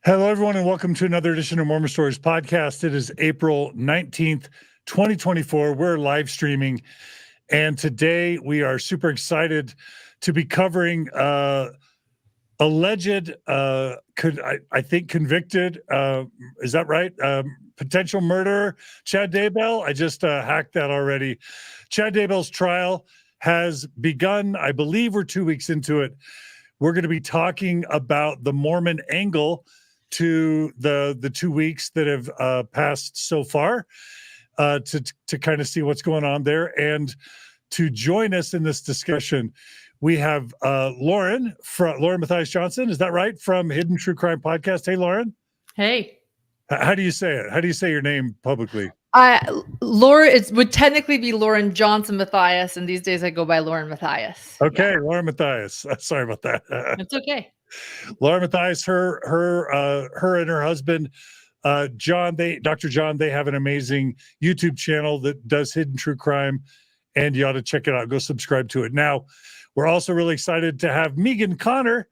Hello, everyone, and welcome to another edition of Mormon Stories podcast. It is April 19th, 2024. We're live streaming, and today we are super excited to be covering alleged, I think convicted, is that right? Potential murderer, Chad Daybell. I just hacked that already. Chad Daybell's trial has begun. I believe we're 2 weeks into it. We're going to be talking about the Mormon angle to the 2 weeks that have passed so far, to kind of see what's going on there. And to join us in this discussion, we have Lauren Matthias Johnson. Is that right? From Hidden True Crime Podcast. Hey, Lauren. Hey. How do you say it? How do you say your name publicly? Laura, it would technically be Lauren Johnson Matthias, and these days I go by Lauren Matthias. Okay, yeah. Lauren Matthias. Sorry about that. It's okay. Lauren Matthias, her and her husband, Dr. John, they have an amazing YouTube channel that does hidden true crime, and you ought to check it out. Go subscribe to it. Now, we're also really excited to have Megan Connor.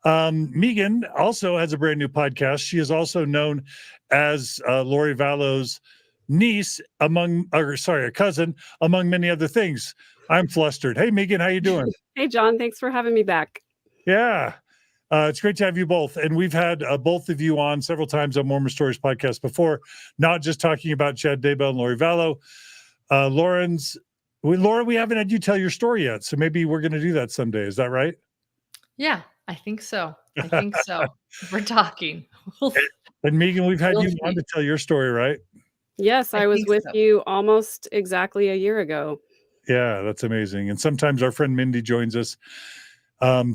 Megan also has a brand new podcast. She is also known as Lori Vallow's niece, a cousin, among many other things. I'm flustered. Hey, Megan, how you doing? Hey, John. Thanks for having me back. Yeah. It's great to have you both. And we've had both of you on several times on Mormon Stories podcast before, not just talking about Chad Daybell and Lori Vallow. Lauren, we haven't had you tell your story yet, so maybe we're going to do that someday. Is that right? Yeah, I think so. We're talking. And Megan, we've had you on to tell your story, right? Yes, I was with you almost exactly a year ago. Yeah, that's amazing. And sometimes our friend Mindy joins us.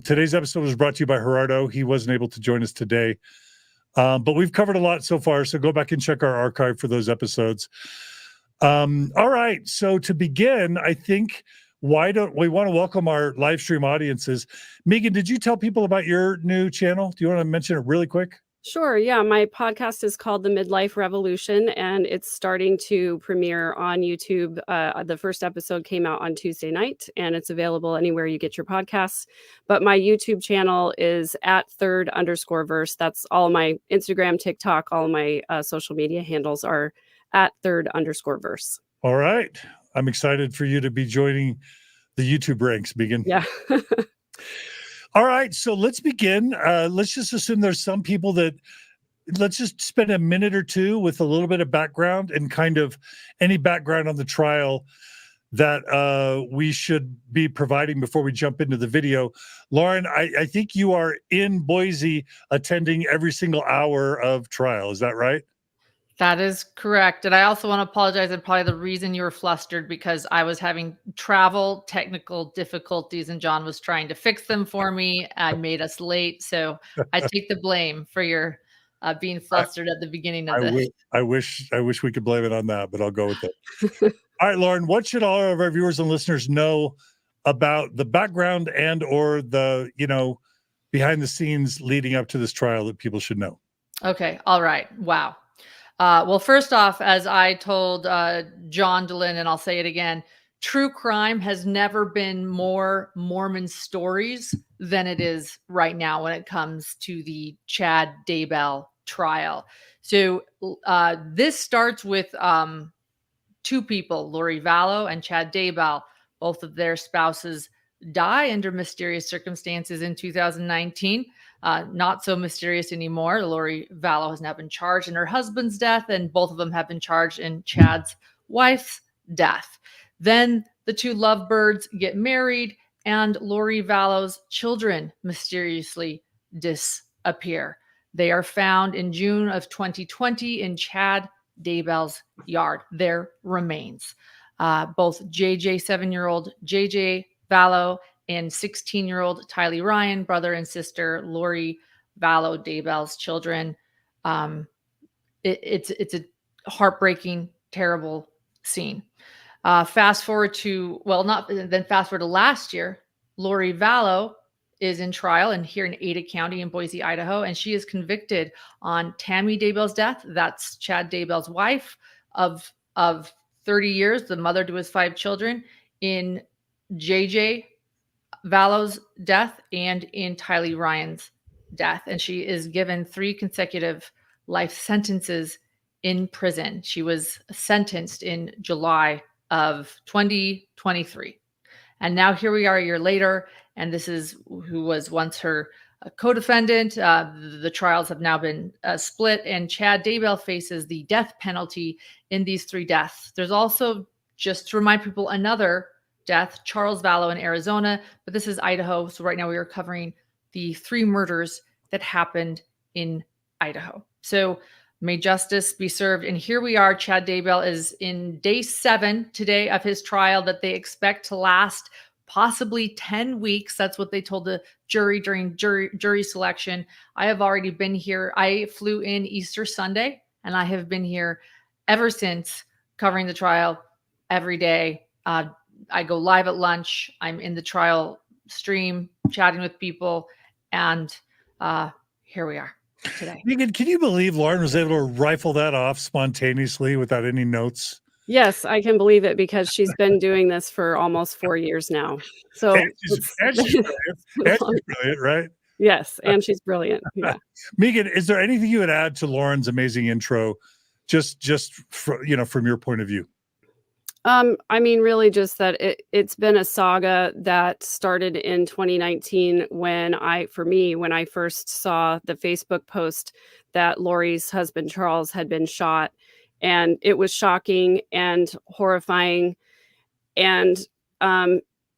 Today's episode was brought to you by Gerardo. He wasn't able to join us today, but we've covered a lot so far, so go back and check our archive for those episodes. All right, so to begin, I think we want to welcome our live stream audiences. Megan, did you tell people about your new channel? Do you want to mention it really quick? Sure. Yeah. My podcast is called The Midlife Revolution, and it's starting to premiere on YouTube. The first episode came out on Tuesday night, and it's available anywhere you get your podcasts. But my YouTube channel is at @3rd_verse. That's all my Instagram, TikTok, all my social media handles are at @3rd_verse. All right. I'm excited for you to be joining the YouTube ranks, Megan. Yeah. All right, so let's begin. Let's just assume there's some people let's just spend a minute or two with a little bit of background and kind of any background on the trial that we should be providing before we jump into the video. Lauren, I think you are in Boise attending every single hour of trial. Is that right? That is correct. And I also want to apologize. And probably the reason you were flustered because I was having travel technical difficulties and John was trying to fix them for me. I made us late. So I take the blame for your being flustered at the beginning of this. I wish we could blame it on that, but I'll go with it. All right, Lauren, what should all of our viewers and listeners know about the background and or the, behind the scenes leading up to this trial that people should know? Okay. All right. Wow. Well, first off, as I told John Dehlin, and I'll say it again, true crime has never been more Mormon stories than it is right now when it comes to the Chad Daybell trial. So this starts with two people, Lori Vallow and Chad Daybell. Both of their spouses die under mysterious circumstances in 2019. Not so mysterious anymore. Lori Vallow has now been charged in her husband's death, and both of them have been charged in Chad's wife's death. Then the two lovebirds get married, and Lori Vallow's children mysteriously disappear. They are found in June of 2020 in Chad Daybell's yard. Their remains. Both JJ, 7-year-old JJ Vallow, and 16-year-old Tylee Ryan, brother and sister Lori Vallow, Daybell's children. It's a heartbreaking, terrible scene. Fast forward to last year. Lori Vallow is in trial here in Ada County in Boise, Idaho, and she is convicted on Tammy Daybell's death. That's Chad Daybell's wife of 30 years, the mother to his 5 children, in JJ Vallow's death and in Tylee Ryan's death, and she is given 3 consecutive life sentences in prison. She was sentenced in July of 2023. And now here we are a year later, and this is who was once her co-defendant. The trials have now been split, and Chad Daybell faces the death penalty in these 3 deaths. There's also, just to remind people, another death, Charles Vallow in Arizona, but this is Idaho. So right now we are covering the 3 murders that happened in Idaho. So may justice be served. And here we are. Chad Daybell is in day 7 today of his trial that they expect to last possibly 10 weeks. That's what they told the jury during jury selection. I have already been here. I flew in Easter Sunday, and I have been here ever since, covering the trial every day. I go live at lunch. I'm in the trial stream, chatting with people, and here we are today. Megan, can you believe Lauren was able to rifle that off spontaneously without any notes? Yes, I can believe it, because she's been doing this for almost 4 years now. So And she's brilliant, right? Yes, and she's brilliant. Yeah. Megan, is there anything you would add to Lauren's amazing intro, just from your point of view? I mean, really just that it's been a saga that started in 2019 when I first saw the Facebook post that Lori's husband, Charles, had been shot. And it was shocking and horrifying. And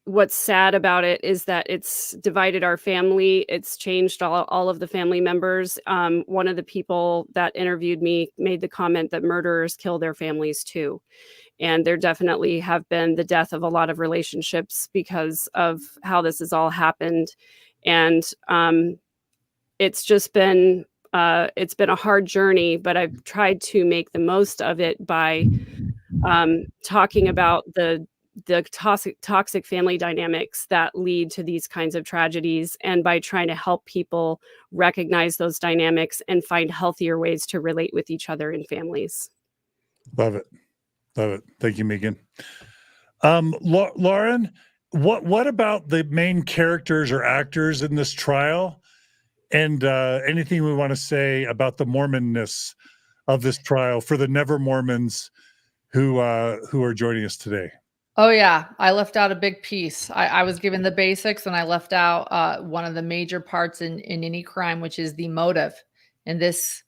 what's sad about it is that it's divided our family. It's changed all of the family members. One of the people that interviewed me made the comment that murderers kill their families too. And there definitely have been the death of a lot of relationships because of how this has all happened. And it's just been it's been a hard journey, but I've tried to make the most of it by talking about the toxic family dynamics that lead to these kinds of tragedies, and by trying to help people recognize those dynamics and find healthier ways to relate with each other in families. Love it. Love it. Thank you, Megan. Lauren, what about the main characters or actors in this trial? And anything we want to say about the Mormonness of this trial for the Never Mormons who are joining us today? Oh yeah, I left out a big piece. I was given the basics, and I left out one of the major parts in any crime, which is the motive. In this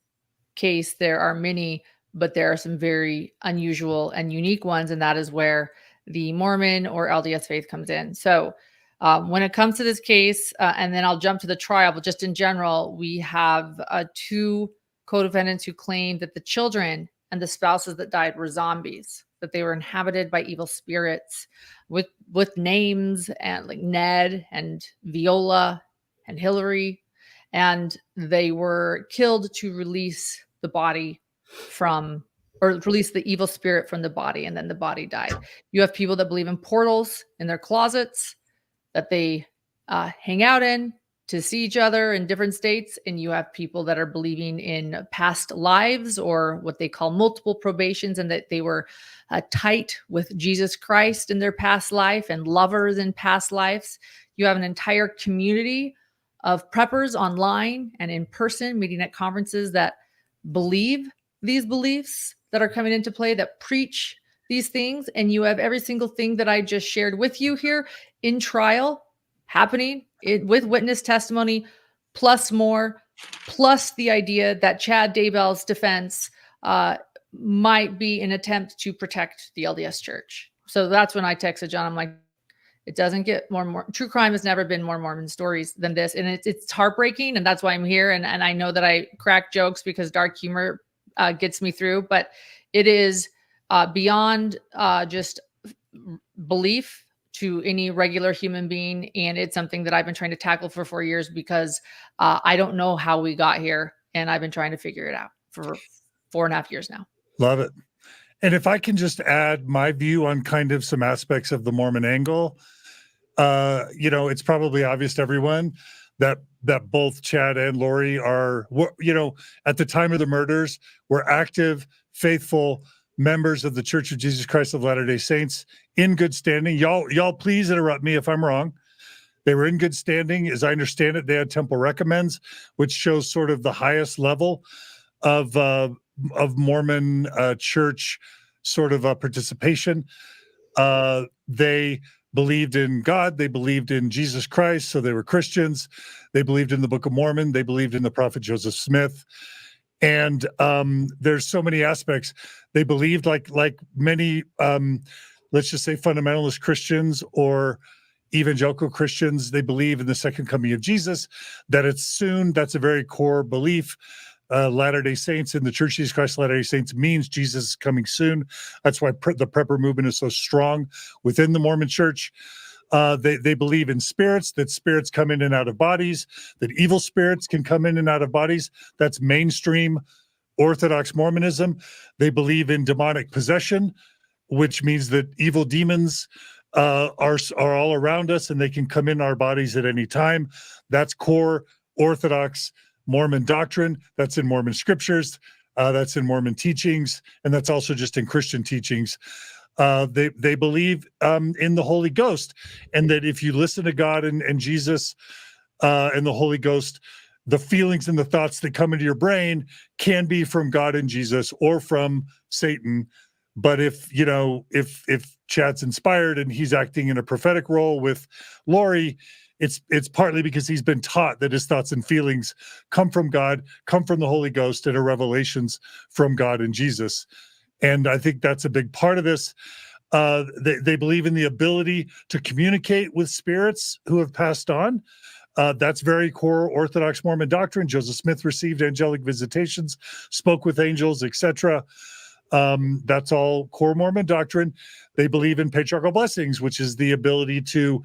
case, there are many, but there are some very unusual and unique ones, and that is where the Mormon or LDS faith comes in. So when it comes to this case, and then I'll jump to the trial, but just in general, we have 2 co-defendants who claim that the children and the spouses that died were zombies, that they were inhabited by evil spirits with names, and like Ned and Viola and Hillary, and they were killed to release the body or release the evil spirit from the body, and then the body died. You have people that believe in portals in their closets that they hang out in to see each other in different states, and you have people that are believing in past lives, or what they call multiple probations, and that they were tight with Jesus Christ in their past life and lovers in past lives. You have an entire community of preppers online and in person meeting at conferences that believe these beliefs that are coming into play, that preach these things. And you have every single thing that I just shared with you here in trial happening with witness testimony, plus more, plus the idea that Chad Daybell's defense might be an attempt to protect the LDS Church. So that's when I texted John. I'm like, it doesn't get more. True crime has never been more Mormon stories than this. And it's heartbreaking. And that's why I'm here. And I know that I crack jokes because dark humor gets me through, but it is beyond just belief to any regular human being. And it's something that I've been trying to tackle for 4 years, because I don't know how we got here. And I've been trying to figure it out for 4.5 years now. Love it. And if I can just add my view on kind of some aspects of the Mormon angle, it's probably obvious to everyone that both Chad and Lori are, at the time of the murders, were active, faithful members of the Church of Jesus Christ of Latter-day Saints in good standing. Y'all please interrupt me if I'm wrong. They were in good standing. As I understand it, they had temple recommends, which shows sort of the highest level of Mormon church sort of participation. They believed in God. They believed in Jesus Christ. So they were Christians. They believed in the Book of Mormon. They believed in the prophet Joseph Smith. And there's so many aspects. They believed like many, let's just say fundamentalist Christians or evangelical Christians, they believe in the second coming of Jesus, that it's soon. That's a very core belief. Latter-day Saints in the Church of Jesus Christ Latter-day Saints means Jesus is coming soon. That's why the prepper movement is so strong within the Mormon church. They believe in spirits, that spirits come in and out of bodies, that evil spirits can come in and out of bodies. That's mainstream Orthodox Mormonism. They believe in demonic possession, which means that evil demons are all around us and they can come in our bodies at any time. That's core Orthodox Mormon doctrine. That's in Mormon scriptures. That's in Mormon teachings, and that's also just in Christian teachings. They believe in the Holy Ghost, and that if you listen to God and Jesus and the Holy Ghost, the feelings and the thoughts that come into your brain can be from God and Jesus or from Satan. But if Chad's inspired and he's acting in a prophetic role with Lori, it's partly because he's been taught that his thoughts and feelings come from God, come from the Holy Ghost, and are revelations from God and Jesus. And I think that's a big part of this. They believe in the ability to communicate with spirits who have passed on. That's very core Orthodox Mormon doctrine. Joseph Smith received angelic visitations, spoke with angels, etc. That's all core Mormon doctrine. They believe in patriarchal blessings, which is the ability to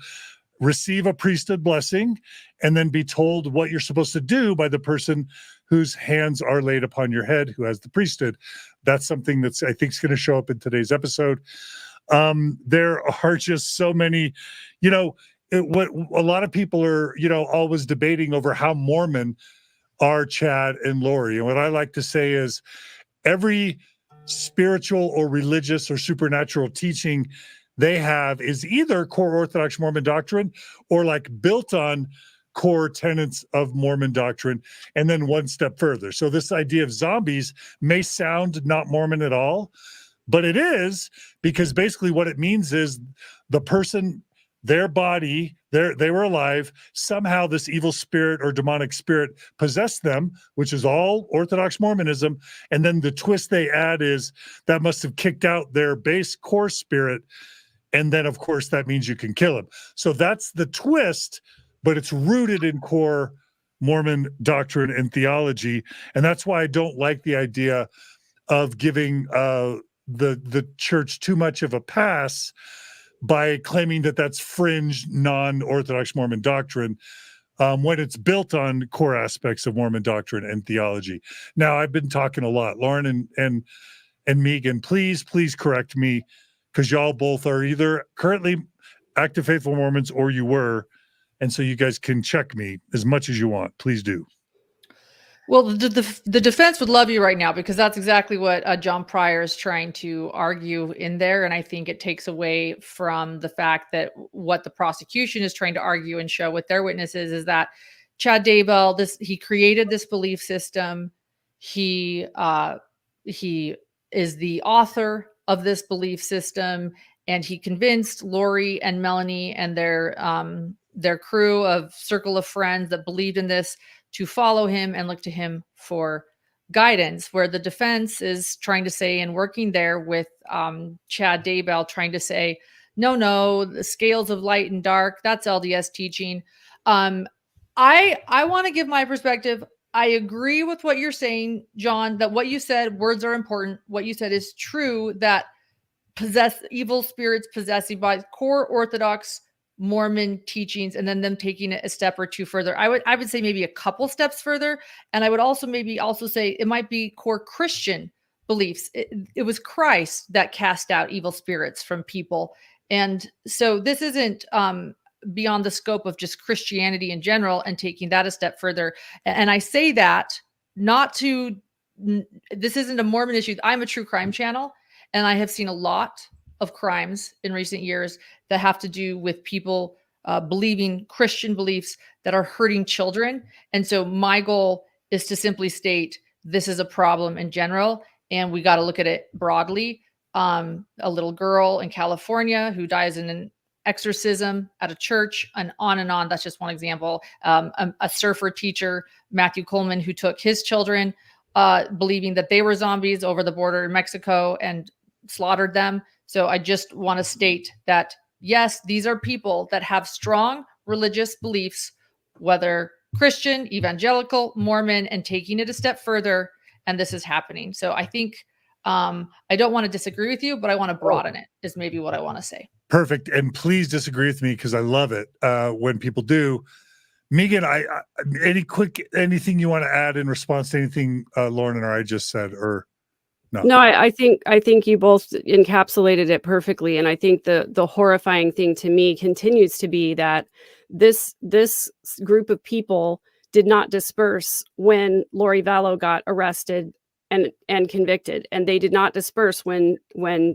receive a priesthood blessing and then be told what you're supposed to do by the person whose hands are laid upon your head, who has the priesthood. That's something that's, I think, is going to show up in today's episode. There are just so many, what a lot of people are, always debating over how Mormon are Chad and Lori. And what I like to say is every spiritual or religious or supernatural teaching they have is either core Orthodox Mormon doctrine or like built on core tenets of Mormon doctrine, and then one step further. So this idea of zombies may sound not Mormon at all, but it is, because basically what it means is the person, their body, they were alive, somehow this evil spirit or demonic spirit possessed them, which is all Orthodox Mormonism. And then the twist they add is that must have kicked out their base core spirit. And then, of course, that means you can kill him. So that's the twist, but it's rooted in core Mormon doctrine and theology. And that's why I don't like the idea of giving the church too much of a pass by claiming that that's fringe, non-Orthodox Mormon doctrine, when it's built on core aspects of Mormon doctrine and theology. Now, I've been talking a lot. Lauren and Megan, please correct me, because y'all both are either currently active faithful Mormons or you were, and so you guys can check me as much as you want. Please do. Well, the defense would love you right now, because that's exactly what John Pryor is trying to argue in there. And I think it takes away from the fact that what the prosecution is trying to argue and show with their witnesses is that Chad Daybell, he created this belief system. He is the author of this belief system, and he convinced Lori and Melanie and their crew of circle of friends that believed in this to follow him and look to him for guidance, where the defense is trying to say, and working there with Chad Daybell, trying to say, no, the scales of light and dark, that's LDS teaching. I want to give my perspective. I agree with what you're saying, John, that what you said, words are important. What you said is true, that evil spirits possessing by core Orthodox Mormon teachings, and then them taking it a step or two further. I would say maybe a couple steps further. And I would also say it might be core Christian beliefs. It was Christ that cast out evil spirits from people. And so this isn't beyond the scope of just Christianity in general and taking that a step further. And I say that this isn't a Mormon issue. I'm a true crime channel, and I have seen a lot of crimes in recent years that have to do with people believing Christian beliefs that are hurting children. And so my goal is to simply state this is a problem in general, and we got to look at it broadly. A little girl in California who dies in an exorcism at a church, and on. That's just one example. A surfer teacher, Matthew Coleman, who took his children, believing that they were zombies over the border in Mexico and slaughtered them. So I just want to state that, yes, these are people that have strong religious beliefs, whether Christian, evangelical, Mormon, and taking it a step further. And this is happening. So I think I don't want to disagree with you, but I want to broaden it, is maybe what I want to say. Perfect. And please disagree with me, because I love it when people do. Megan, anything you want to add in response to anything Lauren and I just said, or no? No, I think you both encapsulated it perfectly. And I think the horrifying thing to me continues to be that this group of people did not disperse when Lori Vallow got arrested and convicted, and they did not disperse when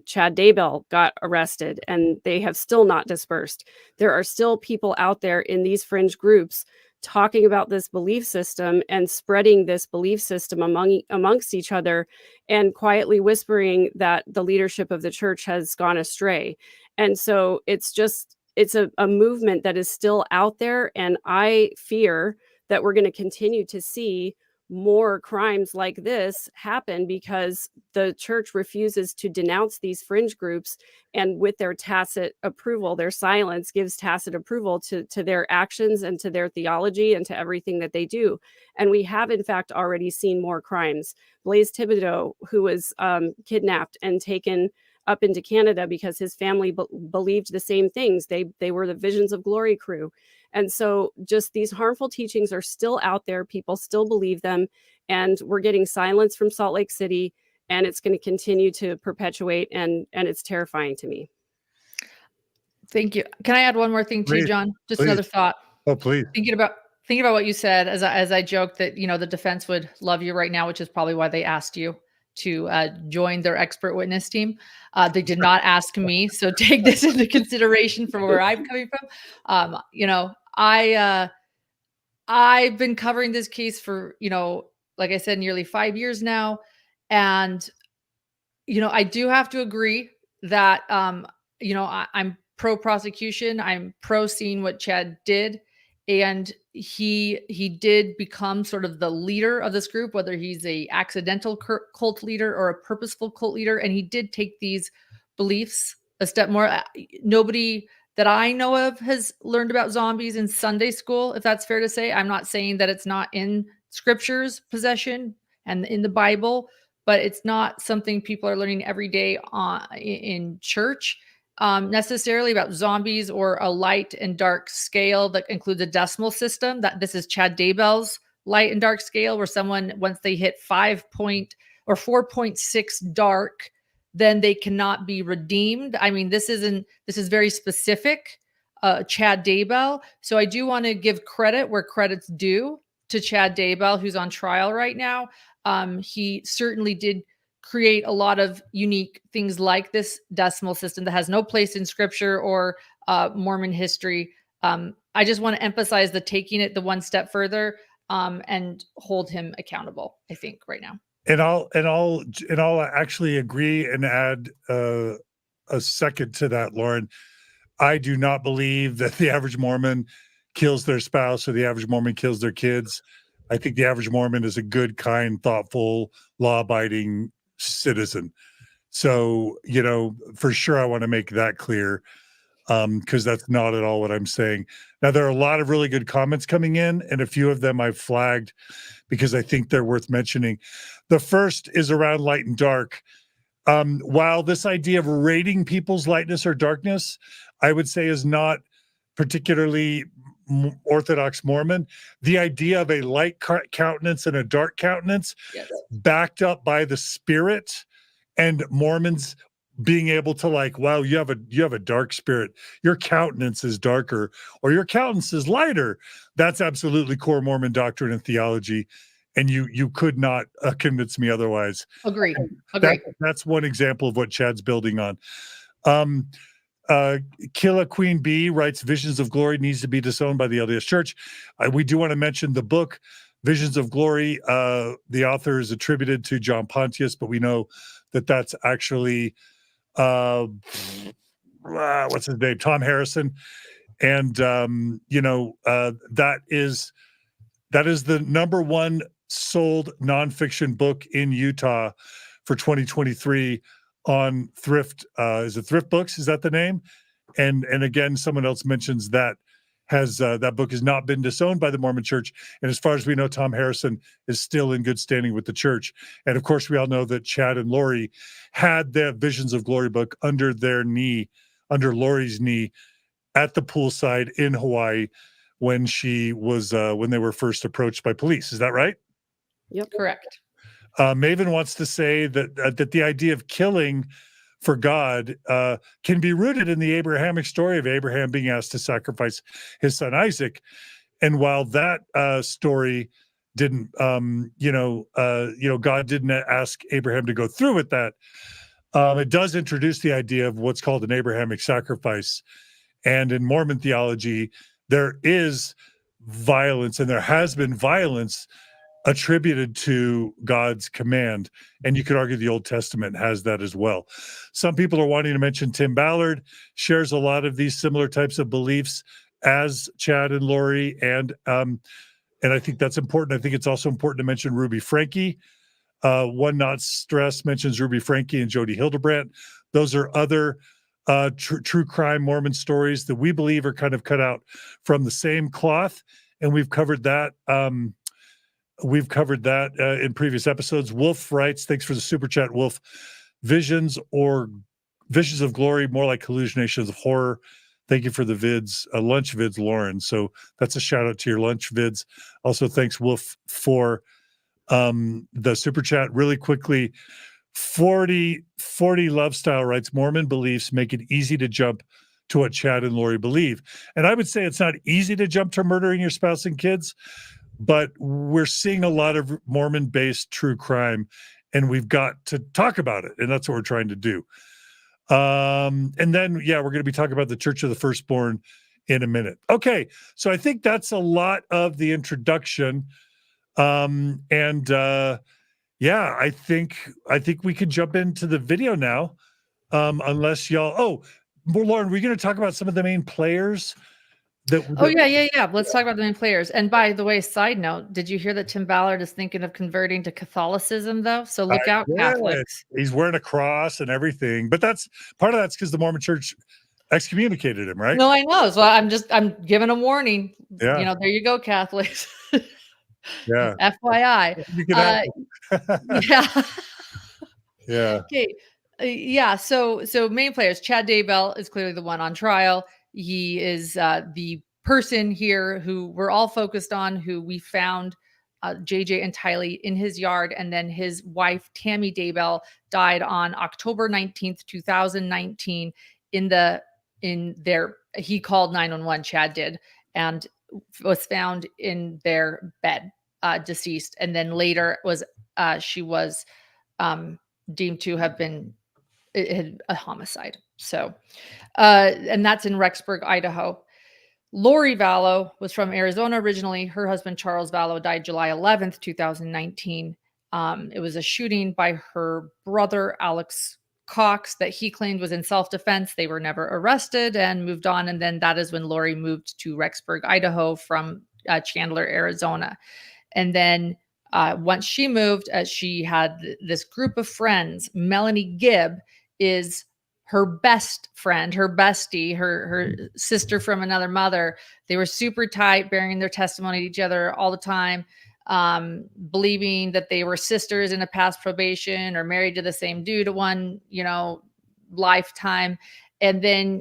Chad Daybell got arrested, and they have still not dispersed. There are still people out there in these fringe groups talking about this belief system and spreading this belief system amongst each other, and quietly whispering that the leadership of the church has gone astray. And so it's a movement that is still out there, and I fear that we're going to continue to see more crimes like this happen because the church refuses to denounce these fringe groups, and with their tacit approval, their silence gives tacit approval to their actions and to their theology and to everything that they do. And we have in fact already seen more crimes. Blaise Thibodeau, who was kidnapped and taken up into Canada because his family believed the same things. They were the Visions of Glory crew. And so just these harmful teachings are still out there. People still believe them. And we're getting silence from Salt Lake City. And it's going to continue to perpetuate. And it's terrifying to me. Thank you. Can I add one more thing too, John? Just please. another thought. Oh, please. Thinking about what you said, as I joked that, the defense would love you right now, which is probably why they asked you to join their expert witness team. They did not ask me, so take this into consideration from where I'm coming from. I've been covering this case for, like I said, nearly 5 years now. And, I do have to agree that, I'm pro prosecution. I'm pro seeing what Chad did. And he did become sort of the leader of this group, whether he's a accidental cult leader or a purposeful cult leader. And he did take these beliefs a step more. Nobody that I know of has learned about zombies in Sunday school, if that's fair to say. I'm not saying that it's not in scriptures possession and in the Bible, but it's not something people are learning every day in church. Necessarily about zombies or a light and dark scale that includes a decimal system. That this is Chad Daybell's light and dark scale, where someone, once they hit 4.6 dark, then they cannot be redeemed. I mean, this is very specific, Chad Daybell. So I do want to give credit where credit's due to Chad Daybell, who's on trial right now. He certainly did create a lot of unique things like this decimal system that has no place in scripture or Mormon history. I just want to emphasize the taking it the one step further and hold him accountable, I think, right now. And I'll actually agree and add a second to that, Lauren. I do not believe that the average Mormon kills their spouse or the average Mormon kills their kids. I think the average Mormon is a good, kind, thoughtful, law-abiding citizen. So, for sure, I want to make that clear, because that's not at all what I'm saying. Now, there are a lot of really good comments coming in, and a few of them I've flagged because I think they're worth mentioning. The first is around light and dark. While this idea of rating people's lightness or darkness, I would say, is not particularly Orthodox Mormon, the idea of a light countenance and a dark countenance, yes, backed up by the Spirit, and Mormons being able to, like, wow, you have a dark spirit, your countenance is darker, or your countenance is lighter. That's absolutely core Mormon doctrine and theology, and you could not convince me otherwise. Agreed. That's one example of what Chad's building on. Killa Queen B writes, Visions of Glory needs to be disowned by the LDS Church. We do want to mention the book, Visions of Glory. The author is attributed to John Pontius, but we know that that's actually, what's his name? Tom Harrison. And, that is the number one sold nonfiction book in Utah for 2023 on Thrift. Is it Thrift Books? Is that the name? And again, someone else mentions that that book has not been disowned by the Mormon Church. And as far as we know, Tom Harrison is still in good standing with the church. And of course, we all know that Chad and Lori had the Visions of Glory book under Lori's knee at the poolside in Hawaii when when they were first approached by police. Is that right? Yep. Correct. Maven wants to say that the idea of killing for God can be rooted in the Abrahamic story of Abraham being asked to sacrifice his son Isaac. And while that story didn't, God didn't ask Abraham to go through with that, it does introduce the idea of what's called an Abrahamic sacrifice. And in Mormon theology, there is violence, and there has been violence attributed to God's command. And you could argue the Old Testament has that as well. Some people are wanting to mention Tim Ballard shares a lot of these similar types of beliefs as Chad and Lori. And I think that's important. I think it's also important to mention Ruby Franke. One Not Stress mentions Ruby Franke and Jody Hildebrandt. Those are other true crime Mormon stories that we believe are kind of cut out from the same cloth. And we've covered that. In previous episodes. Wolf writes, thanks for the super chat, Wolf. Visions of Glory, more like hallucinations of horror. Thank you for the vids, lunch vids, Lauren. So that's a shout out to your lunch vids. Also, thanks, Wolf, for the super chat. Really quickly, 40 Love Style writes, Mormon beliefs make it easy to jump to what Chad and Lori believe. And I would say it's not easy to jump to murdering your spouse and kids, but we're seeing a lot of Mormon-based true crime, and we've got to talk about it, and that's what we're trying to do. And then, we're going to be talking about the Church of the Firstborn in a minute. Okay, so I think that's a lot of the introduction, I think we could jump into the video now, unless y'all. Oh, Lauren, we're going to talk about some of the main players. Yeah. Let's talk about the main players. And by the way, side note, did you hear that Tim Ballard is thinking of converting to Catholicism, though? So look out, Catholics. He's wearing a cross and everything, but that's because the Mormon Church excommunicated him, right? No, I know. So I'm giving a warning. Yeah. There you go, Catholics. Yeah. FYI. Yeah. Yeah. Okay. So main players. Chad Daybell is clearly the one on trial. He is the person here who we're all focused on, who we found JJ and Tylee in his yard. And then his wife, Tammy Daybell, died on October 19th, 2019 he called 911, Chad did, and was found in their bed, deceased. And then later she was deemed to have been a homicide. So, and that's in Rexburg, Idaho. Lori Vallow was from Arizona originally. Her husband, Charles Vallow, died July 11th, 2019. It was a shooting by her brother, Alex Cox, that he claimed was in self-defense. They were never arrested and moved on. And then that is when Lori moved to Rexburg, Idaho from Chandler, Arizona. And then once she moved, she had this group of friends. Melanie Gibb is her best friend, her bestie, her sister from another mother. They were super tight, bearing their testimony to each other all the time, believing that they were sisters in a past probation or married to the same dude at one, lifetime. And then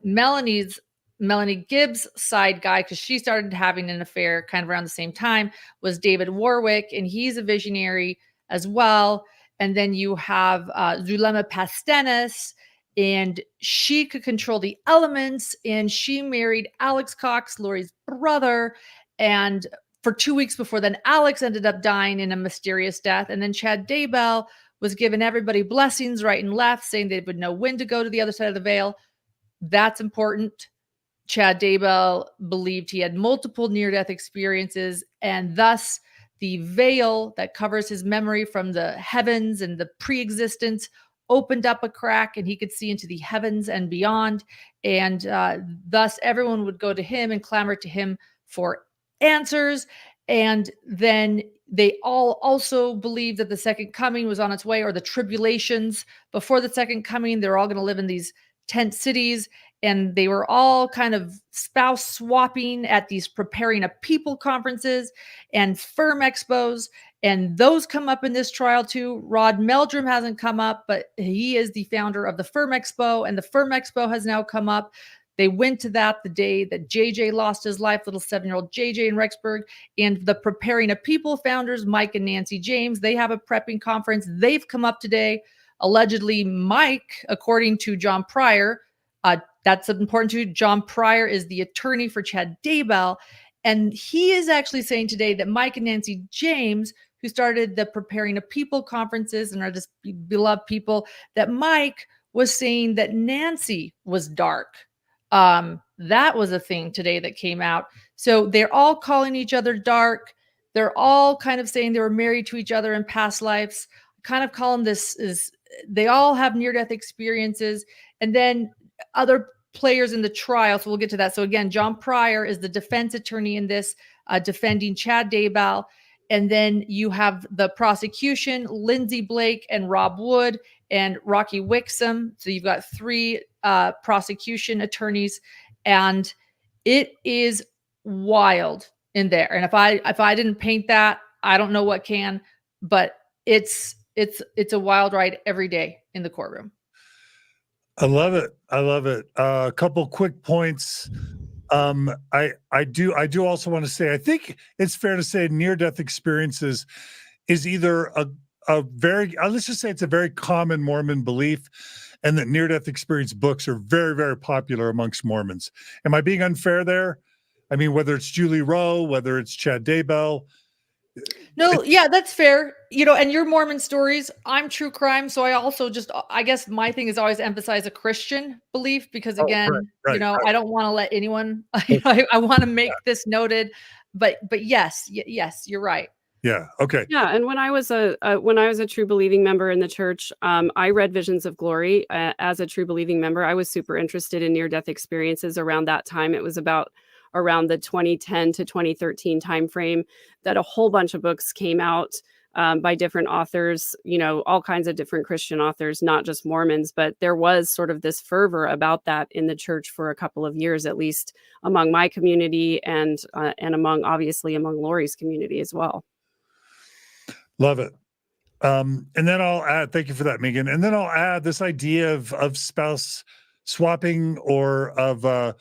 Melanie Gibbs' side guy, because she started having an affair kind of around the same time, was David Warwick, and he's a visionary as well. And then you have Zulema Pastenes, and she could control the elements, and she married Alex Cox, Lori's brother. And for 2 weeks before then, Alex ended up dying in a mysterious death. And then Chad Daybell was giving everybody blessings right and left, saying they would know when to go to the other side of the veil. that's important. Chad Daybell believed he had multiple near-death experiences, and thus the veil that covers his memory from the heavens and the pre-existence opened up a crack, and he could see into the heavens and beyond. And thus everyone would go to him and clamor to him for answers. And then they all also believed that the second coming was on its way, or the tribulations before the second coming. They're all going to live in these tent cities, and they were all kind of spouse swapping at these preparing a people conferences and firm expos. And those come up in this trial too. Rod Meldrum hasn't come up, but he is the founder of the Firm Expo, and the Firm Expo has now come up. They went to that the day that JJ lost his life, little 7-year-old JJ in Rexburg. And the Preparing a People founders, Mike and Nancy James, they have a prepping conference. They've come up today. Allegedly, Mike, according to John Pryor, that's important too. John Pryor is the attorney for Chad Daybell. And he is actually saying today that Mike and Nancy James, who started the Preparing a People conferences and are just beloved people, that Mike was saying that Nancy was dark. That was a thing today that came out. So they're all calling each other dark. They're all kind of saying they were married to each other in past lives. Kind of call them this is, they all have near-death experiences. And then other players in the trial. So we'll get to that. So again, John Pryor is the defense attorney in this, defending Chad Daybell. And then you have the prosecution, Lindsay Blake and Rob Wood and Rocky Wixom. So you've got 3 prosecution attorneys, and it is wild in there. And if I didn't paint that, I don't know what can, but it's a wild ride every day in the courtroom. I love it. I love it. A couple quick points. I do also want to say, I think it's fair to say near-death experiences is either a very, let's just say it's a very common Mormon belief, and that near-death experience books are very, very popular amongst Mormons. Am I being unfair there? I mean, whether it's Julie Rowe, whether it's Chad Daybell. No, yeah, that's fair. And your Mormon stories, I'm true crime. So I also I guess my thing is always emphasize a Christian belief, because again, right. I don't want to let anyone, I want to make this noted, but yes, you're right. Yeah. Okay. Yeah, and when I was a true believing member in the church, I read Visions of Glory as a true believing member. I was super interested in near-death experiences around that time. It was about around the 2010 to 2013 timeframe that a whole bunch of books came out by different authors, all kinds of different Christian authors, not just Mormons. But there was sort of this fervor about that in the church for a couple of years, at least among my community and obviously among Lori's community as well. Love it. And then I'll add, thank you for that, Megan. And then I'll add this idea of spouse swapping, or of,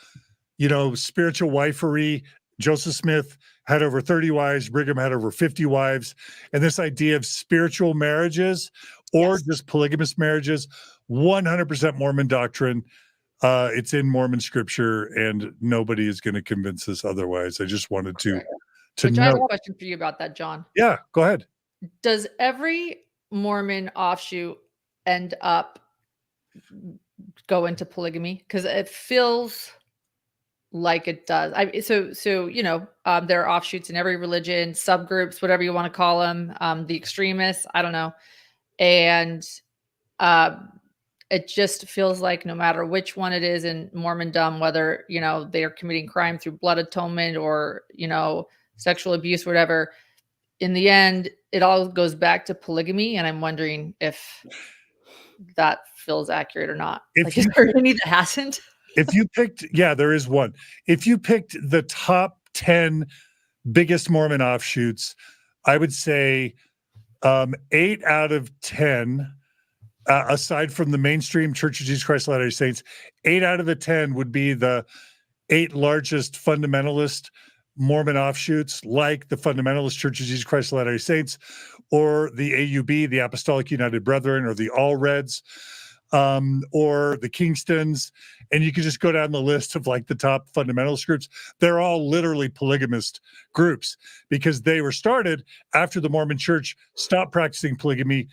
spiritual wifery. Joseph Smith had over 30 wives. Brigham had over 50 wives. And this idea of spiritual marriages, or just polygamous marriages, 100% Mormon doctrine. It's in Mormon scripture, and nobody is going to convince us otherwise. I just wanted to Which I have a know. question for you about that, John. Yeah, go ahead. Does every Mormon offshoot end up go into polygamy? Because it feels like it does. There are offshoots in every religion, subgroups, whatever you want to call them, the extremists, I don't know. And it just feels like no matter which one it is in Mormondom, whether, they are committing crime through blood atonement or, sexual abuse, whatever, in the end, it all goes back to polygamy. And I'm wondering if that feels accurate or not. Is there any that hasn't? If you picked, there is one. If you picked the top 10 biggest Mormon offshoots, I would say 8 out of 10, aside from the mainstream Church of Jesus Christ of Latter-day Saints, 8 out of the 10 would be the 8 largest fundamentalist Mormon offshoots, like the Fundamentalist Church of Jesus Christ of Latter-day Saints, or the AUB, the Apostolic United Brethren, or the All Reds, or the Kingstons. And you could just go down the list of like the top fundamentalist groups. They're all literally polygamist groups, because they were started after the Mormon Church stopped practicing polygamy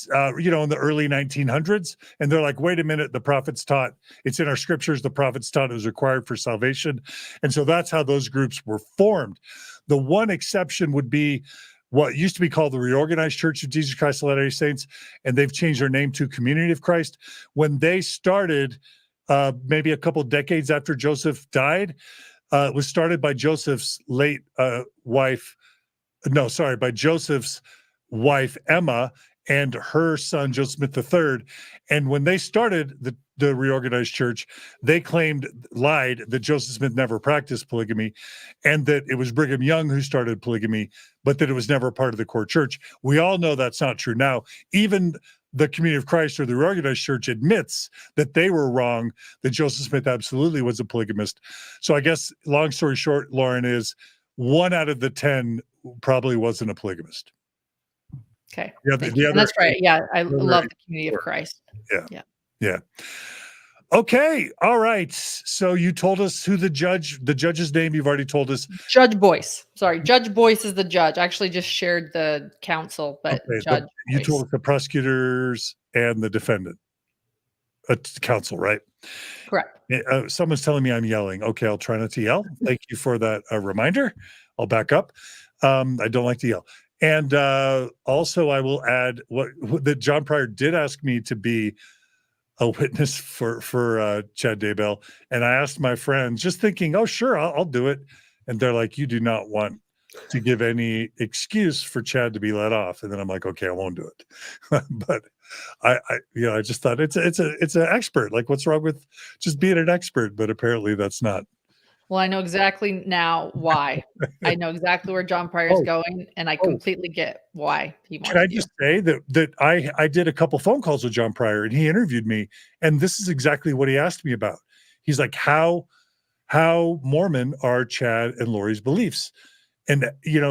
in the early 1900s. And they're like, wait a minute, the prophets taught, it's in our scriptures, the prophets taught it was required for salvation. And so that's how those groups were formed. The one exception would be what used to be called the Reorganized Church of Jesus Christ of Latter-day Saints, and they've changed their name to Community of Christ. When they started, maybe a couple decades after Joseph died, it was started by Joseph's late wife, by Joseph's wife, Emma, and her son, Joseph Smith III. And when they started the Reorganized Church, they lied that Joseph Smith never practiced polygamy and that it was Brigham Young who started polygamy, but that it was never part of the core church. We all know that's not true now. Even the Community of Christ or the Reorganized Church admits that they were wrong, that Joseph Smith absolutely was a polygamist. So I guess, long story short, Lauren, is 1 out of the 10 probably wasn't a polygamist. Okay. The that's right. Yeah. I other- love the Community of Christ. Yeah. Okay. All right. So you told us who the judge's name. You've already told us. Judge Boyce. Sorry. Judge Boyce is the judge. I actually just shared the counsel, but Judge You Boyce. told us the prosecutors and the defendant. Counsel, right? Correct. Someone's telling me I'm yelling. Okay, I'll try not to yell. Thank you for that reminder. I'll back up. I don't like to yell. And also, I will add that John Pryor did ask me to be a witness for Chad Daybell, and I asked my friends, just thinking, oh, sure, I'll do it. And they're like, you do not want to give any excuse for Chad to be let off. And then I'm like, okay, I won't do it. But I just thought it's an expert. Like, what's wrong with just being an expert? But apparently, that's not. Well, I know exactly now why. I know exactly where John Pryor is going, and I completely get why he wants. Can I just say that I did a couple phone calls with John Pryor, and he interviewed me, and this is exactly what he asked me about. He's like, how Mormon are Chad and Lori's beliefs? And he's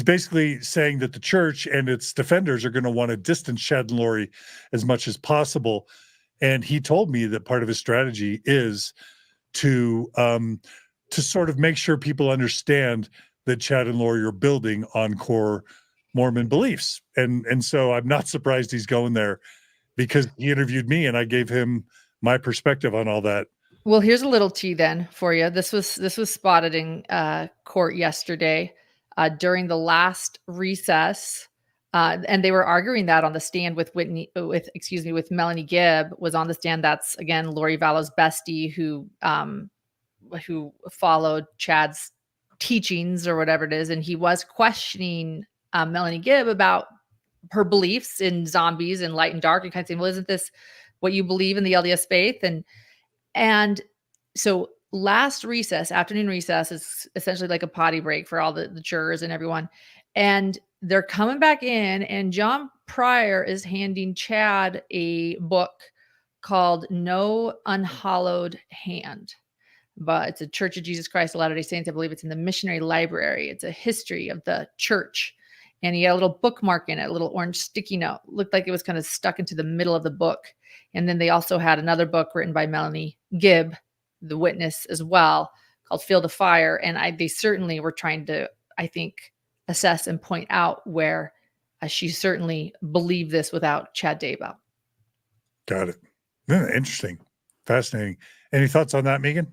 basically saying that the church and its defenders are going to want to distance Chad and Lori as much as possible. And he told me that part of his strategy is to sort of make sure people understand that Chad and Lori are building on core Mormon beliefs. And so I'm not surprised he's going there, because he interviewed me and I gave him my perspective on all that. Well, here's a little tea then for you. This was spotted in court yesterday during the last recess. And they were arguing that on the stand with Melanie Gibb was on the stand. That's, again, Lori Vallow's bestie who followed Chad's teachings or whatever it is. And he was questioning Melanie Gibb about her beliefs in zombies and light and dark, and kind of saying, well, isn't this what you believe in the LDS faith? And so last recess, afternoon recess, is essentially like a potty break for all the jurors and everyone. And they're coming back in, and John Pryor is handing Chad a book called No Unhallowed Hand. But it's a Church of Jesus Christ of Latter-day Saints. I believe it's in the missionary library. It's a history of the church. And he had a little bookmark in it, a little orange sticky note. Looked like it was kind of stuck into the middle of the book. And then they also had another book written by Melanie Gibb, the witness, as well, called Feel the Fire. And they certainly were trying to, I think, assess and point out where she certainly believed this without Chad Daybell. Got it. Interesting. Fascinating. Any thoughts on that, Megan?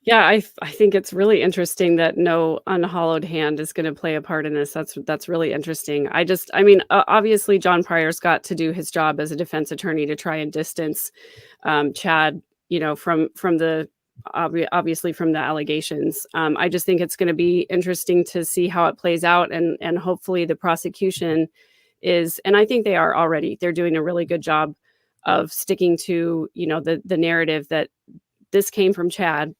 Yeah, I think it's really interesting that no unhallowed hand is going to play a part in this. That's really interesting. Obviously John Pryor's got to do his job as a defense attorney to try and distance Chad, from the obviously from the allegations. I just think it's going to be interesting to see how it plays out, and hopefully the prosecution is, and I think they are already, they're doing a really good job of sticking to, the narrative that this came from Chad.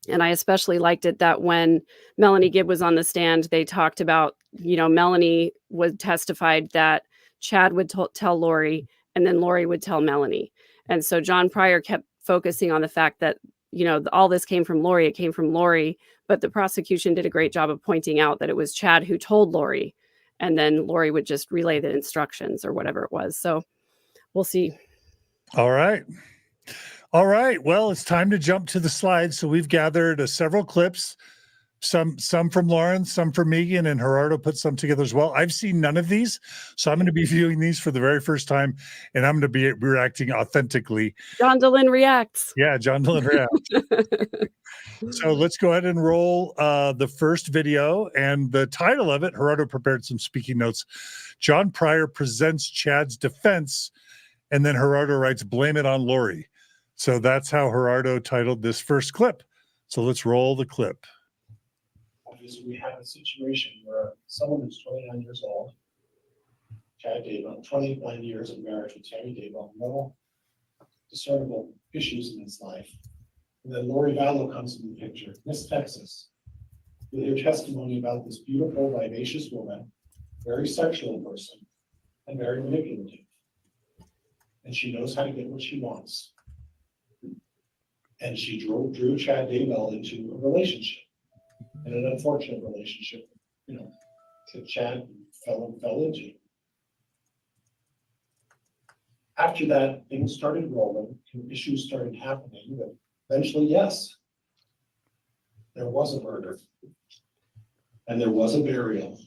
And I especially liked it that when Melanie Gibb was on the stand, they talked about, Melanie testified that Chad would tell Lori, and then Lori would tell Melanie. And so John Pryor kept focusing on the fact that, all this came from Lori, it came from Lori, but the prosecution did a great job of pointing out that it was Chad who told Lori, and then Lori would just relay the instructions or whatever it was. So we'll see. All right. Well, it's time to jump to the slides. So we've gathered several clips some from Lauren, some from Megan, and Gerardo put some together as well. I've seen none of these, so I'm going to be viewing these for the very first time, and I'm going to be reacting authentically. John Dehlin reacts. Yeah, John Dehlin reacts. So let's go ahead and roll the first video, and the title of it, Gerardo prepared some speaking notes. John Pryor presents Chad's defense, and then Gerardo writes, blame it on Lori. So that's how Gerardo titled this first clip. So let's roll the clip. Obviously, we have a situation where someone who's 29 years old, Chad Daybell, 29 years of marriage with Tammy Daybell, no discernible issues in his life. And then Lori Vallow comes in the picture, Miss Texas, with her testimony about this beautiful, vivacious woman, very sexual person, and very manipulative. And she knows how to get what she wants. And she drew Chad Daybell into a relationship, and an unfortunate relationship, that Chad fell into. After that, things started rolling, and issues started happening, but eventually, yes, there was a murder, and there was a burial.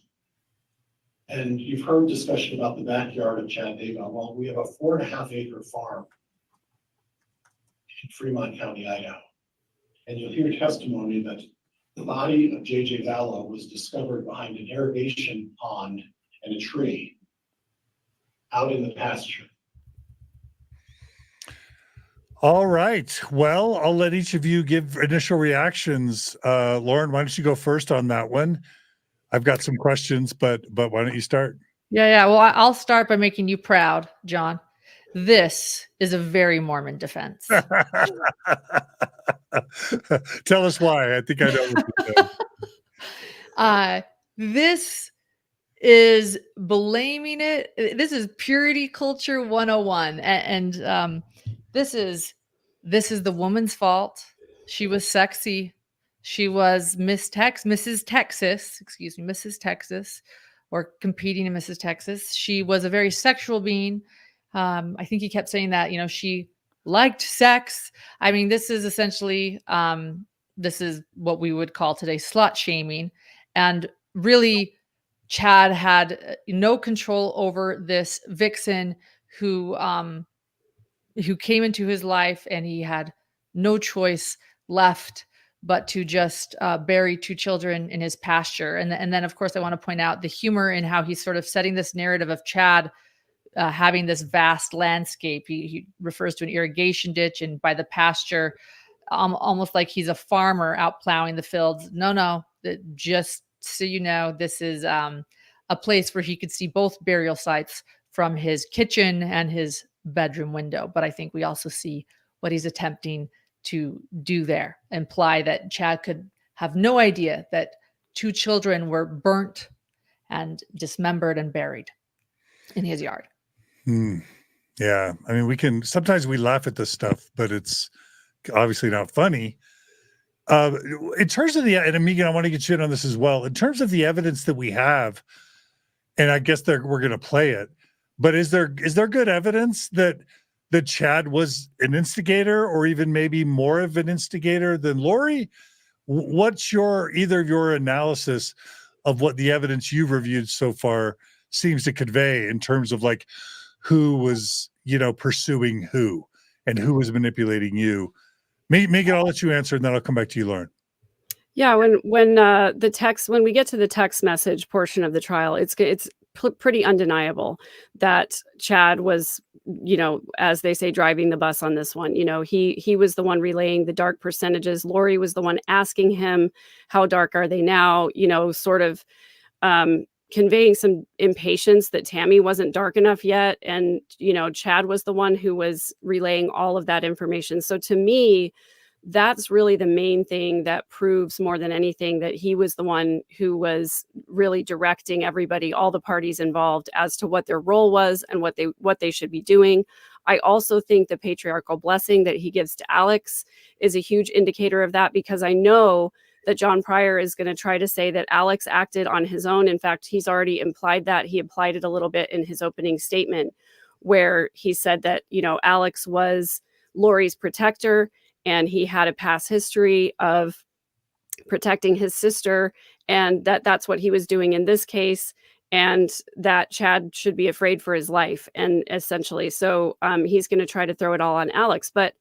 And you've heard discussion about the backyard of Chad Daybell. Well, we have a 4.5-acre farm in Fremont County, Idaho. And you'll hear testimony that the body of J.J. Vallow was discovered behind an irrigation pond and a tree out in the pasture. All right. Well, I'll let each of you give initial reactions. Lauren, why don't you go first on that one? I've got some questions, but why don't you start? Yeah. Well, I'll start by making you proud, John. This is a very Mormon defense. Tell us why. I think I know what you said. This is blaming it. This is purity culture 101. And this is the woman's fault. She was sexy. She was Mrs. Texas, or competing in Mrs. Texas. She was a very sexual being. I think he kept saying that, she liked sex. I mean, this is essentially, this is what we would call today slut shaming. And really, Chad had no control over this vixen who came into his life, and he had no choice left but to just bury 2 children in his pasture. And then, of course, I want to point out the humor in how he's sort of setting this narrative of Chad having this vast landscape. He refers to an irrigation ditch, and by the pasture, almost like he's a farmer out plowing the fields. No, just so you know, this is a place where he could see both burial sites from his kitchen and his bedroom window. But I think we also see what he's attempting to do there, imply that Chad could have no idea that 2 children were burnt and dismembered and buried in his yard. Yeah. I mean, sometimes we laugh at this stuff, but it's obviously not funny. In terms of and Megan, I want to get you in on this as well. In terms of the evidence that we have, and I guess we're going to play it, but is there good evidence that Chad was an instigator, or even maybe more of an instigator than Lori? What's either of your analysis of what the evidence you've reviewed so far seems to convey in terms of like who was, pursuing who and who was manipulating you? Megan, I'll let you answer, and then I'll come back to you, Lauren. Yeah, when we get to the text message portion of the trial, it's pretty undeniable that Chad was, as they say, driving the bus on this one. He was the one relaying the dark percentages. Lori was the one asking him, how dark are they now? Sort of conveying some impatience that Tammy wasn't dark enough yet. And, Chad was the one who was relaying all of that information. So to me, that's really the main thing that proves more than anything that he was the one who was really directing everybody, all the parties involved, as to what their role was and what they should be doing. I also think the patriarchal blessing that he gives to Alex is a huge indicator of that, because I know that John Pryor is going to try to say that Alex acted on his own. In fact, he's already implied that. He implied it a little bit in his opening statement, where he said that, Alex was Lori's protector, and he had a past history of protecting his sister, and that's what he was doing in this case, and that Chad should be afraid for his life, and essentially, so he's going to try to throw it all on Alex. But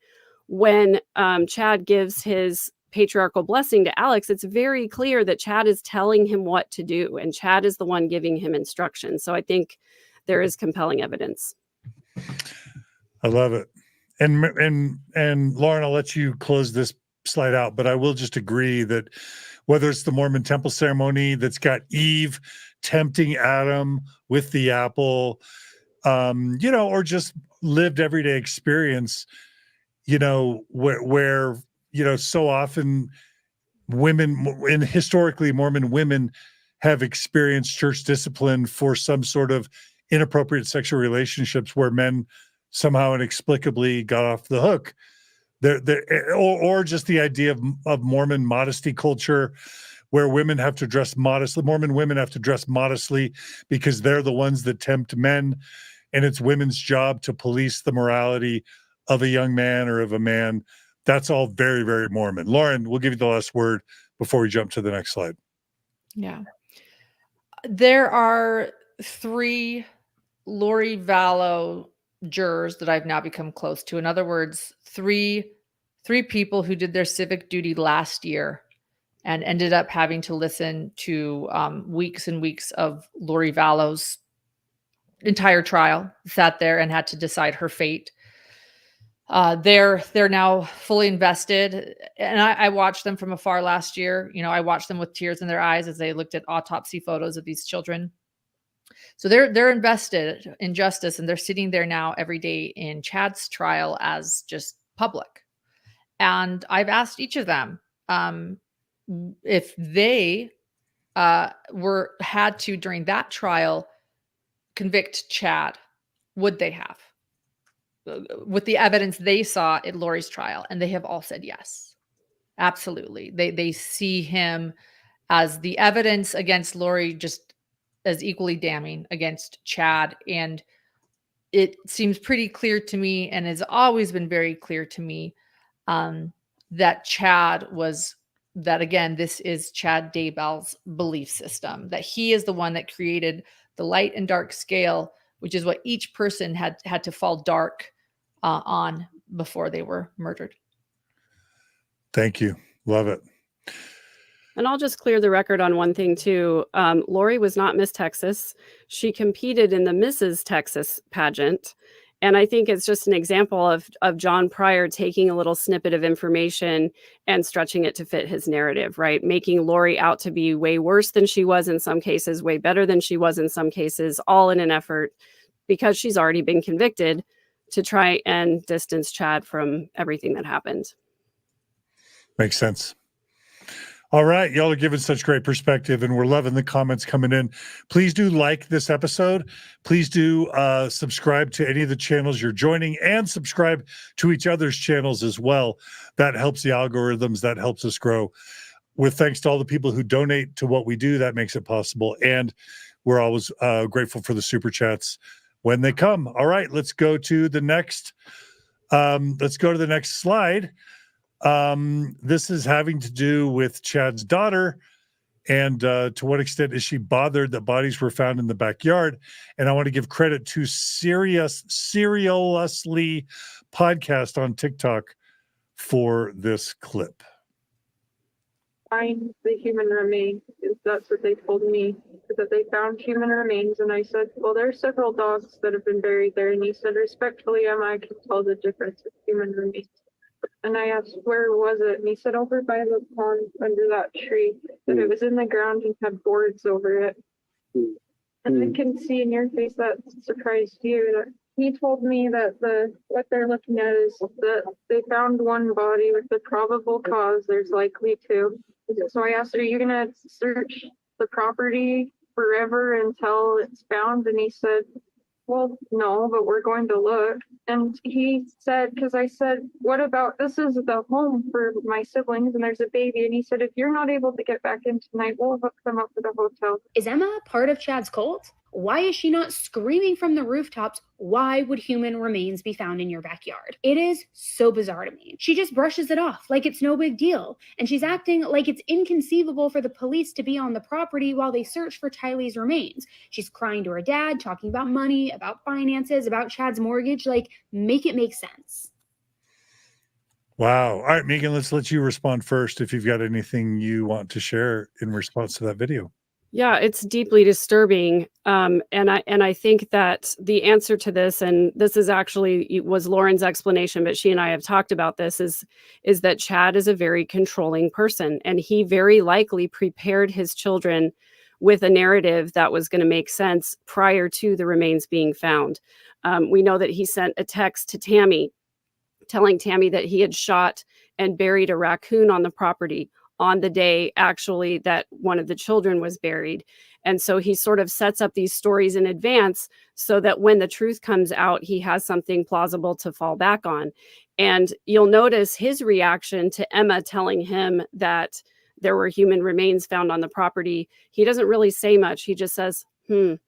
when Chad gives his patriarchal blessing to Alex, it's very clear that Chad is telling him what to do, and Chad is the one giving him instructions. So I think there is compelling evidence. I love it. And Lauren, I'll let you close this slide out, but I will just agree that whether it's the Mormon temple ceremony that's got Eve tempting Adam with the apple, or just lived everyday experience, where so often women, and historically Mormon women, have experienced church discipline for some sort of inappropriate sexual relationships where men somehow inexplicably got off the hook. Or just the idea of Mormon modesty culture, where women have to dress modestly. Mormon women have to dress modestly because they're the ones that tempt men, and it's women's job to police the morality of a young man or of a man. That's all very, very Mormon. Lauren, we'll give you the last word before we jump to the next slide. Yeah. There are 3 Lori Vallow jurors that I've now become close to. In other words, three people who did their civic duty last year and ended up having to listen to weeks and weeks of Lori Vallow's entire trial, sat there and had to decide her fate. They're now fully invested, and I watched them from afar last year. I watched them with tears in their eyes as they looked at autopsy photos of these children. So they're invested in justice, and they're sitting there now every day in Chad's trial as just public. And I've asked each of them if they had to, during that trial, convict Chad, would they have, with the evidence they saw at Lori's trial? And they have all said yes, absolutely. They see him as the evidence against Lori just as equally damning against Chad. And it seems pretty clear to me, and has always been very clear to me, that Chad was, that again, this is Chad Daybell's belief system, that he is the one that created the light and dark scale, which is what each person had to fall dark on before they were murdered. Thank you. Love it. And I'll just clear the record on one thing too. Lori was not Miss Texas. She competed in the Mrs. Texas pageant. And I think it's just an example of John Pryor taking a little snippet of information and stretching it to fit his narrative, right? Making Lori out to be way worse than she was in some cases, way better than she was in some cases, all in an effort, because she's already been convicted, to try and distance Chad from everything that happened. Makes sense. All right. Y'all are giving such great perspective, and we're loving the comments coming in. Please do like this episode. Please do subscribe to any of the channels you're joining, and subscribe to each other's channels as well. That helps the algorithms. That helps us grow. With thanks to all the people who donate to what we do, that makes it possible. And we're always grateful for the super chats when they come. All right. Let's go to the next. Slide. This is having to do with Chad's daughter, and to what extent is she bothered that bodies were found in the backyard. And I want to give credit to Seriously podcast on TikTok for this clip. Find the human remains. That's what they told me, that they found human remains. And I said, well, there are several dogs that have been buried there. And he said, respectfully, Emma, I can tell the difference of human remains. And I asked, where was it? And he said, over by the pond under that tree. That it was in the ground and had boards over it. And I can see in your face that surprised you. That he told me that what they're looking at is that they found one body with the probable cause. There's likely two. So I asked, are you going to search the property forever until it's found? And he said, well, no, but we're going to look. And he said, because I said, what about, this is the home for my siblings and there's a baby. And he said, if you're not able to get back in tonight, we'll hook them up with a hotel. Is Emma part of Chad's cult? Why is she not screaming from the rooftops, why would human remains be found in your backyard? It is so bizarre to me. She just brushes it off like it's no big deal. And she's acting like it's inconceivable for the police to be on the property while they search for Tylee's remains. She's crying to her dad, talking about money, about finances, about Chad's mortgage. Like, make it make sense. Wow. All right, Megan, let's let you respond first if you've got anything you want to share in response to that video. Yeah, it's deeply disturbing. And I think that the answer to this, and this is actually it was Lauren's explanation, but she and I have talked about this, is that Chad is a very controlling person, and he very likely prepared his children with a narrative that was going to make sense prior to the remains being found. We know that he sent a text to Tammy telling Tammy that he had shot and buried a raccoon on the property on the day actually that one of the children was buried. And so he sort of sets up these stories in advance so that when the truth comes out, he has something plausible to fall back on. And you'll notice his reaction to Emma telling him that there were human remains found on the property. He doesn't really say much. He just says, And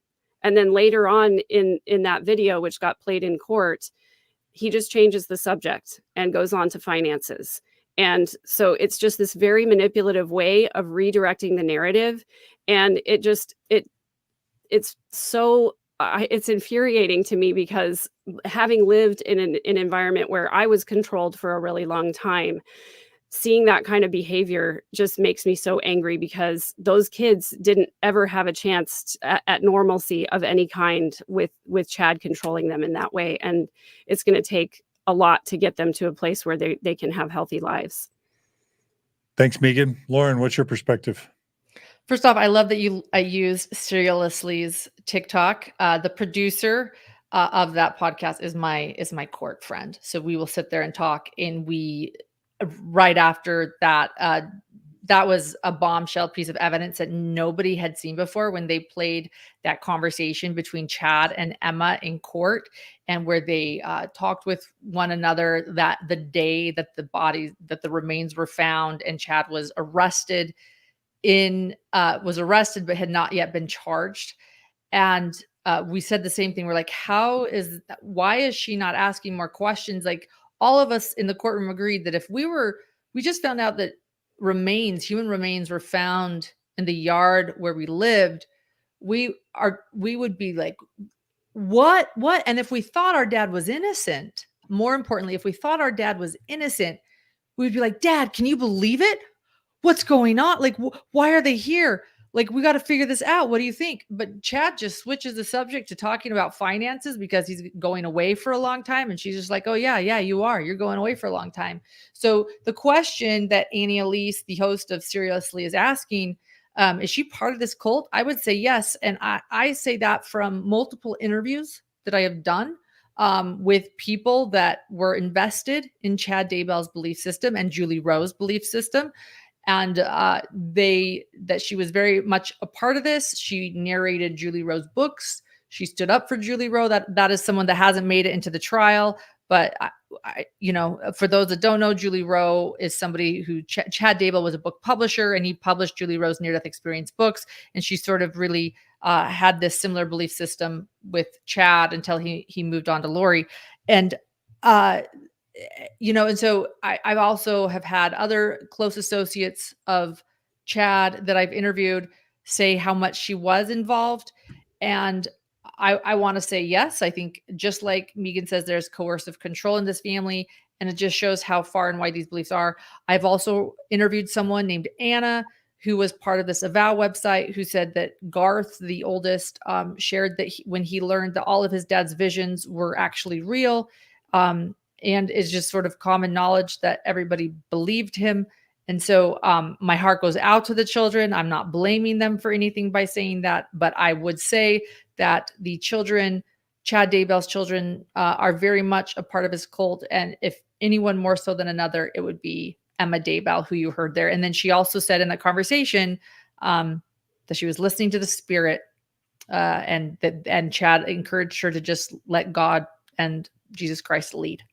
then later on in that video, which got played in court, he just changes the subject and goes on to finances. And so it's just this very manipulative way of redirecting the narrative. And it's so, it's infuriating to me because having lived in an environment where I was controlled for a really long time, seeing that kind of behavior just makes me so angry because those kids didn't ever have a chance at normalcy of any kind with Chad controlling them in that way. And it's going to take a lot to get them to a place where they can have healthy lives. Thanks, Megan. Lauren, what's your perspective? First off, I love that I use Serial Leslie's TikTok. The producer of that podcast is my court friend. So we will sit there and talk, and right after that, that was a bombshell piece of evidence that nobody had seen before when they played that conversation between Chad and Emma in court, and where they talked with one another that the day that the remains were found, and Chad was arrested but had not yet been charged. And we said the same thing. We're like, why is she not asking more questions? Like, all of us in the courtroom agreed that if we just found out that human remains were found in the yard where we lived, we would be like, what? And if we thought our dad was innocent, more importantly, if we thought our dad was innocent, we'd be like, Dad, can you believe it? What's going on? Like, why are they here? Like, we got to figure this out. What do you think? But Chad just switches the subject to talking about finances because he's going away for a long time. And she's just like, oh, yeah, you are. You're going away for a long time. So the question that Annie Elise, the host of Seriously, is asking, is she part of this cult? I would say yes. And I say that from multiple interviews that I have done with people that were invested in Chad Daybell's belief system and Julie Rowe's belief system. And that she was very much a part of this. She narrated Julie Rowe's books. She stood up for Julie Rowe. That is someone that hasn't made it into the trial. But for those that don't know, Julie Rowe is somebody who Chad Daybell was a book publisher, and he published Julie Rowe's near-death experience books. And she sort of really had this similar belief system with Chad until he moved on to Lori. And and so I've also have had other close associates of Chad that I've interviewed say how much she was involved. And I want to say, yes, I think just like Megan says, there's coercive control in this family, and it just shows how far and wide these beliefs are. I've also interviewed someone named Anna, who was part of this Avow website, who said that Garth, the oldest, shared that when he learned that all of his dad's visions were actually real, and it's just sort of common knowledge that everybody believed him. And so my heart goes out to the children. I'm not blaming them for anything by saying that, but I would say that the children, Chad Daybell's children, are very much a part of his cult. And if anyone more so than another, it would be Emma Daybell, who you heard there. And then she also said in that conversation that she was listening to the Spirit, and Chad encouraged her to just let God and Jesus Christ lead.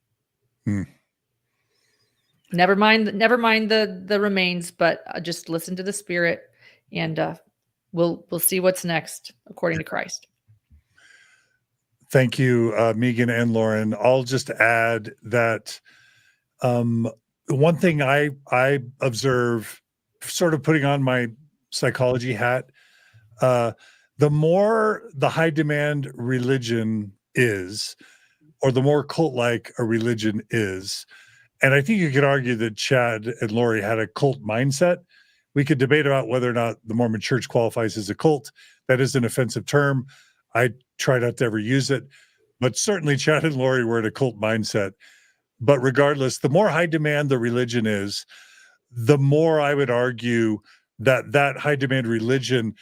Never mind the remains, but just listen to the Spirit, and we'll see what's next according to Christ. Thank you, Megan and Lauren. I'll just add that one thing I observe, sort of putting on my psychology hat, the more the high demand religion is, or the more cult-like a religion is, and I think you could argue that Chad and Lori had a cult mindset. We could debate about whether or not the Mormon Church qualifies as a cult. That is an offensive term. I try not to ever use it, but certainly Chad and Lori were in a cult mindset. But regardless, the more high demand the religion is, the more I would argue that that high demand religion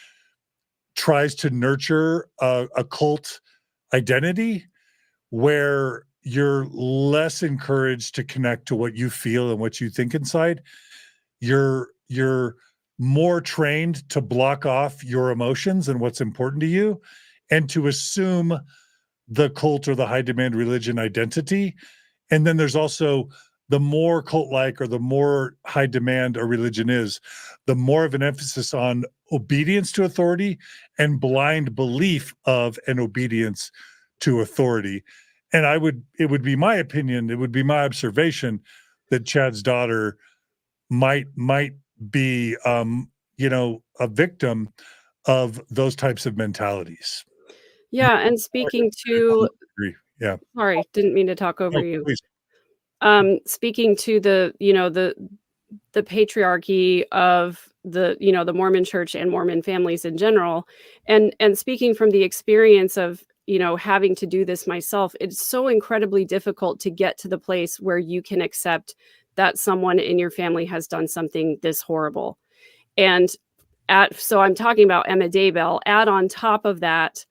tries to nurture a cult identity where you're less encouraged to connect to what you feel and what you think inside. You're more trained to block off your emotions and what's important to you, and to assume the cult or the high demand religion identity. And then there's also, the more cult-like or the more high demand a religion is, the more of an emphasis on obedience to authority and blind belief of an obedience to authority. And it would be my opinion, it would be my observation that Chad's daughter might be, a victim of those types of mentalities. Yeah, and speaking to, Yeah. sorry, didn't mean to talk over Oh, you. please. Speaking to the patriarchy of the Mormon Church and Mormon families in general, and speaking from the experience of having to do this myself, it's so incredibly difficult to get to the place where you can accept that someone in your family has done something this horrible. And so I'm talking about Emma Daybell. Add on top of that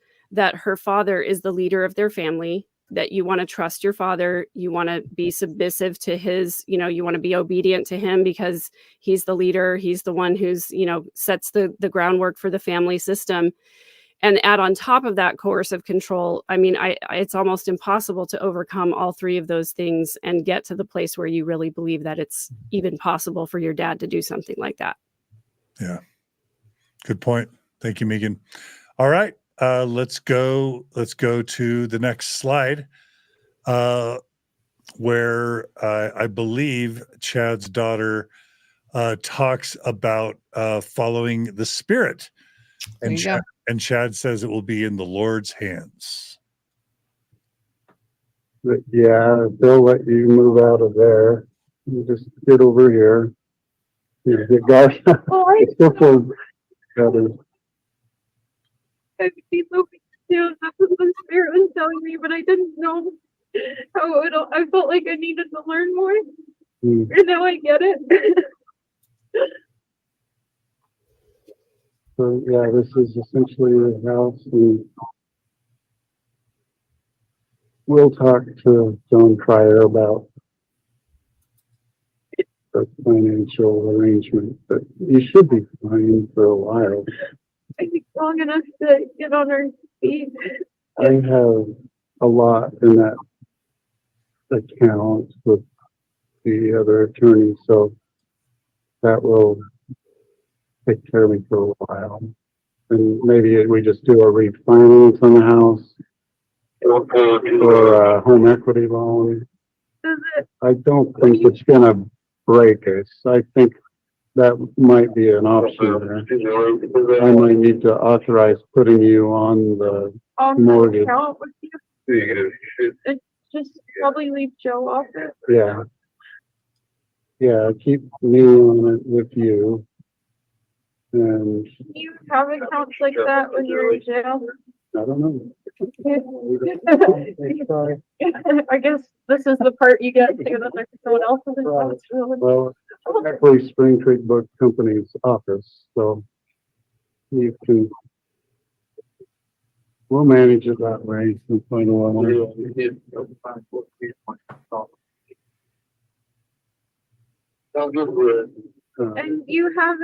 her father is the leader of their family, that you want to trust your father, you want to be submissive to his, you want to be obedient to him because he's the leader, he's the one who's, sets the groundwork for the family system. And add on top of that coercive control, I mean, it's almost impossible to overcome all three of those things and get to the place where you really believe that it's even possible for your dad to do something like that. Yeah. Good point. Thank you, Megan. All right. Let's go to the next slide, where I believe Chad's daughter talks about following the Spirit. There you go. And Chad says it will be in the Lord's hands. But yeah, they'll let you move out of there. You just get over here. You get guard. It's still full. I could be moving too. That's what the spirit was telling me, but I didn't know how it. I felt like I needed to learn more, and now I get it. So yeah, this is essentially the house, and we'll talk to John Pryor about the financial arrangement, but you should be fine for a while. I think long enough to get on our feet. I have a lot in that account with the other attorney, so that will take care of me for a while. And maybe we just do a refinance on the house or a home equity loan. Does it? I don't think it's gonna break us. I think that might be an option there. I might need to authorize putting you on the mortgage. Account with you. And just probably leave Joe off it. Yeah. Yeah, keep me on it with you. And Do you have accounts like that when you're in jail? I don't know. I guess this is the part you get to get under someone else's accounts. Well, actually Spring Creek Book Company's office, so you can, we'll manage it that way and find a way. And you have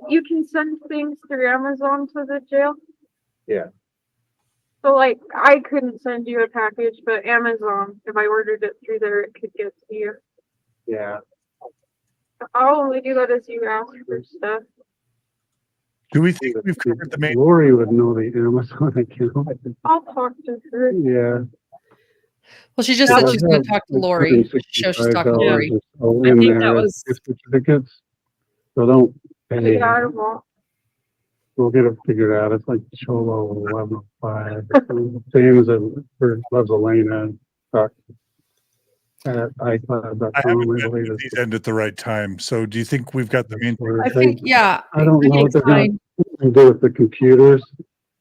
you can send things through Amazon to the jail? Yeah. So like I couldn't send you a package, but Amazon, if I ordered it through there, it could get to you. Yeah. I'll only do that as you ask for stuff. Do we think we've covered the main? Lori would know the Amazon account. I'll talk to her. Yeah. Well, she just That said was she's going to talk to Lori. Show she's talking to $165 Lori. or so I in think that there, was- gift certificates. So don't pay. Yeah, I won't. We'll get it figured out. It's like Cholo 1105. Same as for Loves Elena. Talk at I iCloud.com. haven't I been believe to it's these end at the right time. So do you think we've got the main? I think, yeah. I don't know what they're fine. going to do with the computers.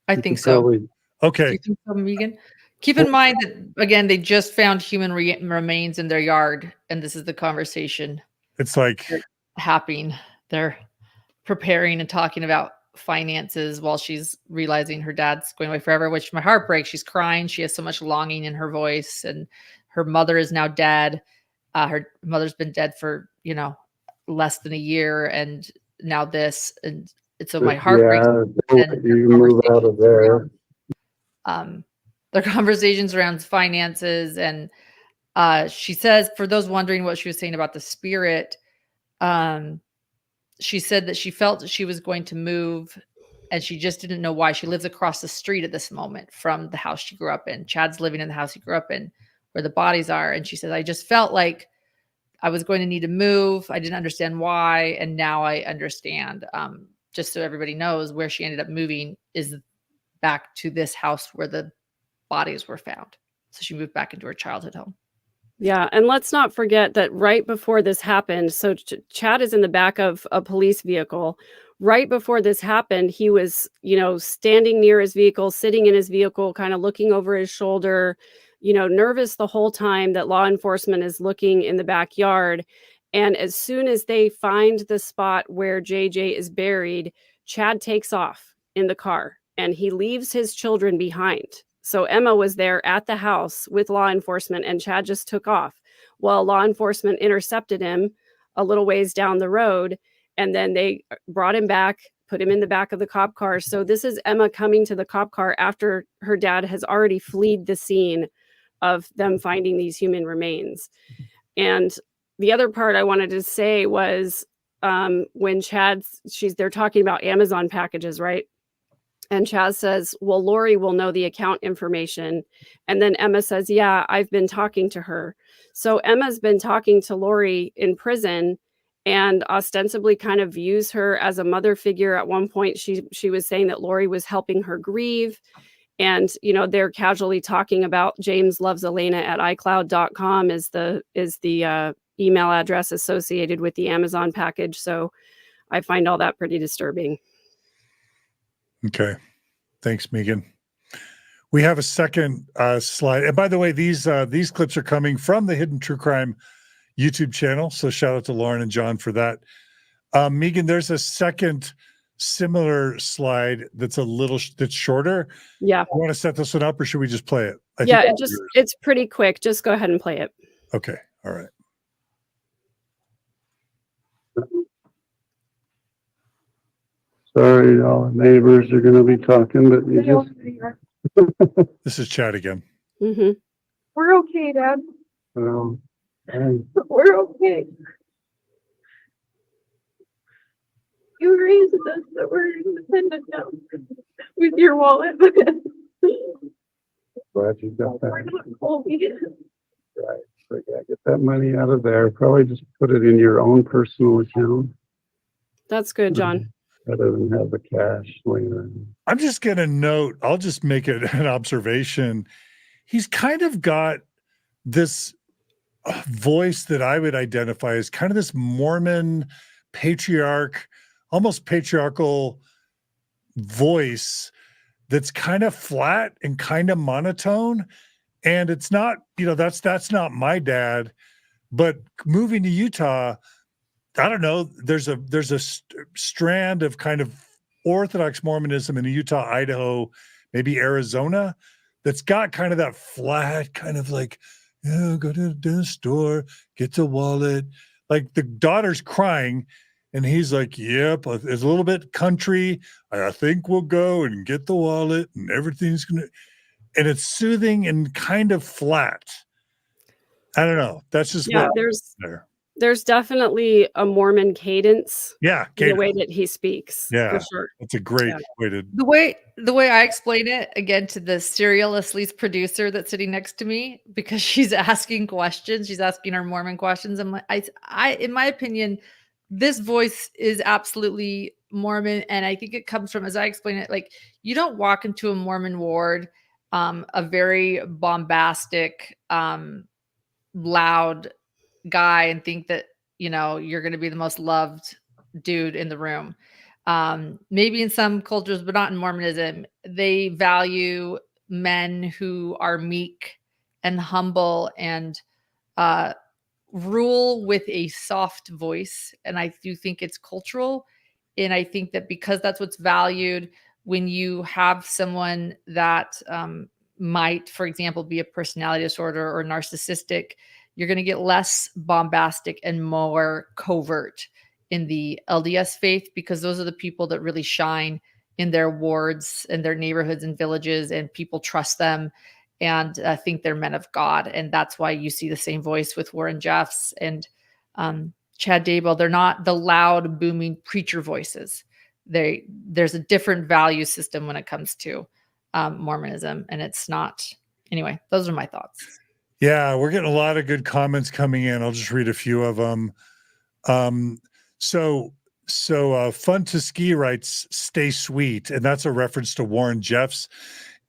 I You think could so. probably- Do Okay. you think so, Megan? Keep in mind that, again, they just found human remains in their yard, and this is the conversation It's like, happening. They're preparing and talking about finances while she's realizing her dad's going away forever, which my heart breaks. She's crying. She has so much longing in her voice, and her mother is now dead. Her mother's been dead for, less than a year, and now this, and so my heart breaks. Yeah, And you move out of there. Their conversations around finances, and she says, for those wondering what she was saying about the spirit, she said that she felt that she was going to move, and she just didn't know why. She lives across the street at this moment from the house she grew up in. Chad's living in the house he grew up in, where the bodies are, and she says, I just felt like I was going to need to move. I didn't understand why, and now I understand. Just so everybody knows, where she ended up moving is back to this house where the bodies were found. So she moved back into her childhood home. Yeah, and let's not forget that right before this happened, so Chad is in the back of a police vehicle. Right before this happened, he was, standing near his vehicle, sitting in his vehicle, kind of looking over his shoulder, nervous the whole time that law enforcement is looking in the backyard. And as soon as they find the spot where JJ is buried, Chad takes off in the car and he leaves his children behind. So Emma was there at the house with law enforcement, and Chad just took off. Well, law enforcement intercepted him a little ways down the road, and then they brought him back, put him in the back of the cop car. So this is Emma coming to the cop car after her dad has already fled the scene of them finding these human remains. And the other part I wanted to say was when they're talking about Amazon packages, right? And Chaz says, well, Lori will know the account information. And then Emma says, yeah, I've been talking to her. So Emma's been talking to Lori in prison and ostensibly kind of views her as a mother figure. At one point, she was saying that Lori was helping her grieve. And, they're casually talking about James Loves Elena at iCloud.com is the email address associated with the Amazon package. So I find all that pretty disturbing. okay. Thanks, Megan. We have a second slide. And by the way, these clips are coming from the Hidden True Crime YouTube channel. So shout out to Lauren and John for that. Megan, there's a second similar slide that's that's shorter. Yeah. You want to set this one up, or should we just play it? Yeah, it's pretty quick. Just go ahead and play it. Okay. All right. Sorry, all the neighbors are going to be talking, but you just, This is Chad again. Mm-hmm. We're okay, Dad. and We're okay. You raised us that we're independent now with your wallet. glad you got We're that. not Colby. Right. So yeah, get that money out of there. Probably just put it in your own personal account That's good, John. rather than have the cash laying around. I'm just going to note, I'll just make it an observation. He's kind of got this voice that I would identify as kind of this Mormon patriarch, almost patriarchal voice that's kind of flat and kind of monotone. And it's not, that's not my dad, but moving to Utah, I don't know, there's a strand of kind of Orthodox Mormonism in Utah, Idaho, maybe Arizona, that's got kind of that flat kind of like, go to the store, get the wallet. Like the daughter's crying and he's like, yep, it's a little bit country. I think we'll go and get the wallet and everything's going to, and it's soothing and kind of flat. I don't know. That's just Yeah, what there's there. There's definitely a Mormon cadence Yeah, in the Kate. way that he speaks. Yeah. For sure. That's a great Yeah. way to. The way I explain it again to the serial Leslie's producer that's sitting next to me, because she's asking questions, she's asking her Mormon questions. I'm like, I in my opinion, this voice is absolutely Mormon, and I think it comes from, as I explain it, like you don't walk into a Mormon ward, a very bombastic, loud guy, and think that you're going to be the most loved dude in the room. Maybe in some cultures, but not in Mormonism. They value men who are meek and humble and uh, rule with a soft voice. And I do think it's cultural. And I think that because that's what's valued, when you have someone that might, for example, be a personality disorder or narcissistic, you're going to get less bombastic and more covert in the LDS faith, because those are the people that really shine in their wards and their neighborhoods and villages, and people trust them and think they're men of God. And that's why you see the same voice with Warren Jeffs and Chad Daybell. They're not the loud, booming preacher voices. There's a different value system when it comes to Mormonism, and it's not. Anyway, those are my thoughts. Yeah, we're getting a lot of good comments coming in. I'll just read a few of them. So Fun to Ski writes, "Stay sweet," and that's a reference to Warren Jeffs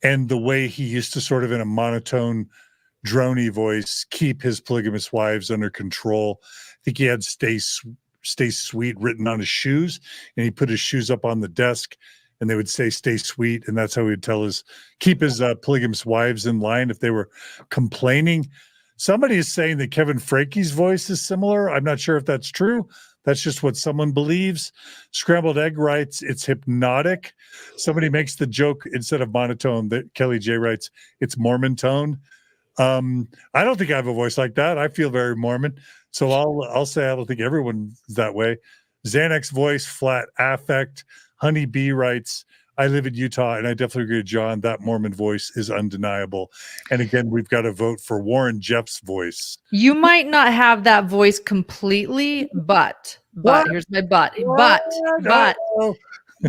and the way he used to sort of in a monotone, drony voice keep his polygamous wives under control. I think he had "Stay sweet" written on his shoes, and he put his shoes up on the desk, and they would say "Stay sweet," and that's how he would keep his polygamous wives in line if they were complaining. Somebody is saying that Kevin Frake's voice is similar. I'm not sure if that's true. That's just what someone believes. Scrambled Egg writes, "It's hypnotic." Somebody makes the joke, instead of monotone, that Kelly J writes, "It's Mormon tone." I don't think I have a voice like that. I feel very Mormon. So I'll say I don't think everyone's that way. Xanax voice, flat affect. Honey Bee writes, "I live in Utah, and I definitely agree with John. That Mormon voice is undeniable." And again, we've got to vote for Warren Jeff's voice. You might not have that voice completely, but What? here's my but. What? But Oh.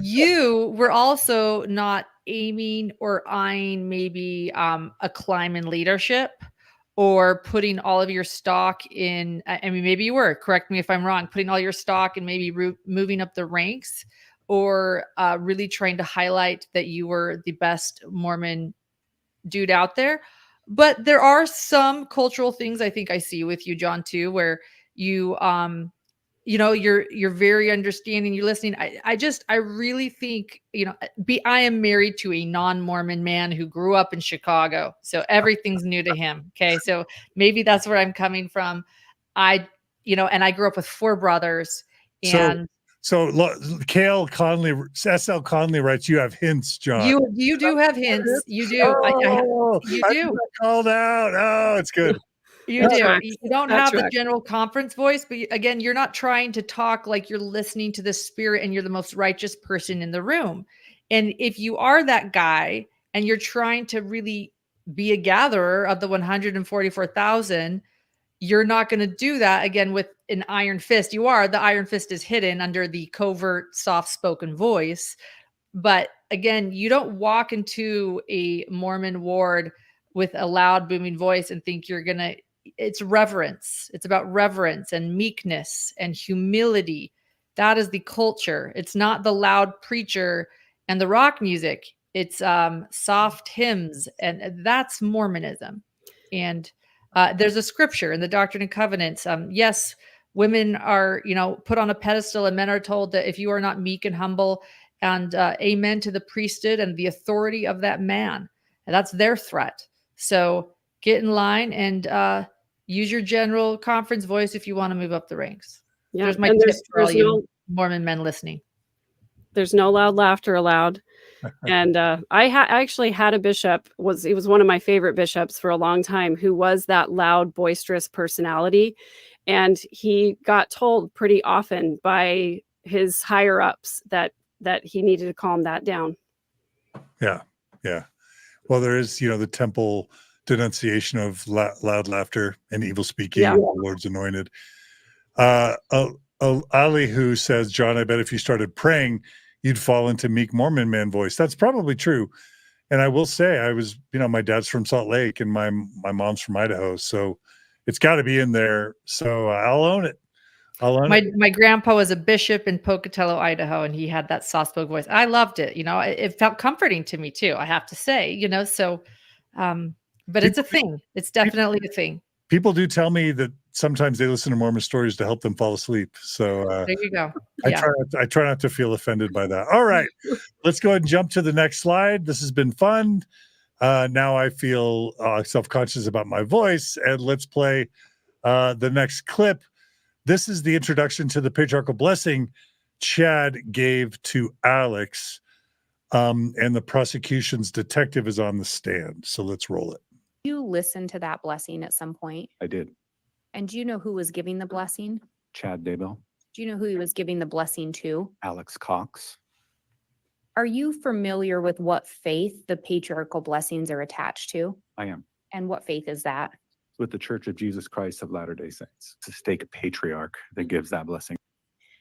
you were also not aiming or eyeing maybe a climb in leadership, or putting all of your stock in. I mean, maybe you were. Correct me if I'm wrong. Putting all your stock in maybe moving up the ranks, or really trying to highlight that you were the best Mormon dude out there. But there are some cultural things I think I see with you, John, too, where you you're very understanding, you're listening. I really think, I am married to a non-Mormon man who grew up in Chicago, so everything's new to him. Okay, so maybe that's where I'm coming from. And I grew up with 4 brothers, and So Kale Conley, SL Conley writes, "You have hints, John." you do have hints. You do. You I do. got called out. Oh, it's good. You do. tracks. You don't That have the tracks. general conference voice, but again, you're not trying to talk like you're listening to the spirit and you're the most righteous person in the room. And if you are that guy and you're trying to really be a gatherer of the 144,000, you're not going to do that again with an iron fist. The iron fist is hidden under the covert, soft spoken voice. But again, you don't walk into a Mormon ward with a loud, booming voice and think you're going to. It's reverence. It's about reverence and meekness and humility. That is the culture. It's not the loud preacher and the rock music. It's soft hymns, and that's Mormonism. And there's a scripture in the Doctrine and Covenants. Yes, women are, put on a pedestal, and men are told that if you are not meek and humble, and amen to the priesthood and the authority of that man, and that's their threat. So get in line and use your general conference voice if you want to move up the ranks. Yeah, There's my and tip for all you no Mormon men listening. there's no loud laughter allowed. And I actually had a bishop. He was one of my favorite bishops for a long time, who was that loud, boisterous personality, and he got told pretty often by his higher ups that he needed to calm that down. Yeah. Well, there is, the temple denunciation of loud laughter and evil speaking, Yeah. of the Lord's anointed. Ali, who says, John, I bet if you started praying, you'd fall into meek Mormon man voice. That's probably true. And I will say, I was, my dad's from Salt Lake and my mom's from Idaho. So it's got to be in there. So I'll own it. My grandpa was a bishop in Pocatello, Idaho, and he had that soft-spoken voice. I loved it. It felt comforting to me too, I have to say, so, but it's a thing. It's definitely a thing. People do tell me that sometimes they listen to Mormon stories to help them fall asleep. So there you go. Yeah. I try not to feel offended by that. All right, let's go ahead and jump to the next slide. This has been fun. Now I feel self-conscious about my voice, and let's play the next clip. This is the introduction to the patriarchal blessing Chad gave to Alex, and the prosecution's detective is on the stand. So let's roll it. You listened to that blessing at some point. I did. And do you know who was giving the blessing? Chad Daybell, Do you know who he was giving the blessing to? Alex Cox. Are you familiar with what faith the patriarchal blessings are attached to? I am. And what faith is that? With the Church of Jesus Christ of Latter-day Saints. It's a stake patriarch that gives that blessing.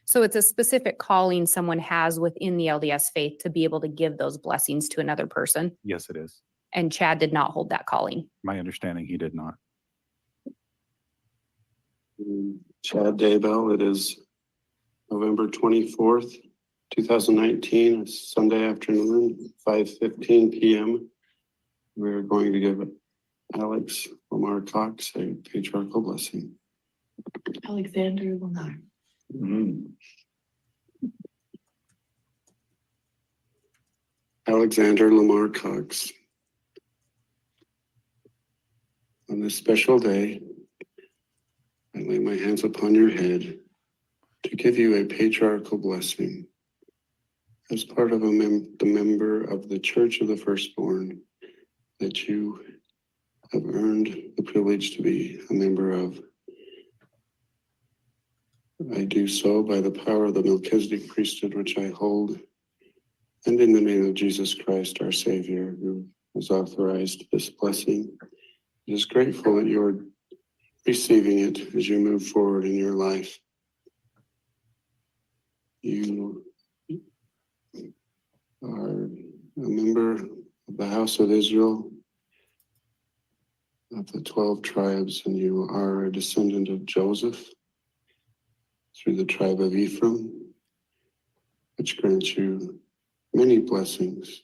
So it's a specific calling someone has within the LDS faith to be able to give those blessings to another person. Yes, it is. And Chad did not hold that calling. My understanding, he did not. Chad Daybell, it is November 24th, 2019, it's Sunday afternoon, 5:15 p.m. We're going to give Alex Lamar Cox a patriarchal blessing. Alexander Lamar. Alexander Lamar Cox. On this special day, I lay my hands upon your head to give you a patriarchal blessing. As part of the member of the Church of the Firstborn that you have earned the privilege to be a member of. I do so by the power of the Melchizedek priesthood which I hold, and in the name of Jesus Christ, our Savior, who has authorized this blessing. It is grateful that you're receiving it as you move forward in your life. You are a member of the House of Israel, of the 12 tribes, and you are a descendant of Joseph through the tribe of Ephraim, which grants you many blessings,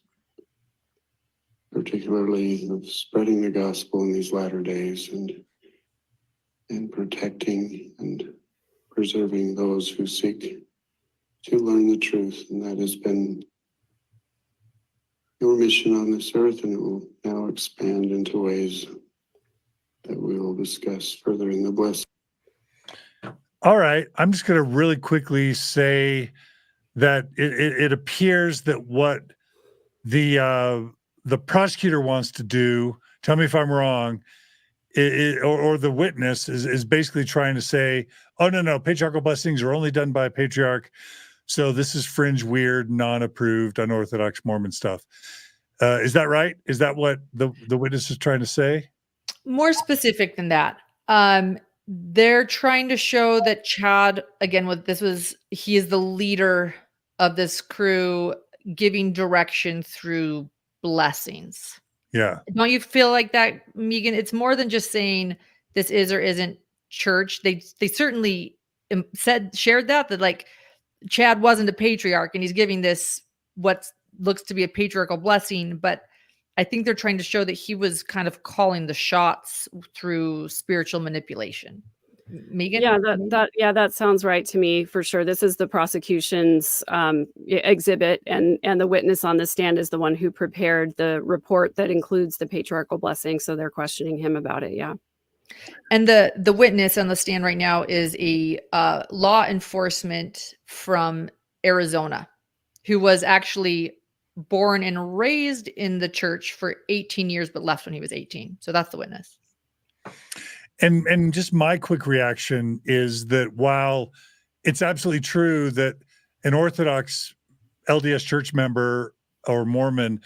particularly of spreading the gospel in these latter days and protecting and preserving those who seek to learn the truth. And that has been your mission on this earth, and it will now expand into ways that we will discuss further in the blessing. All right. I'm just going to really quickly say that it appears that what the prosecutor wants to do, tell me if I'm wrong, or the witness is basically trying to say, oh, no, patriarchal blessings are only done by a patriarch. So this is fringe, weird, non-approved, unorthodox Mormon stuff. Is that right? Is that what the witness is trying to say? More specific than that. They're trying to show that Chad, again, he is the leader of this crew, giving direction through blessings. Yeah. Don't you feel like that, Megan? It's more than just saying this is or isn't church. They certainly shared that like Chad wasn't a patriarch and he's giving this what looks to be a patriarchal blessing, but I think they're trying to show that he was kind of calling the shots through spiritual manipulation. Megan? Yeah, that sounds right to me for sure. This is the prosecution's exhibit, and the witness on the stand is the one who prepared the report that includes the patriarchal blessing. So they're questioning him about it. Yeah. And the witness on the stand right now is a law enforcement from Arizona who was actually born and raised in the church for 18 years, but left when he was 18. So that's the witness. And just my quick reaction is that while it's absolutely true that an Orthodox LDS church member or Mormon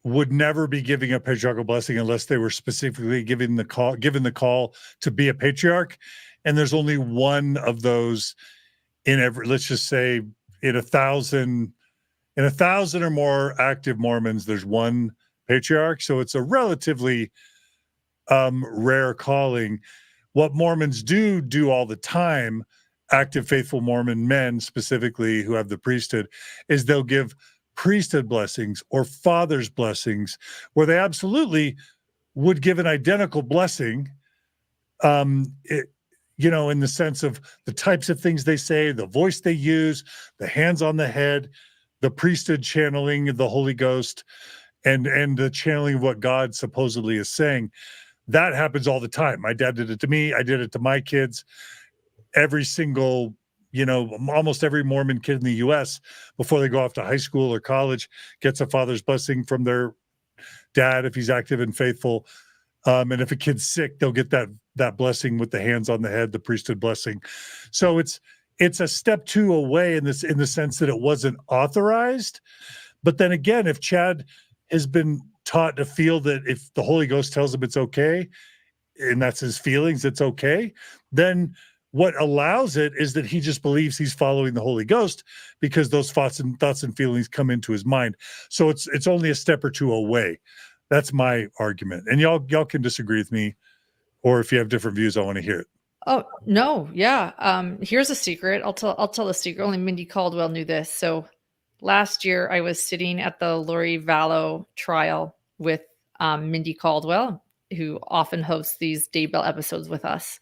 would never be giving a patriarchal blessing unless they were specifically given the call to be a patriarch, and there's only one of those in every, let's just say in 1,000 or more active Mormons, there's one patriarch. So it's a relatively rare calling. What Mormons do all the time, active faithful Mormon men specifically who have the priesthood, is they'll give priesthood blessings or father's blessings, where they absolutely would give an identical blessing, in the sense of the types of things they say, the voice they use, the hands on the head, the priesthood channeling of the Holy Ghost, and the channeling of what God supposedly is saying. That happens all the time. My dad did it to me. I did it to my kids. Every single, almost every Mormon kid in the U.S. before they go off to high school or college gets a father's blessing from their dad if he's active and faithful. And if a kid's sick, they'll get that blessing with the hands on the head, the priesthood blessing. So it's a step two away in the sense that it wasn't authorized. But then again, if Chad has been taught to feel that if the Holy Ghost tells him it's okay, and that's his feelings, it's okay, then what allows it is that he just believes he's following the Holy Ghost because those thoughts and feelings come into his mind. So it's only a step or two away. That's my argument. And y'all can disagree with me, or if you have different views, I want to hear it. Oh, no. Yeah. Here's a secret. I'll tell a secret. Only Mindy Caldwell knew this. So last year I was sitting at the Lori Vallow trial with Mindy Caldwell, who often hosts these Daybell episodes with us.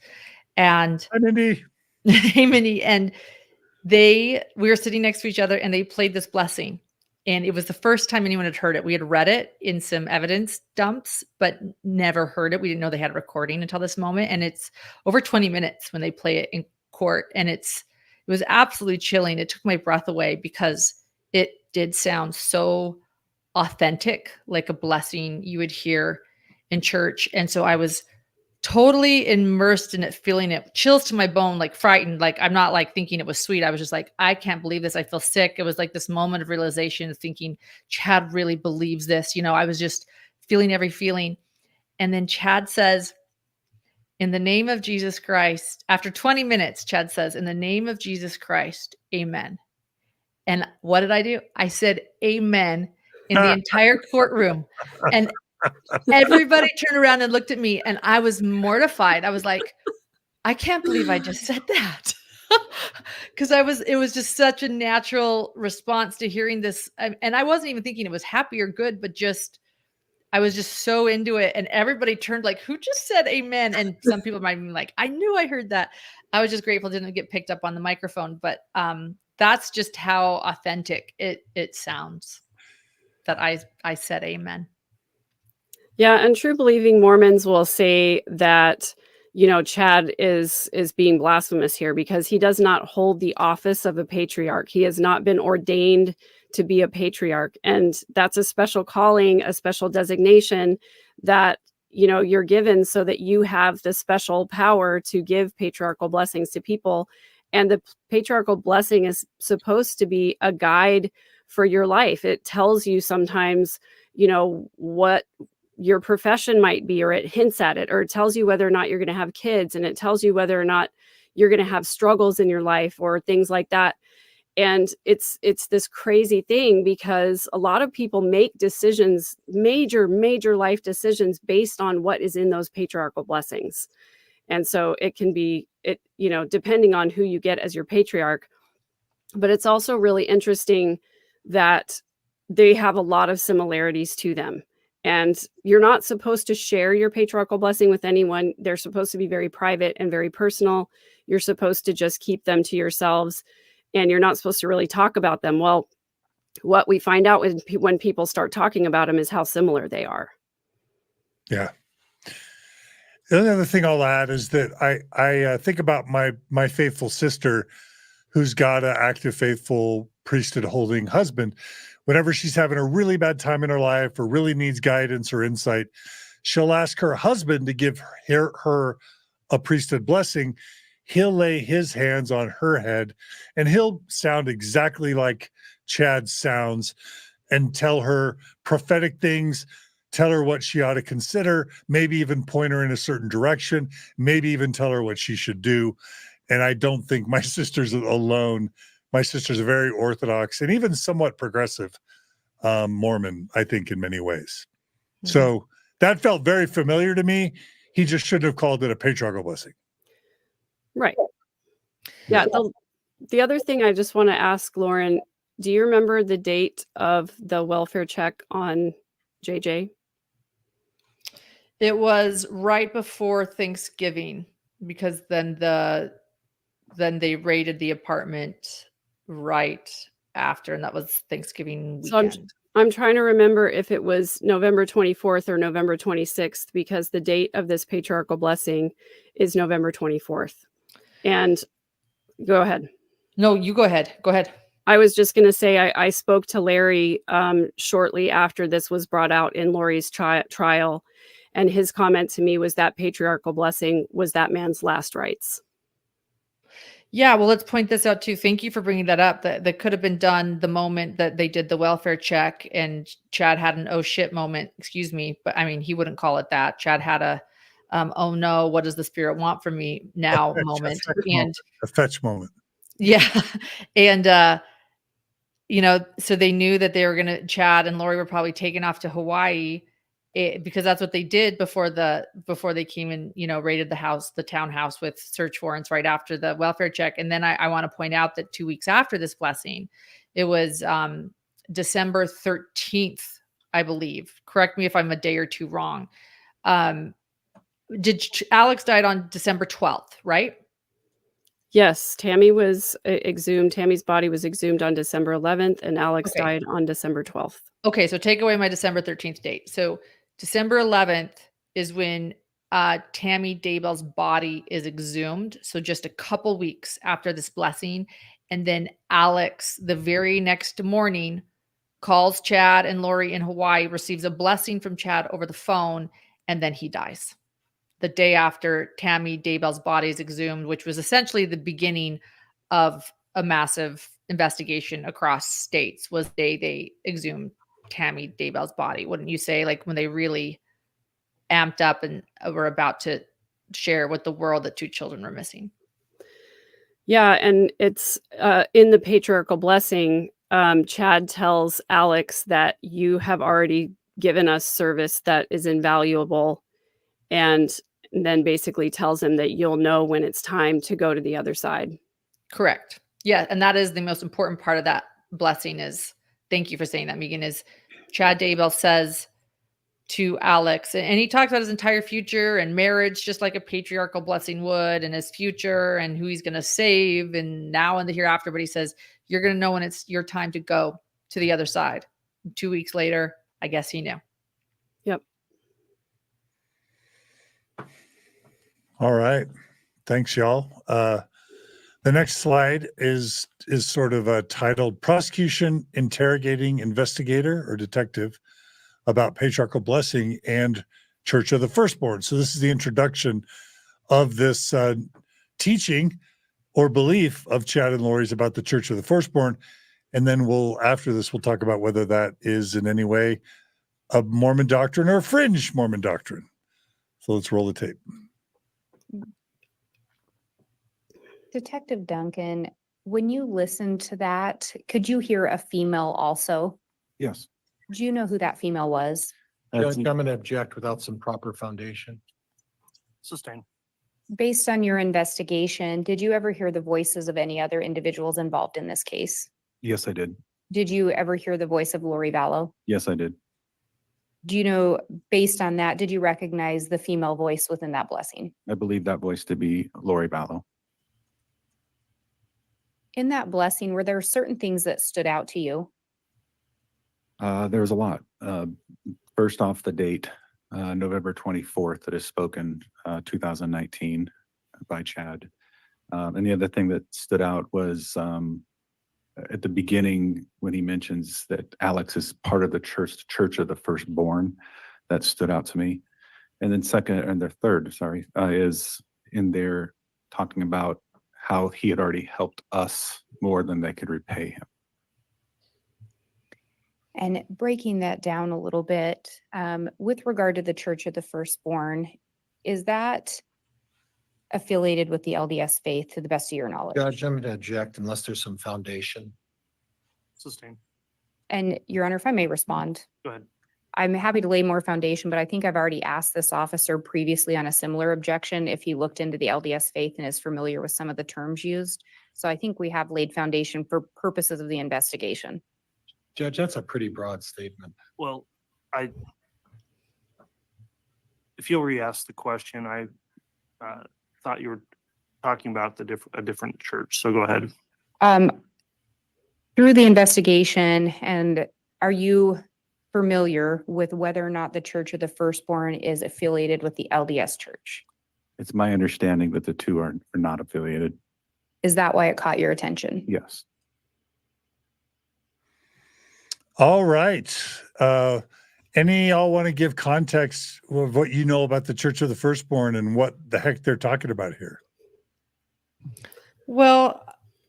And hi, Mindy. Hey, Mindy. And we were sitting next to each other and they played this blessing. And it was the first time anyone had heard it. We had read it in some evidence dumps, but never heard it. We didn't know they had a recording until this moment. And it's over 20 minutes when they play it in court. And it was absolutely chilling. It took my breath away because it did sound so authentic, like a blessing you would hear in church. And so I was totally immersed in it, feeling it, chills to my bone, like frightened. Like I'm not like thinking it was sweet. I was just like, I can't believe this. I feel sick. It was like this moment of realization, thinking Chad really believes this. I was just feeling every feeling. And then Chad says, in the name of Jesus Christ, after 20 minutes, Chad says, in the name of Jesus Christ, amen. And what did I do? I said, amen in the entire courtroom. And everybody turned around and looked at me, and I was mortified. I was like, I can't believe I just said that. Because it was just such a natural response to hearing this. And I wasn't even thinking it was happy or good, but I was just so into it. And everybody turned like, who just said amen? And some people might be like, I knew I heard that. I was just grateful it didn't get picked up on the microphone. But that's just how authentic it sounds that I said amen. Yeah, and true believing Mormons will say that, Chad is being blasphemous here because he does not hold the office of a patriarch. He has not been ordained to be a patriarch. And that's a special calling, a special designation that, you're given so that you have the special power to give patriarchal blessings to people. And the patriarchal blessing is supposed to be a guide for your life. It tells you sometimes, what your profession might be, or it hints at it, or it tells you whether or not you're going to have kids, and it tells you whether or not you're going to have struggles in your life or things like that. And it's this crazy thing because a lot of people make decisions, major life decisions based on what is in those patriarchal blessings. And so it can be, depending on who you get as your patriarch. But it's also really interesting that they have a lot of similarities to them. And you're not supposed to share your patriarchal blessing with anyone. They're supposed to be very private and very personal. You're supposed to just keep them to yourselves, and you're not supposed to really talk about them. Well, what we find out when people start talking about them is how similar they are. Yeah. The other thing I'll add is that I think about my faithful sister who's got an active faithful priesthood holding husband. Whenever she's having a really bad time in her life or really needs guidance or insight, she'll ask her husband to give her a priesthood blessing. He'll lay his hands on her head and he'll sound exactly like Chad sounds and tell her prophetic things, tell her what she ought to consider, maybe even point her in a certain direction, maybe even tell her what she should do. And I don't think my sister's alone. My sister's a very Orthodox and even somewhat progressive Mormon, I think, in many ways. So that felt very familiar to me. He just shouldn't have called it a patriarchal blessing. Right. Yeah. The other thing I just want to ask Lauren, do you remember the date of the welfare check on JJ? It was right before Thanksgiving, because then they raided the apartment right after, and that was Thanksgiving So weekend. I'm trying to remember if it was November 24th or November 26th, because the date of this patriarchal blessing is November 24th. And go ahead. No, you go ahead. Go ahead. I was just going to say, I spoke to Larry shortly after this was brought out in Lori's trial. And his comment to me was that patriarchal blessing was that man's last rites. Yeah, well, let's point this out too. Thank you for bringing that up. That could have been done the moment that they did the welfare check, and Chad had an oh shit moment. Excuse me, but I mean, he wouldn't call it that. Chad had a oh no, what does the spirit want from me now moment, and a fetch moment. Yeah, and so they knew that they were gonna. Chad and Lori were probably taken off to Hawaii. Because that's what they did before they came and raided the townhouse with search warrants right after the welfare check. And then I want to point out that 2 weeks after this blessing, it was December 13th, I believe. Correct me if I'm a day or two wrong. Alex died on December 12th, right? Yes, Tammy was exhumed. Tammy's body was exhumed on December 11th, and Alex died on December 12th. Okay, so take away my December 13th date. So December 11th is when Tammy Daybell's body is exhumed. So just a couple weeks after this blessing. And then Alex, the very next morning, calls Chad and Lori in Hawaii, receives a blessing from Chad over the phone, and then he dies. The day after Tammy Daybell's body is exhumed, which was essentially the beginning of a massive investigation across states, was they exhumed Tammy Daybell's body. Wouldn't you say, like, when they really amped up and were about to share with the world that 2 children were missing? Yeah, and it's in the patriarchal blessing, Chad tells Alex that you have already given us service that is invaluable, and then basically tells him that you'll know when it's time to go to the other side. Correct. Yeah, and that is the most important part of that blessing. Is, thank you for saying that, Megan, is Chad Daybell says to Alex, and he talks about his entire future and marriage, just like a patriarchal blessing would, and his future and who he's going to save and now and the hereafter. But he says, you're going to know when it's your time to go to the other side. 2 weeks later, I guess he knew. Yep. All right. Thanks, y'all. The next slide is sort of titled Prosecution Interrogating Investigator or Detective about Patriarchal Blessing and Church of the Firstborn. So this is the introduction of this teaching or belief of Chad and Lori's about the Church of the Firstborn. And then after this, we'll talk about whether that is in any way a Mormon doctrine or a fringe Mormon doctrine. So let's roll the tape. Detective Duncan, when you listened to that, could you hear a female also? Yes. Do you know who that female was? Judge, I'm going to object without some proper foundation. Sustain. Based on your investigation, did you ever hear the voices of any other individuals involved in this case? Yes, I did. Did you ever hear the voice of Lori Vallow? Yes, I did. Do you know, based on that, did you recognize the female voice within that blessing? I believe that voice to be Lori Vallow. In that blessing, were there certain things that stood out to you? There was a lot. First off, the date, November 24th, that is spoken 2019 by Chad. And the other thing that stood out was at the beginning when he mentions that Alex is part of the Church of the Firstborn. That stood out to me. And then third, is in there talking about how he had already helped us more than they could repay him. And breaking that down a little bit, with regard to the Church of the Firstborn, is that affiliated with the LDS faith to the best of your knowledge? Judge, I'm going to object unless there's some foundation. Sustain. And Your Honor, if I may respond. Go ahead. I'm happy to lay more foundation, but I think I've already asked this officer previously on a similar objection if he looked into the LDS faith and is familiar with some of the terms used. So I think we have laid foundation for purposes of the investigation. Judge, that's a pretty broad statement. Well, if you'll re-ask the question, I thought you were talking about a different church. So go ahead. Through the investigation, and are you familiar with whether or not the Church of the Firstborn is affiliated with the LDS Church? It's my understanding that the two are not affiliated. Is that why it caught your attention? Yes. All right. Any y'all want to give context of what you know about the Church of the Firstborn and what the heck they're talking about here? Well,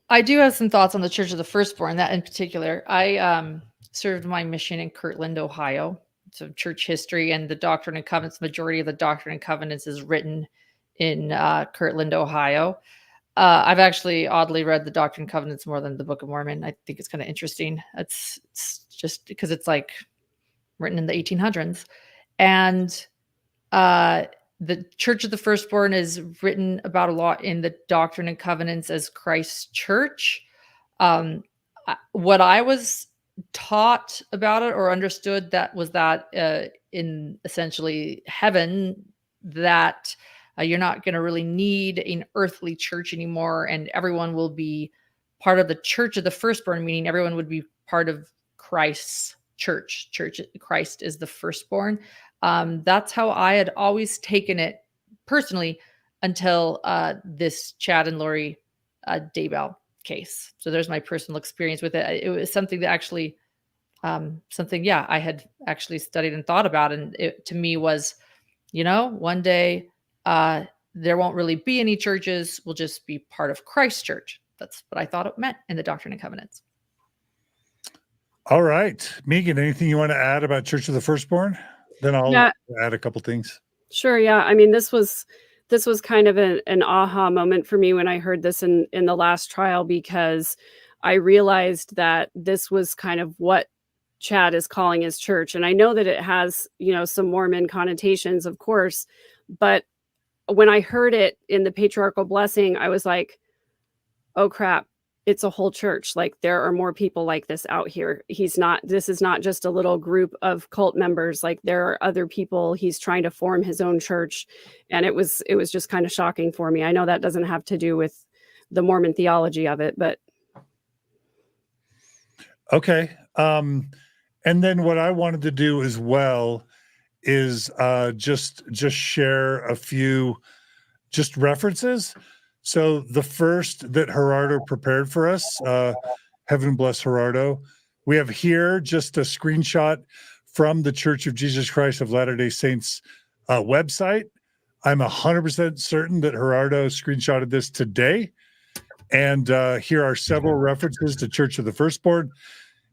I do have some thoughts on the Church of the Firstborn. That in particular, I served my mission in Kirtland, Ohio. So church history and the Doctrine and Covenants. Majority of the Doctrine and Covenants is written in Kirtland, Ohio. I've actually oddly read the Doctrine and Covenants more than the Book of Mormon. I think it's kind of interesting. It's just because it's like written in the 1800s. And the Church of the Firstborn is written about a lot in the Doctrine and Covenants as Christ's church. What I was taught about it or understood that was that in essentially heaven, that you're not going to really need an earthly church anymore, and everyone will be part of the Church of the Firstborn, meaning everyone would be part of Christ's church. Christ is the firstborn. That's how I had always taken it personally until this Chad and Lori Daybell case. So there's my personal experience with it. It was something that actually, I had actually studied and thought about. And it to me was, one day there won't really be any churches. We'll just be part of Christ's church. That's what I thought it meant in the Doctrine and Covenants. All right. Megan, anything you want to add about Church of the Firstborn? Then I'll add a couple things. Sure. Yeah. I mean, this was kind of an aha moment for me when I heard this in the last trial, because I realized that this was kind of what Chad is calling his church. And I know that it has, some Mormon connotations, of course, but when I heard it in the patriarchal blessing, I was like, oh crap, it's a whole church. Like, there are more people like this out here. This is not just a little group of cult members. Like, there are other people. He's trying to form his own church. And it was just kind of shocking for me. I know that doesn't have to do with the Mormon theology of it, but. Okay. And then what I wanted to do as well is just share a few just references. So the first that Gerardo prepared for us, heaven bless Gerardo, we have here just a screenshot from the Church of Jesus Christ of Latter-day Saints website. I'm 100% certain that Gerardo screenshotted this today. And here are several references to Church of the Firstborn.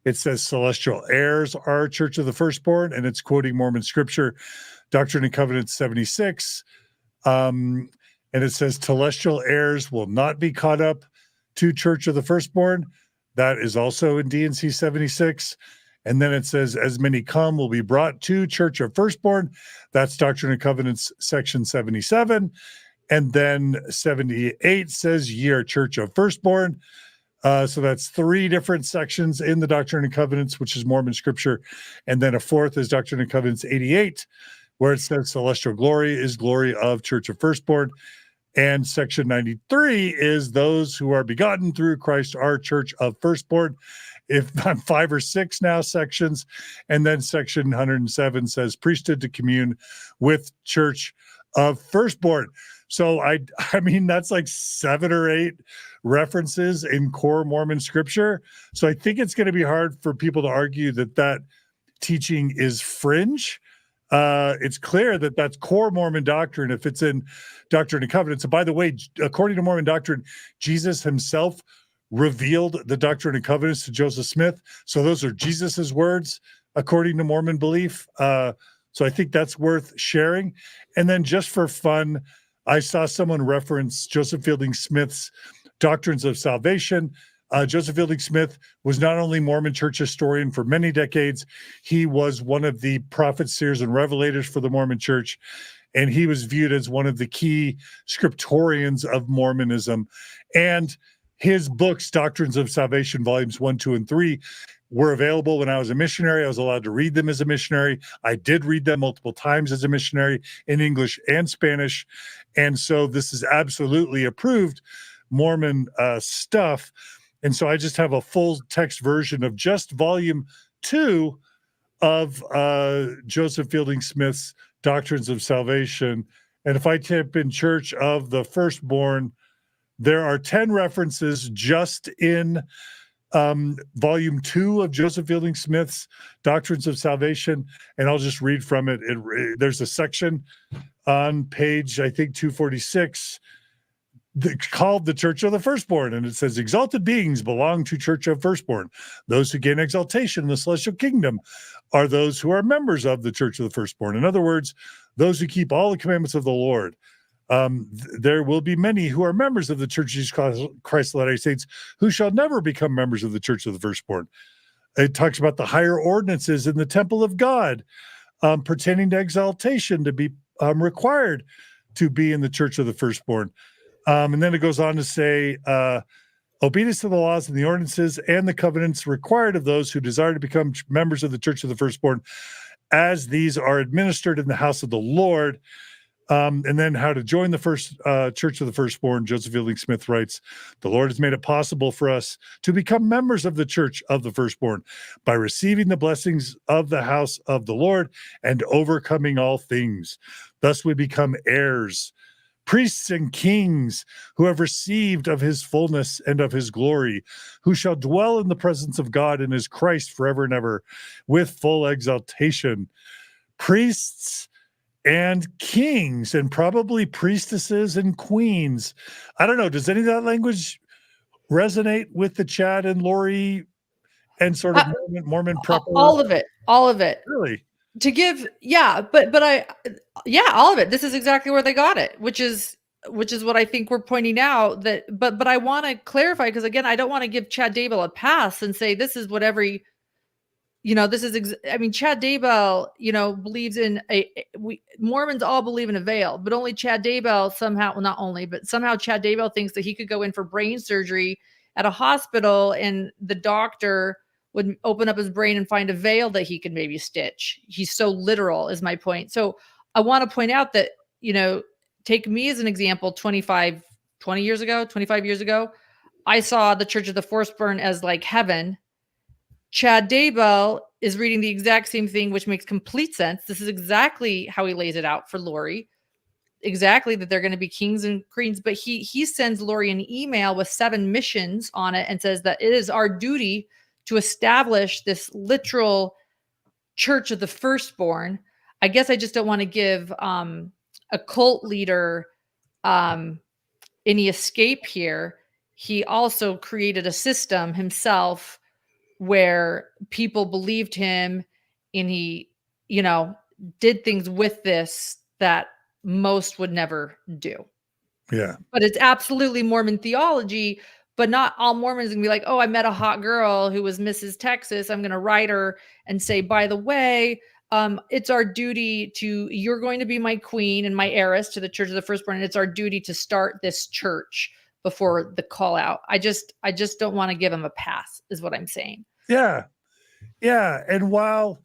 It says celestial heirs are Church of the Firstborn, and it's quoting Mormon scripture, Doctrine and Covenants 76. And it says celestial heirs will not be caught up to Church of the Firstborn. That is also in D&C 76. And then it says, as many come will be brought to Church of Firstborn. That's Doctrine and Covenants section 77. And then 78 says, ye are Church of Firstborn. So that's three different sections in the Doctrine and Covenants, which is Mormon scripture. And then a fourth is Doctrine and Covenants 88, where it says celestial glory is glory of Church of Firstborn. And section 93 is those who are begotten through Christ are Church of Firstborn. If I'm 5 or 6 now sections. And then section 107 says priesthood to commune with Church of Firstborn. So I mean, that's like 7 or 8 references in core Mormon scripture. So I think it's going to be hard for people to argue that teaching is fringe. It's clear that that's core Mormon doctrine if it's in Doctrine and Covenants. And by the way, according to Mormon doctrine, Jesus himself revealed the Doctrine and Covenants to Joseph Smith. So those are Jesus's words, according to Mormon belief. So I think that's worth sharing. And then just for fun, I saw someone reference Joseph Fielding Smith's Doctrines of Salvation. Joseph Fielding Smith was not only Mormon church historian for many decades, he was one of the prophets, seers, and revelators for the Mormon church. And he was viewed as one of the key scriptorians of Mormonism. And his books, Doctrines of Salvation, volumes 1, 2, and 3, were available when I was a missionary. I was allowed to read them as a missionary. I did read them multiple times as a missionary in English and Spanish. And so this is absolutely approved Mormon stuff. And so I just have a full text version of just volume 2 of Joseph Fielding Smith's Doctrines of Salvation. And if I type in Church of the Firstborn, there are 10 references just in volume 2 of Joseph Fielding Smith's Doctrines of Salvation. And I'll just read from it. There's a section on page, I think, 246, called the Church of the Firstborn, and it says, exalted beings belong to Church of Firstborn. Those who gain exaltation in the celestial kingdom are those who are members of the Church of the Firstborn. In other words, those who keep all the commandments of the Lord. There will be many who are members of the Church of Jesus Christ of Latter-day Saints who shall never become members of the Church of the Firstborn. It talks about the higher ordinances in the temple of God pertaining to exaltation to be required to be in the Church of the Firstborn. And then it goes on to say, obedience to the laws and the ordinances and the covenants required of those who desire to become members of the Church of the Firstborn, as these are administered in the house of the Lord. And then how to join the first Church of the Firstborn. Joseph Fielding Smith writes, the Lord has made it possible for us to become members of the Church of the Firstborn by receiving the blessings of the house of the Lord and overcoming all things. Thus we become heirs, priests and kings who have received of his fullness and of his glory, who shall dwell in the presence of God and his Christ forever and ever with full exaltation. Priests and kings, and probably priestesses and queens. I don't know. Does any of that language resonate with the Chad and Lori and sort of Mormon proper? All of it. Really? To give, all of it. This is exactly where they got it, which is what I think we're pointing out. That, but I want to clarify, because again, I don't want to give Chad Daybell a pass and say this is what every, Chad Daybell, believes in Mormons all believe in a veil, but only Chad Daybell somehow Chad Daybell thinks that he could go in for brain surgery at a hospital and the doctor would open up his brain and find a veil that he could maybe stitch. He's so literal, is my point. So I want to point out that, take me as an example, 25 years ago, I saw the Church of the Firstborn as like heaven. Chad Daybell is reading the exact same thing, which makes complete sense. This is exactly how he lays it out for Lori. Exactly, that they're going to be kings and queens. But he sends Lori an email with 7 missions on it and says that it is our duty to establish this literal Church of the Firstborn. I guess I just don't want to give a cult leader any escape here. He also created a system himself where people believed him, and he, did things with this that most would never do. Yeah. But it's absolutely Mormon theology, but not all Mormons can be like, oh, I met a hot girl who was Mrs. Texas. I'm going to write her and say, by the way, it's our duty you're going to be my queen and my heiress to the Church of the Firstborn. And it's our duty to start this church before the call out. I just don't want to give him a pass, is what I'm saying. Yeah. Yeah. And while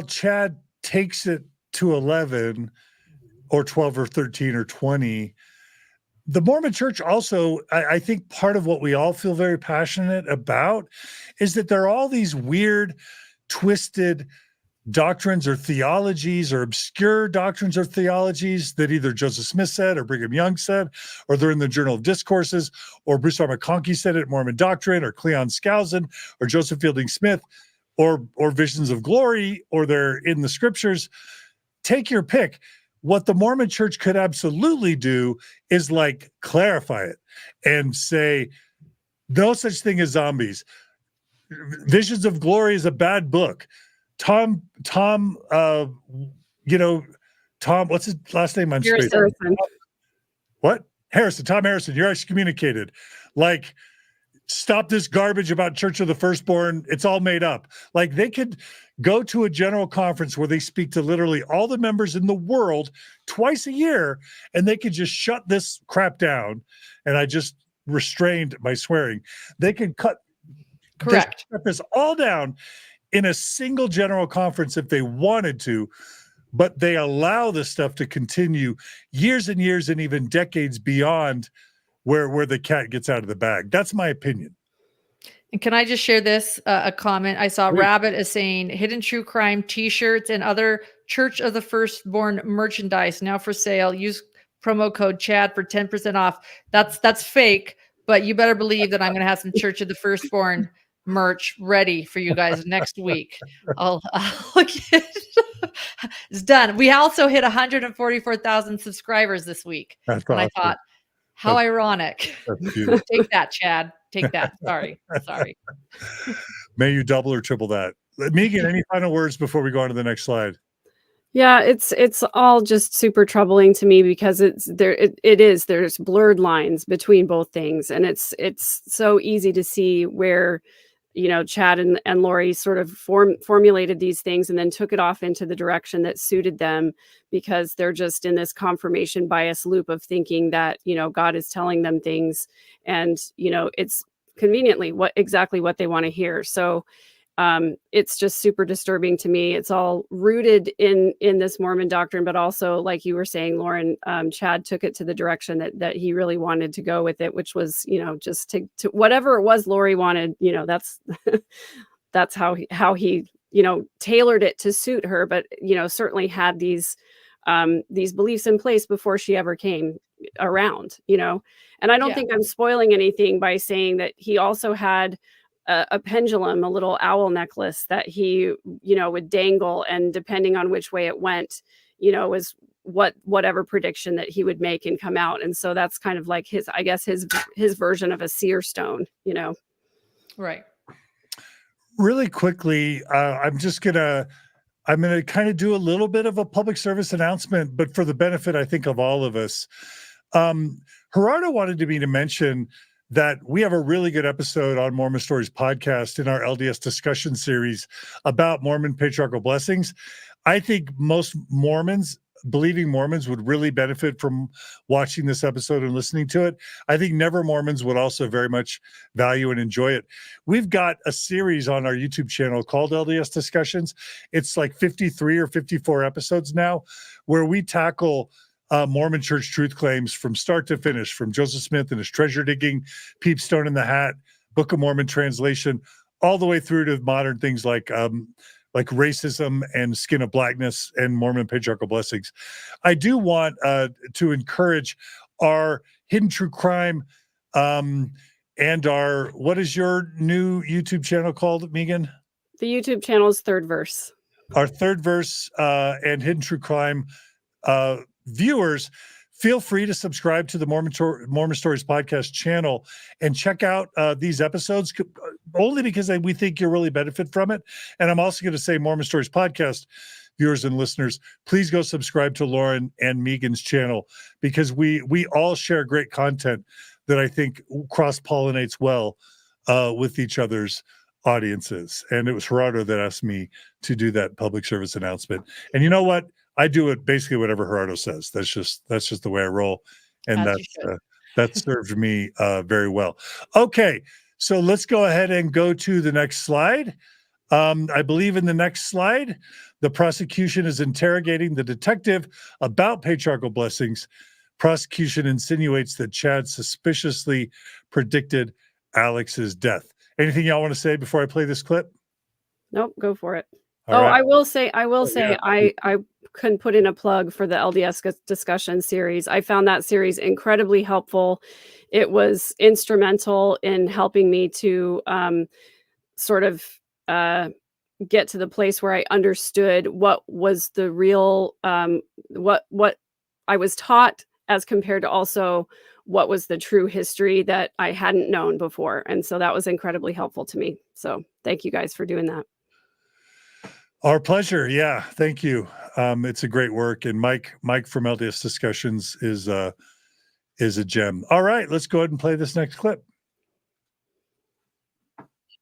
Chad takes it to 11 or 12 or 13 or 20, the Mormon church also, I think part of what we all feel very passionate about is that there are all these weird, twisted doctrines or theologies or obscure doctrines or theologies that either Joseph Smith said or Brigham Young said, or they're in the Journal of Discourses, or Bruce R. McConkie said it, Mormon Doctrine, or Cleon Skousen, or Joseph Fielding Smith, or Visions of Glory, or they're in the scriptures. Take your pick. What the Mormon church could absolutely do is like clarify it and say, No such thing as zombies. Visions of Glory is a bad book. Tom, what's his last name? I'm Harrison. spacing. What? Harrison, Tom Harrison, you're excommunicated. Like, stop this garbage about Church of the Firstborn. It's all made up. Like, they could go to a general conference where they speak to literally all the members in the world twice a year, and they could just shut this crap down. And I just restrained my swearing. They could cut this all down in a single general conference if they wanted to, but they allow this stuff to continue years and years and even decades beyond where the cat gets out of the bag. That's my opinion. And can I just share this, a comment? I saw Rabbit is saying hidden true crime t-shirts and other Church of the Firstborn merchandise now for sale. Use promo code Chad for 10% off. That's fake, but you better believe that I'm going to have some Church of the Firstborn merch ready for you guys next week. I'll get it's done. We also hit 144,000 subscribers this week. That's and awesome. I thought, how ironic. Take that, Chad. Take that. Sorry. May you double or triple that. Megan, any final words before we go on to the next slide? Yeah, it's all just super troubling to me because there's blurred lines between both things, and it's so easy to see where Chad and Lori sort of formulated these things and then took it off into the direction that suited them, because they're just in this confirmation bias loop of thinking that God is telling them things, and it's conveniently exactly what they want to hear. So it's just super disturbing to me. It's all rooted in this Mormon doctrine, but also, like you were saying, Lauren, Chad took it to the direction that he really wanted to go with it, which was, just to whatever it was Lori wanted, that's how he, tailored it to suit her, but, certainly had these beliefs in place before she ever came around, and I don't think I'm spoiling anything by saying that he also had a pendulum, a little owl necklace that he, would dangle, and depending on which way it went, was whatever prediction that he would make and come out. And so that's kind of like his version of a seer stone, Right. Really quickly, I'm going to kind of do a little bit of a public service announcement, but for the benefit, I think, of all of us. Gerardo wanted me to mention that we have a really good episode on Mormon Stories podcast in our LDS discussion series about Mormon patriarchal blessings. I think most believing Mormons would really benefit from watching this episode and listening to it. I think Never Mormons would also very much value and enjoy it. We've got a series on our YouTube channel called LDS Discussions. It's like 53 or 54 episodes now, where we tackle Mormon church truth claims from start to finish, from Joseph Smith and his treasure digging, Peepstone in the Hat, Book of Mormon translation, all the way through to modern things like racism and skin of blackness and Mormon patriarchal blessings. I do want to encourage our hidden true crime and our, what is your new YouTube channel called, Megan? The YouTube channel is Third Verse. Our Third Verse and hidden true crime viewers, feel free to subscribe to the Mormon Stories podcast channel and check out these episodes, only because we think you'll really benefit from it. And I'm also going to say, Mormon Stories podcast viewers and listeners, please go subscribe to Lauren and Megan's channel, because we all share great content that I think cross-pollinates well with each other's audiences. And it was Gerardo that asked me to do that public service announcement. And you know what? I do it basically whatever Gerardo says. That's just the way I roll, and that served me very well. Okay, so let's go ahead and go to the next slide. I believe in the next slide, the prosecution is interrogating the detective about patriarchal blessings. Prosecution insinuates that Chad suspiciously predicted Alex's death. Anything y'all want to say before I play this clip? Nope, go for it. All right. I will say, I can put in a plug for the LDS discussion series. I found that series incredibly helpful. It was instrumental in helping me to sort of get to the place where I understood what was the real, what I was taught, as compared to also what was the true history that I hadn't known before. And so that was incredibly helpful to me. So thank you guys for doing that. Our pleasure. Yeah, thank you. It's a great work, and Mike from LDS Discussions is a gem. All right, let's go ahead and play this next clip.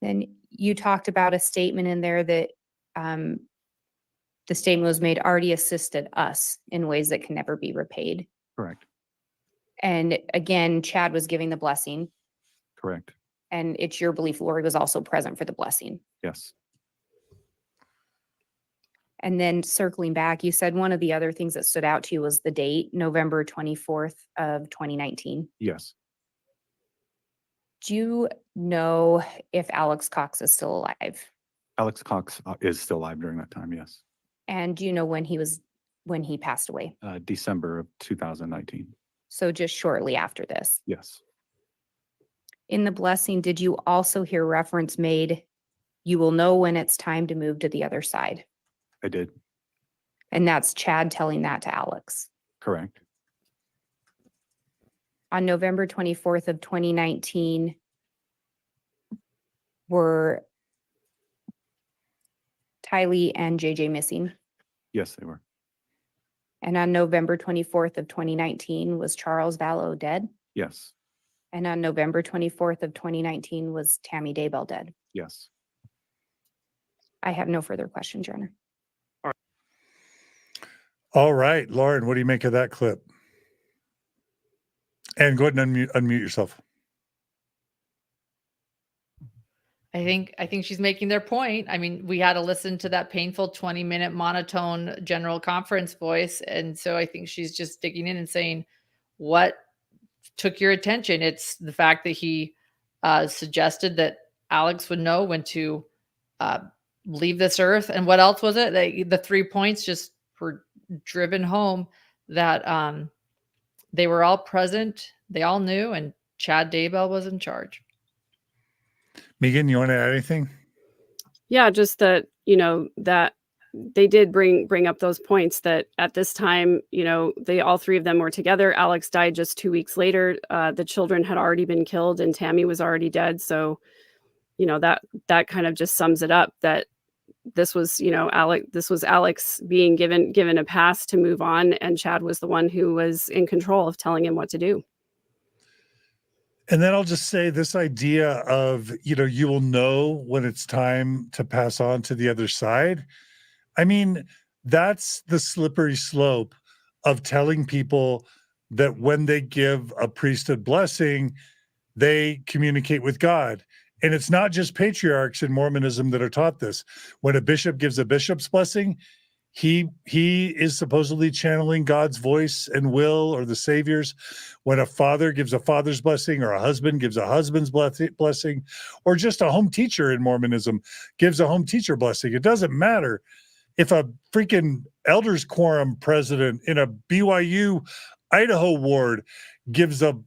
Then you talked about a statement in there that the statement was made already assisted us in ways that can never be repaid. Correct. And again, Chad was giving the blessing, Correct. and it's your belief Lori was also present for the blessing. Yes. And then circling back, you said one of the other things that stood out to you was the date, November 24th of 2019. Yes. Do you know if Alex Cox is still alive? Alex Cox is still alive during that time. Yes. And do you know when he passed away? December of 2019. So just shortly after this. Yes. In the blessing, did you also hear reference made, you will know when it's time to move to the other side? I did. And that's Chad telling that to Alex. Correct. On November 24th of 2019, were Tylee and JJ missing? Yes, they were. And on November 24th of 2019, was Charles Vallow dead? Yes. And on November 24th of 2019, was Tammy Daybell dead? Yes. I have no further questions, Your Honor. All right, Lauren, what do you make of that clip? And go ahead and unmute yourself. I think she's making their point. I mean, we had to listen to that painful 20-minute monotone general conference voice. And so I think she's just digging in and saying, what took your attention? It's the fact that he suggested that Alex would know when to leave this earth. And what else was it? The 3 points just were driven home that they were all present. They all knew, and Chad Daybell was in charge. Megan, you want to add anything? Yeah, just that, that they did bring up those points that at this time, they all three of them were together. Alex died just 2 weeks later. The children had already been killed and Tammy was already dead. So, that kind of just sums it up that this was, Alex being given a pass to move on, and Chad was the one who was in control of telling him what to do. And then I'll just say this idea of, you will know when it's time to pass on to the other side. I mean, that's the slippery slope of telling people that when they give a priesthood blessing, they communicate with God. And it's not just patriarchs in Mormonism that are taught this. When a bishop gives a bishop's blessing, he is supposedly channeling God's voice and will, or the Savior's. When a father gives a father's blessing, or a husband gives a husband's blessing, or just a home teacher in Mormonism gives a home teacher blessing. It doesn't matter if a freaking elders quorum president in a BYU Idaho ward gives a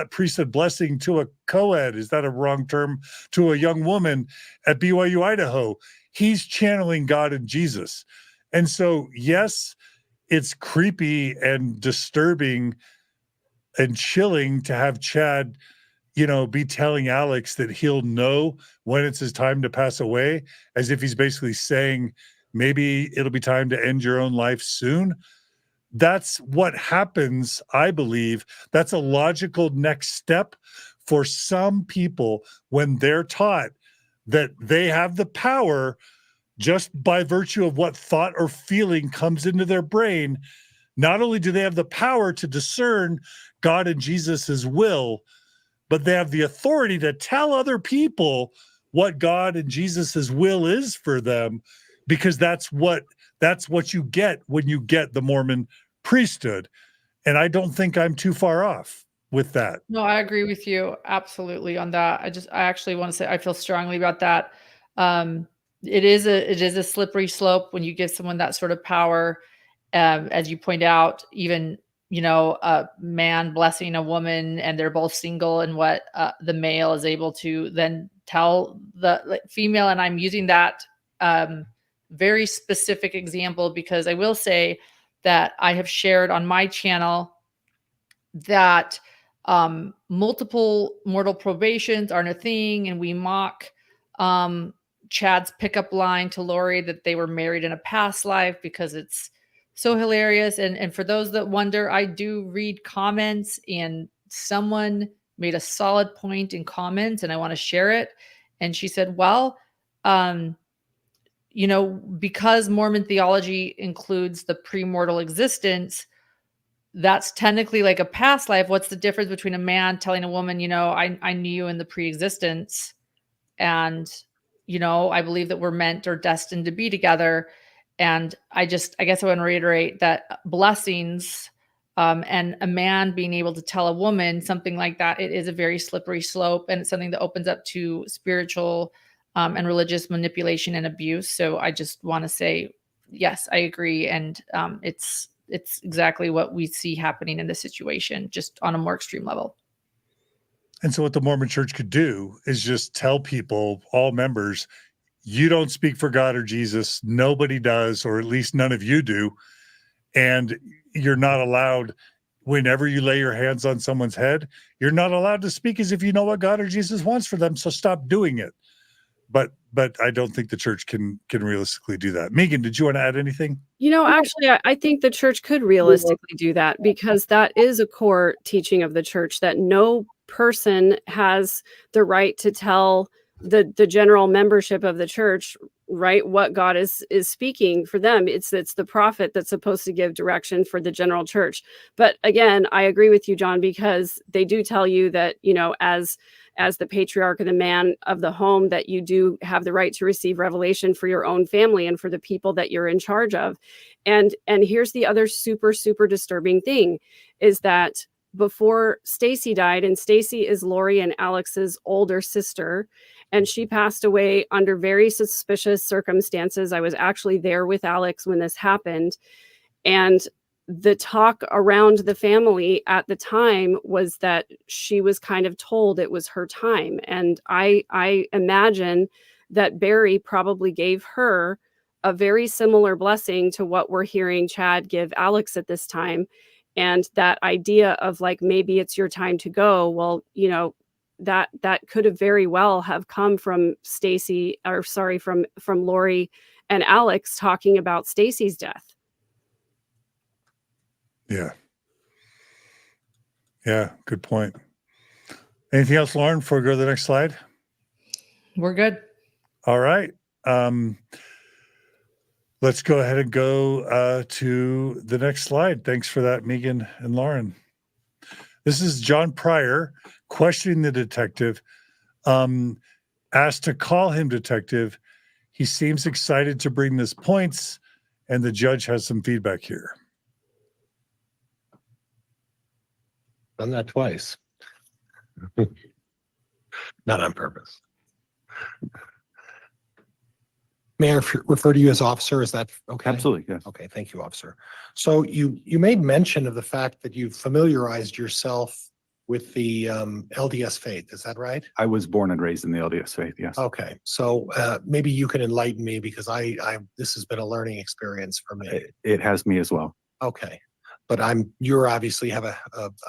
priesthood blessing to a co-ed, is that a wrong term, to a young woman at BYU Idaho. He's channeling God and Jesus. And so, yes, it's creepy and disturbing and chilling to have Chad, be telling Alex that he'll know when it's his time to pass away, as if he's basically saying, maybe it'll be time to end your own life soon. That's what happens, I believe. That's a logical next step for some people when they're taught that they have the power just by virtue of what thought or feeling comes into their brain. Not only do they have the power to discern God and Jesus's will, but they have the authority to tell other people what God and Jesus's will is for them, because that's what you get when you get the Mormon priesthood. And I don't think I'm too far off with that. No, I agree with you absolutely on that. I actually want to say I feel strongly about that. It is a slippery slope when you give someone that sort of power. As you point out, even a man blessing a woman and they're both single, and what the male is able to then tell the female. And I'm using that very specific example because I will say that I have shared on my channel that multiple mortal probations aren't a thing, and we mock Chad's pickup line to Lori that they were married in a past life because it's so hilarious. And for those that wonder, I do read comments, and someone made a solid point in comments, and I want to share it. And she said, well, because Mormon theology includes the premortal existence, that's technically like a past life. What's the difference between a man telling a woman, I knew you in the pre-existence, and, I believe that we're meant or destined to be together. And I guess I want to reiterate that blessings, and a man being able to tell a woman something like that, it is a very slippery slope, and it's something that opens up to spiritual and religious manipulation and abuse. So I just want to say, yes, I agree. And it's exactly what we see happening in this situation, just on a more extreme level. And so what the Mormon church could do is just tell people, all members, you don't speak for God or Jesus. Nobody does, or at least none of you do. And you're not allowed, whenever you lay your hands on someone's head, you're not allowed to speak as if you know what God or Jesus wants for them. So stop doing it. But I don't think the church can realistically do that. Megan, did you want to add anything? Actually, I think the church could realistically do that, because that is a core teaching of the church, that no person has the right to tell the general membership of the church, right, what God is speaking for them. It's the prophet that's supposed to give direction for the general church. But again, I agree with you, John, because they do tell you that, as the patriarch and the man of the home, that you do have the right to receive revelation for your own family and for the people that you're in charge of. And here's the other super, super disturbing thing, is that before Stacy died, and Stacy is Lori and Alex's older sister, and she passed away under very suspicious circumstances. I was actually there with Alex when this happened. And the talk around the family at the time was that she was kind of told it was her time. And I imagine that Barry probably gave her a very similar blessing to what we're hearing Chad give Alex at this time. And that idea of like, maybe it's your time to go. Well, that could have very well have come from from Lori and Alex talking about Stacy's death. Yeah, good point. Anything else, Lauren, before we go to the next slide? We're good. All right. Let's go ahead and go to the next slide. Thanks for that, Megan and Lauren. This is John Pryor questioning the detective. Asked to call him detective. He seems excited to bring this points, and the judge has some feedback here. Done that twice. Not on purpose. May I refer to you as officer? Is that okay? Absolutely, yes. Okay, thank you, officer. So you made mention of the fact that you familiarized yourself with the LDS faith. Is that right? I was born and raised in the LDS faith, yes. Okay, so maybe you can enlighten me, because this has been a learning experience for me. It has me as well. Okay, but you're obviously have a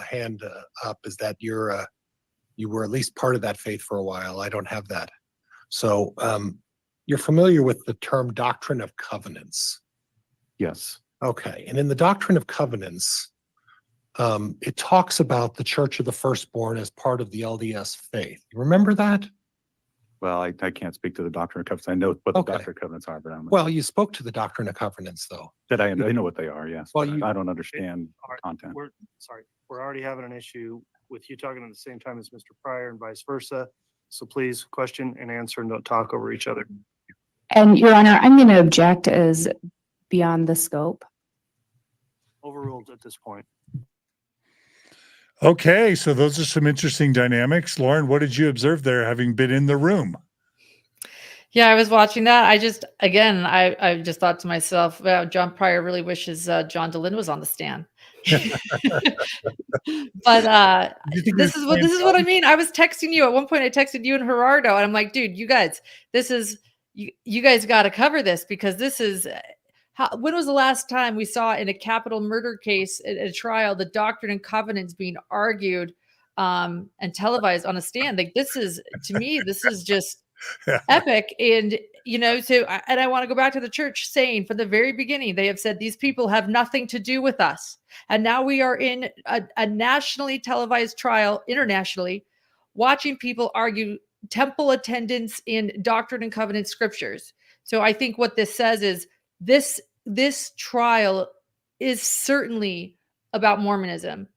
hand up. Is that you were at least part of that faith for a while? I don't have that. So you're familiar with the term doctrine of covenants? Yes. Okay, and in the doctrine of covenants, it talks about the Church of the Firstborn as part of the LDS faith. You remember that? Well, I can't speak to the doctrine of covenants. I know what the doctrine of covenants are, but well, you spoke to the doctrine of covenants, though. I know what they are, yes. Well, I don't understand content. We're already having an issue with you talking at the same time as Mr. Pryor and vice versa. So please question and answer and don't talk over each other. And Your Honor, I'm going to object as beyond the scope. Overruled at this point. Okay, so those are some interesting dynamics. Lauren, what did you observe there, having been in the room? Yeah, I was watching that. I just thought to myself, wow, John Pryor really wishes John Dehlin was on the stand. But this is what I mean. I was texting you at one point. I texted you and Gerardo, and I'm like, dude, you guys, you guys got to cover this, because this is when was the last time we saw in a capital murder case at a trial the doctrine and covenants being argued and televised on a stand. Like this is, to me, this is just epic. And, and I want to go back to the church saying from the very beginning, they have said these people have nothing to do with us. And now we are in a nationally televised trial internationally, watching people argue temple attendance in Doctrine and Covenant scriptures. So I think what this says is this trial is certainly about Mormonism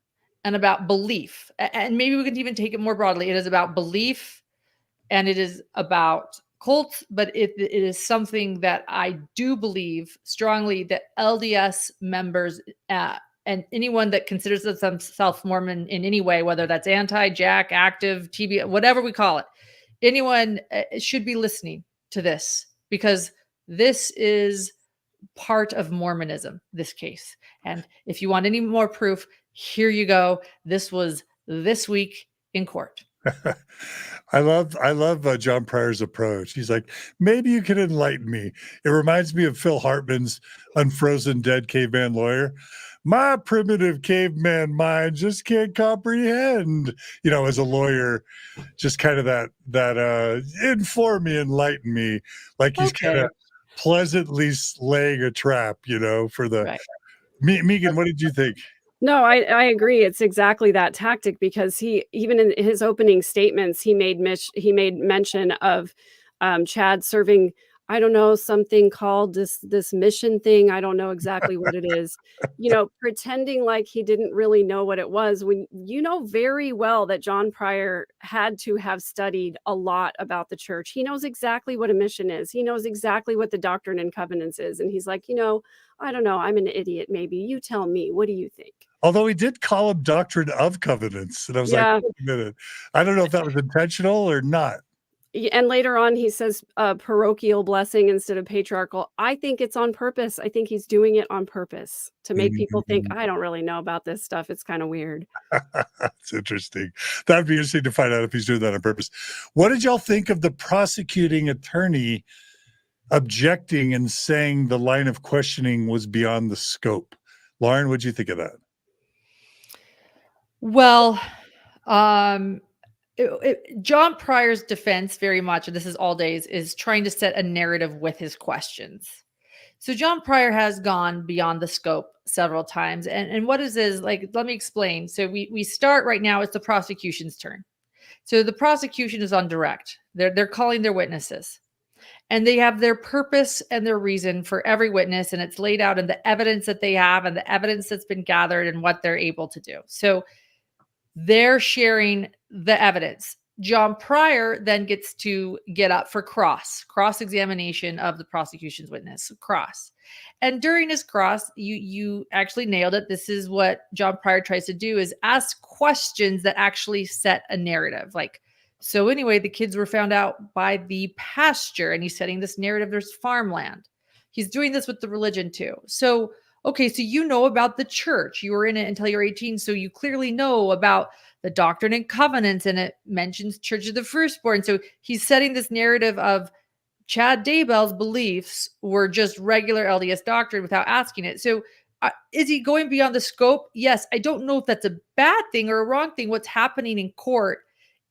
and about belief. And maybe we can even take it more broadly. It is about belief and it is about cults, but it is something that I do believe strongly that LDS members and anyone that considers themselves Mormon in any way, whether that's anti-Jack, active, TB, whatever we call it, anyone should be listening to this because this is part of Mormonism, this case. And if you want any more proof, here you go. This was this week in court. I love John Pryor's approach. He's like, maybe you can enlighten me. It reminds me of Phil Hartman's Unfrozen Dead Caveman Lawyer. My primitive caveman mind just can't comprehend, as a lawyer, just kind of that inform me, enlighten me. Like he's kind of pleasantly laying a trap, for the right. Megan, what did you think? No, I agree. It's exactly that tactic because he, even in his opening statements, he made mention of Chad serving, I don't know, something called this mission thing. I don't know exactly what it is, pretending like he didn't really know what it was when very well that John Pryor had to have studied a lot about the church. He knows exactly what a mission is. He knows exactly what the Doctrine and Covenants is. And he's like, I don't know. I'm an idiot. Maybe you tell me. What do you think? Although he did call him Doctrine of Covenants. And I was like, wait a minute. I don't know if that was intentional or not. And later on, he says parochial blessing instead of patriarchal. I think it's on purpose. I think he's doing it on purpose to make people think, I don't really know about this stuff. It's kind of weird. It's interesting. That'd be interesting to find out if he's doing that on purpose. What did y'all think of the prosecuting attorney objecting and saying the line of questioning was beyond the scope? Lauren, what'd you think of that? Well, John Pryor's defense very much, and this is all days, is trying to set a narrative with his questions. So John Pryor has gone beyond the scope several times. And what is like, let me explain. So we start right now, it's the prosecution's turn. So the prosecution is on direct. They're calling their witnesses. And they have their purpose and their reason for every witness. And it's laid out in the evidence that they have and the evidence that's been gathered and what they're able to do. So they're sharing the evidence. John Pryor then gets to get up for cross-examination of the prosecution's witness, cross. And during his cross, you actually nailed it. This is what John Pryor tries to do, is ask questions that actually set a narrative. Like, so anyway, the kids were found out by the pasture, and he's setting this narrative, there's farmland. He's doing this with the religion too. So, okay, so you know about the church. You were in it until you're 18, so you clearly know about the Doctrine and Covenants, and it mentions Church of the Firstborn. So he's setting this narrative of Chad Daybell's beliefs were just regular LDS doctrine without asking it. So is he going beyond the scope? Yes. I don't know if that's a bad thing or a wrong thing. What's happening in court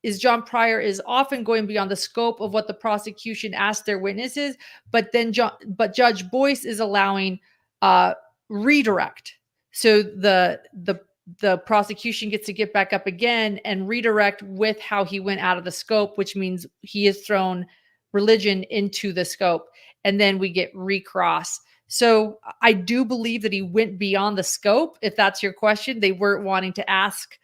is John Pryor is often going beyond the scope of what the prosecution asked their witnesses, but then Judge Boyce is allowing redirect. So the prosecution gets to get back up again and redirect with how he went out of the scope, which means he has thrown religion into the scope. And then we get recross. So I do believe that he went beyond the scope. If that's your question, they weren't wanting to ask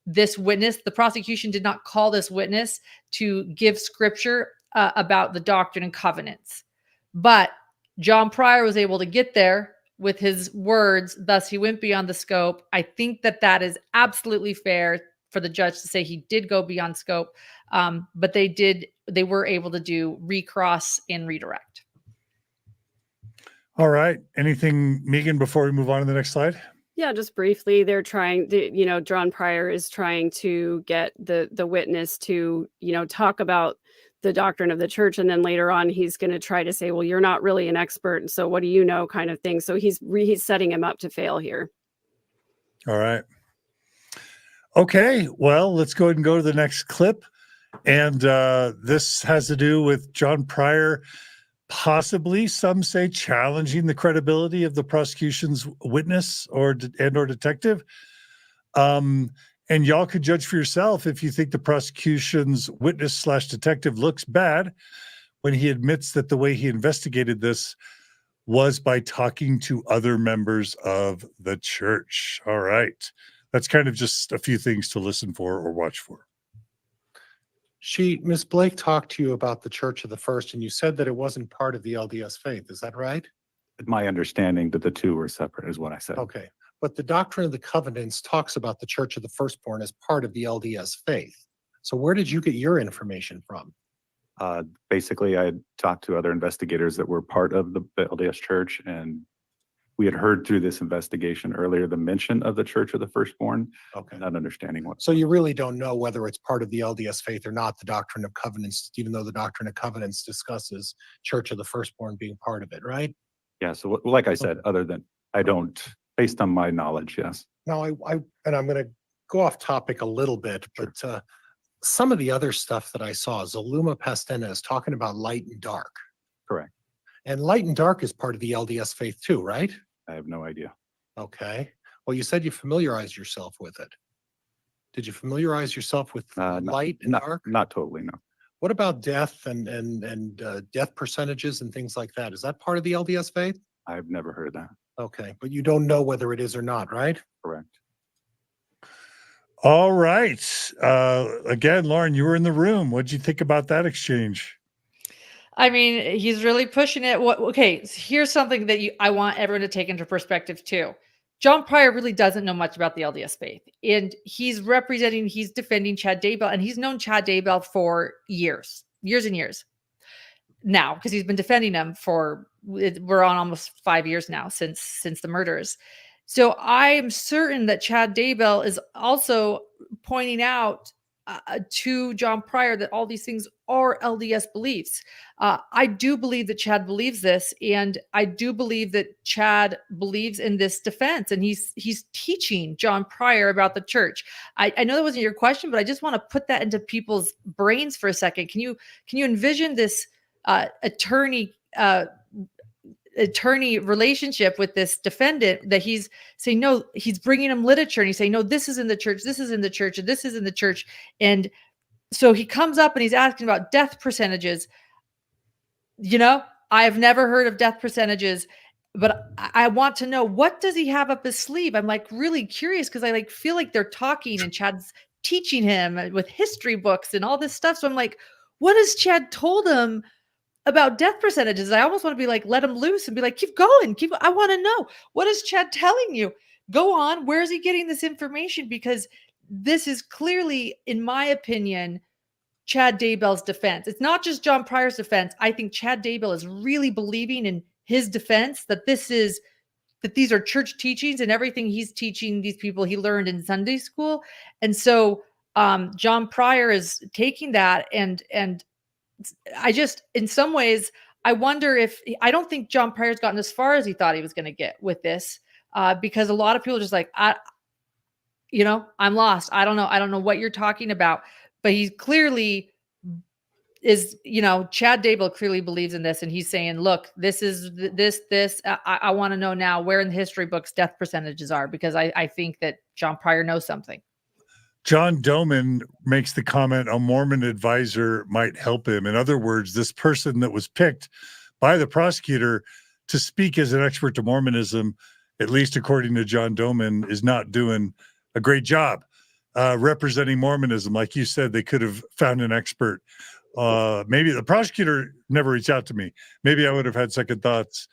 this witness. The prosecution did not call this witness to give scripture about the Doctrine and Covenants. But John Pryor was able to get there with his words, thus he went beyond the scope. I think that is absolutely fair for the judge to say he did go beyond scope, but they were able to do recross and redirect. All right. Anything, Megan, before we move on to the next slide? Yeah, just briefly, they're trying to, John Pryor is trying to get the witness to, talk about the doctrine of the church. And then later on, he's going to try to say, well, you're not really an expert. So what do you know, kind of thing. So he's setting him up to fail here. All right. Okay, well, let's go ahead and go to the next clip. And this has to do with John Pryor, possibly, some say, challenging the credibility of the prosecution's witness or detective. And y'all could judge for yourself if you think the prosecution's witness/detective looks bad when he admits that the way he investigated this was by talking to other members of the church. All right. That's kind of just a few things to listen for or watch for. Miss Blake talked to you about the Church of the First, and you said that it wasn't part of the LDS faith. Is that right? My understanding that the two were separate is what I said. Okay. But the Doctrine of the Covenants talks about the Church of the Firstborn as part of the LDS faith. So where did you get your information from? Basically, I had talked to other investigators that were part of the LDS Church, and we had heard through this investigation earlier the mention of the Church of the Firstborn, Okay. not understanding what. So you really don't know whether it's part of the LDS faith or not, the Doctrine of Covenants, even though the Doctrine of Covenants discusses Church of the Firstborn being part of it, right? Yeah, so like I said, other than I don't, based on my knowledge, yes. Now, and I'm going to go off topic a little bit, but some of the other stuff that I saw, Zaluma Pastena is talking about light and dark. Correct. And light and dark is part of the LDS faith too, right? I have no idea. Okay. Well, you said you familiarized yourself with it. Did you familiarize yourself with light and dark? Not totally, no. What about death and death percentages and things like that? Is that part of the LDS faith? I've never heard that. Okay, but you don't know whether it is or not, right? Correct. All right. Again, Lauren, you were in the room. What'd you think about that exchange? I mean, he's really pushing it. Okay, so here's something that I want everyone to take into perspective too. John Pryor really doesn't know much about the LDS faith, and he's defending Chad Daybell, and he's known Chad Daybell for years and years now, because he's been defending him we're on almost 5 years now since the murders. So I am certain that Chad Daybell is also pointing out to John Pryor that all these things are LDS beliefs. I do believe that Chad believes this, and I do believe that Chad believes in this defense, and he's teaching John Pryor about the church. I know that wasn't your question, but I just want to put that into people's brains for a second. Can you envision this attorney relationship with this defendant, that he's saying, no, he's bringing him literature, and he's saying, no, this is in the church, this is in the church, and this is in the church. And so he comes up and he's asking about death percentages. I have never heard of death percentages, but I want to know, what does he have up his sleeve? I'm like really curious, because I feel like they're talking and Chad's teaching him with history books and all this stuff. So I'm like, what has Chad told him about death percentages? I almost want to be like, let him loose and be like, keep going. I want to know, what is Chad telling you? Go on. Where is he getting this information? Because this is clearly, in my opinion, Chad Daybell's defense. It's not just John Pryor's defense. I think Chad Daybell is really believing in his defense, that these are church teachings, and everything he's teaching these people he learned in Sunday school. And so John Pryor is taking that, and I just, in some ways, I wonder I don't think John Pryor's gotten as far as he thought he was going to get with this, because a lot of people are just like, I'm lost. I don't know what you're talking about. But he clearly is, Chad Daybell clearly believes in this, and he's saying, look, this is this. I want to know now where in the history books death percentages are, because I think that John Pryor knows something. John Doman makes the comment, a Mormon advisor might help him. In other words, this person that was picked by the prosecutor to speak as an expert to Mormonism, at least according to John Doman, is not doing a great job representing Mormonism. Like you said, they could have found an expert. Maybe the prosecutor never reached out to me. Maybe I would have had second thoughts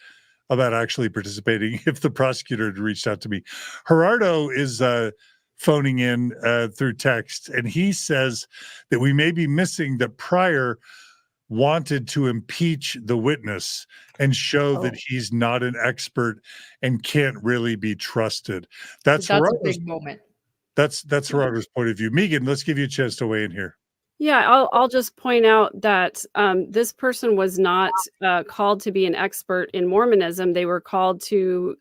about actually participating if the prosecutor had reached out to me. Gerardo is phoning in through text, and he says that we may be missing that Pryor wanted to impeach the witness and show that he's not an expert and can't really be trusted. That's a big moment. That's Gerardo's point of view. Megan, let's give you a chance to weigh in here. Yeah, I'll just point out that this person was not called to be an expert in Mormonism. They were called to,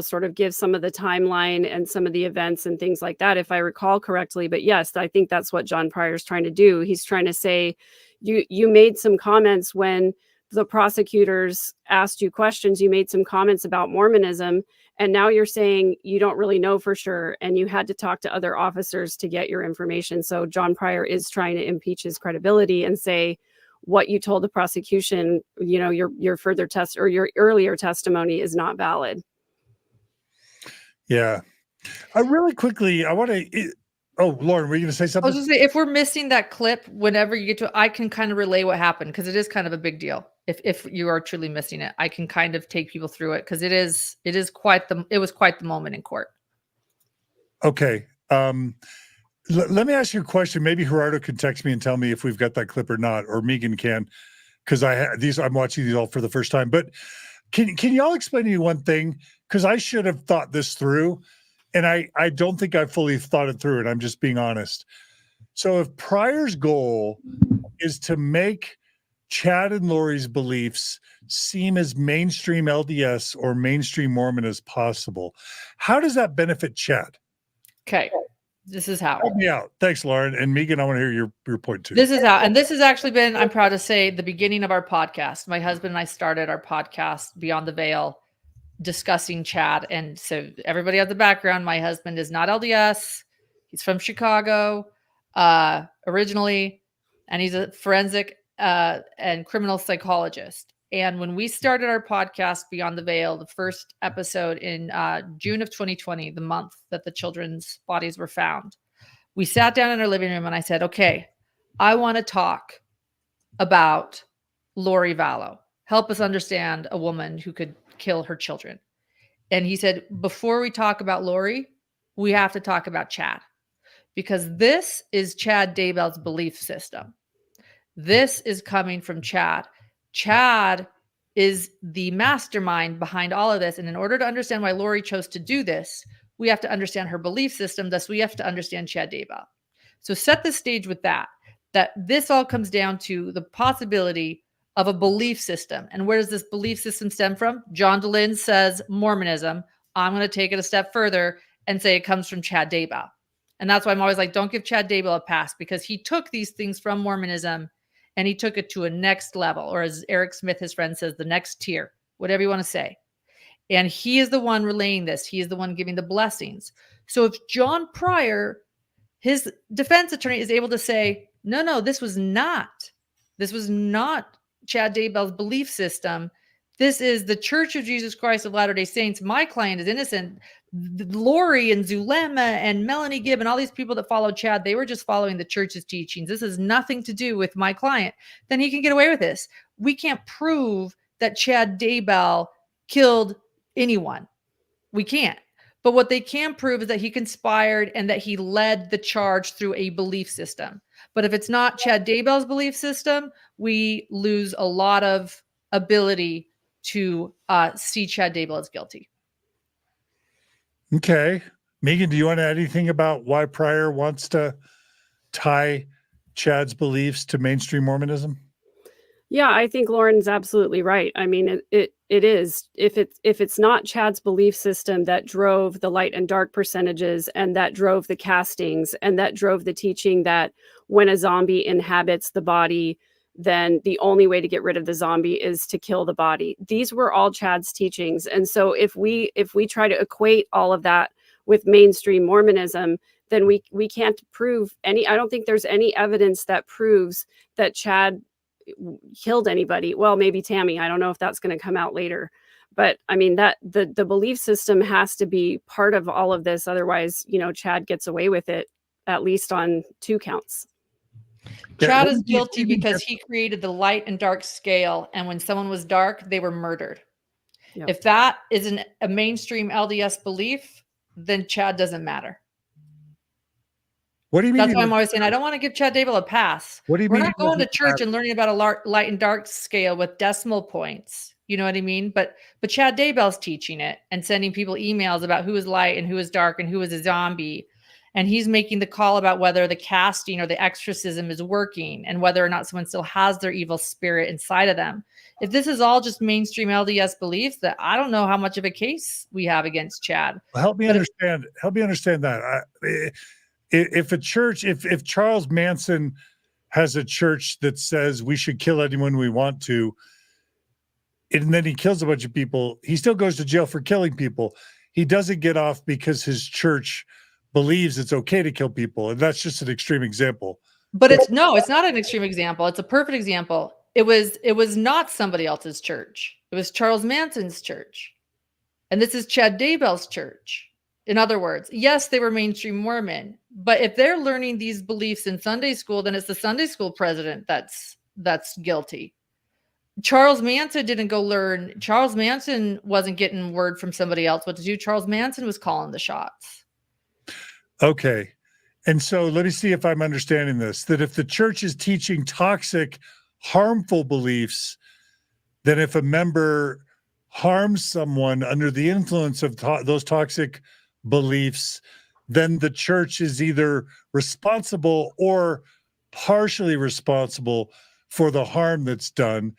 sort of give some of the timeline and some of the events and things like that, if I recall correctly. But yes, I think that's what John Pryor is trying to do. He's trying to say, you made some comments when the prosecutors asked you questions. You made some comments about Mormonism. And now you're saying you don't really know for sure, and you had to talk to other officers to get your information. So John Pryor is trying to impeach his credibility and say what you told the prosecution, your further test or your earlier testimony is not valid. Yeah. I really quickly, I want to, Lauren, were you going to say I was something? just say, if we're missing that clip, whenever you get to, I can kind of relay what happened because it is kind of a big deal. If you are truly missing it, I can kind of take people through it because it was quite the moment in court. Okay. Let me ask you a question. Maybe Gerardo can text me and tell me if we've got that clip or not, or Megan can, because I'm watching these all for the first time. But can y'all explain to me one thing? Because I should have thought this through, and I don't think I fully thought it through, and I'm just being honest. So if Pryor's goal is to make Chad and Lori's beliefs seem as mainstream LDS or mainstream Mormon as possible, how does that benefit Chad? Okay. This is how. Help me out. Thanks, Lauren. And Megan, I want to hear your point too. This is how, and this has actually been, I'm proud to say, the beginning of our podcast. My husband and I started our podcast, Beyond the Veil, discussing Chad. And so everybody has the background. My husband is not LDS. He's from Chicago originally, and he's a forensic and criminal psychologist. And when we started our podcast, Beyond the Veil, the first episode in June of 2020, the month that the children's bodies were found, we sat down in our living room and I said, okay, I want to talk about Lori Vallow. Help us understand a woman who could kill her children. And he said, before we talk about Lori, we have to talk about Chad, because this is Chad Daybell's belief system. This is coming from Chad. Chad is the mastermind behind all of this. And in order to understand why Lori chose to do this, we have to understand her belief system. Thus, we have to understand Chad Daybell. So set the stage with that this all comes down to the possibility of a belief system. And where does this belief system stem from? John Dehlin says Mormonism. I'm going to take it a step further and say it comes from Chad Daybell. And that's why I'm always like, don't give Chad Daybell a pass, because he took these things from Mormonism and he took it to a next level, or as Eric Smith, his friend, says, the next tier, whatever you want to say. And he is the one relaying this. He is the one giving the blessings. So if John Pryor, his defense attorney, is able to say, no, this was not Chad Daybell's belief system. This is the Church of Jesus Christ of Latter-day Saints. My client is innocent. Lori and Zulema and Melanie Gibb and all these people that followed Chad, they were just following the church's teachings. This has nothing to do with my client. Then he can get away with this. We can't prove that Chad Daybell killed anyone. We can't. But what they can prove is that he conspired and that he led the charge through a belief system. But if it's not Chad Daybell's belief system, we lose a lot of ability to see Chad Daybell as guilty. Okay. Megan, do you want to add anything about why Pryor wants to tie Chad's beliefs to mainstream Mormonism? Yeah, I think Lauren's absolutely right. I mean, it is. If it's not Chad's belief system that drove the light and dark percentages, and that drove the castings, and that drove the teaching that when a zombie inhabits the body, then the only way to get rid of the zombie is to kill the body. These were all Chad's teachings. And so if we try to equate all of that with mainstream Mormonism, then we can't prove any. I don't think there's any evidence that proves that Chad killed anybody. Well, maybe Tammy. I don't know if that's going to come out later. But I mean, that the belief system has to be part of all of this. Otherwise, Chad gets away with it, at least on 2 counts. Chad is guilty because he created the light and dark scale. And when someone was dark, they were murdered. Yep. If that is a mainstream LDS belief, then Chad doesn't matter. What do you mean? That's why I'm always saying I don't want to give Chad Daybell a pass. What do you We're mean? We're not going to church and learning about a light and dark scale with decimal points. You know what I mean? But Chad Daybell's teaching it and sending people emails about who is light and who is dark and who is a zombie. and he's making the call about whether the casting or the exorcism is working and whether or not someone still has their evil spirit inside of them. If this is all just mainstream LDS beliefs, that I don't know how much of a case we have against Chad. Well, help me understand that. If a church, if Charles Manson has a church that says we should kill anyone we want to, and then he kills a bunch of people, he still goes to jail for killing people. He doesn't get off because his church believes it's okay to kill people. And that's just an extreme example. But it's not an extreme example. It's a perfect example. It was not somebody else's church. It was Charles Manson's church. And this is Chad Daybell's church. In other words, yes, they were mainstream Mormon, but if they're learning these beliefs in Sunday school, then it's the Sunday school president that's guilty. Charles Manson didn't go learn. Charles Manson wasn't getting word from somebody else what to do. Charles Manson was calling the shots. Okay. And so let me see if I'm understanding this, that if the church is teaching toxic, harmful beliefs, then if a member harms someone under the influence of those toxic beliefs, then the church is either responsible or partially responsible for the harm that's done.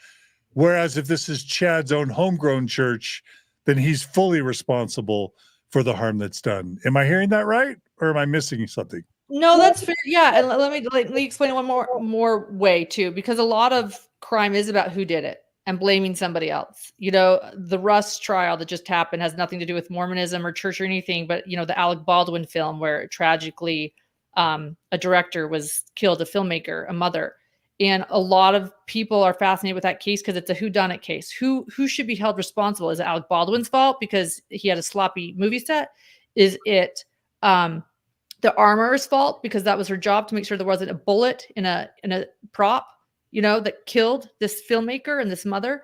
Whereas if this is Chad's own homegrown church, then he's fully responsible for the harm that's done. Am I hearing that right? Or am I missing something? No, that's fair. Yeah. And let me explain it one more way too, because a lot of crime is about who did it and blaming somebody else. You know, the Russ trial that just happened has nothing to do with Mormonism or church or anything, but you know, the Alec Baldwin film where tragically a director was killed, a filmmaker, a mother. And a lot of people are fascinated with that case because it's a whodunit case. Who should be held responsible? Is it Alec Baldwin's fault because he had a sloppy movie set? Is it the armorer's fault because that was her job to make sure there wasn't a bullet in a prop, you know, that killed this filmmaker and this mother?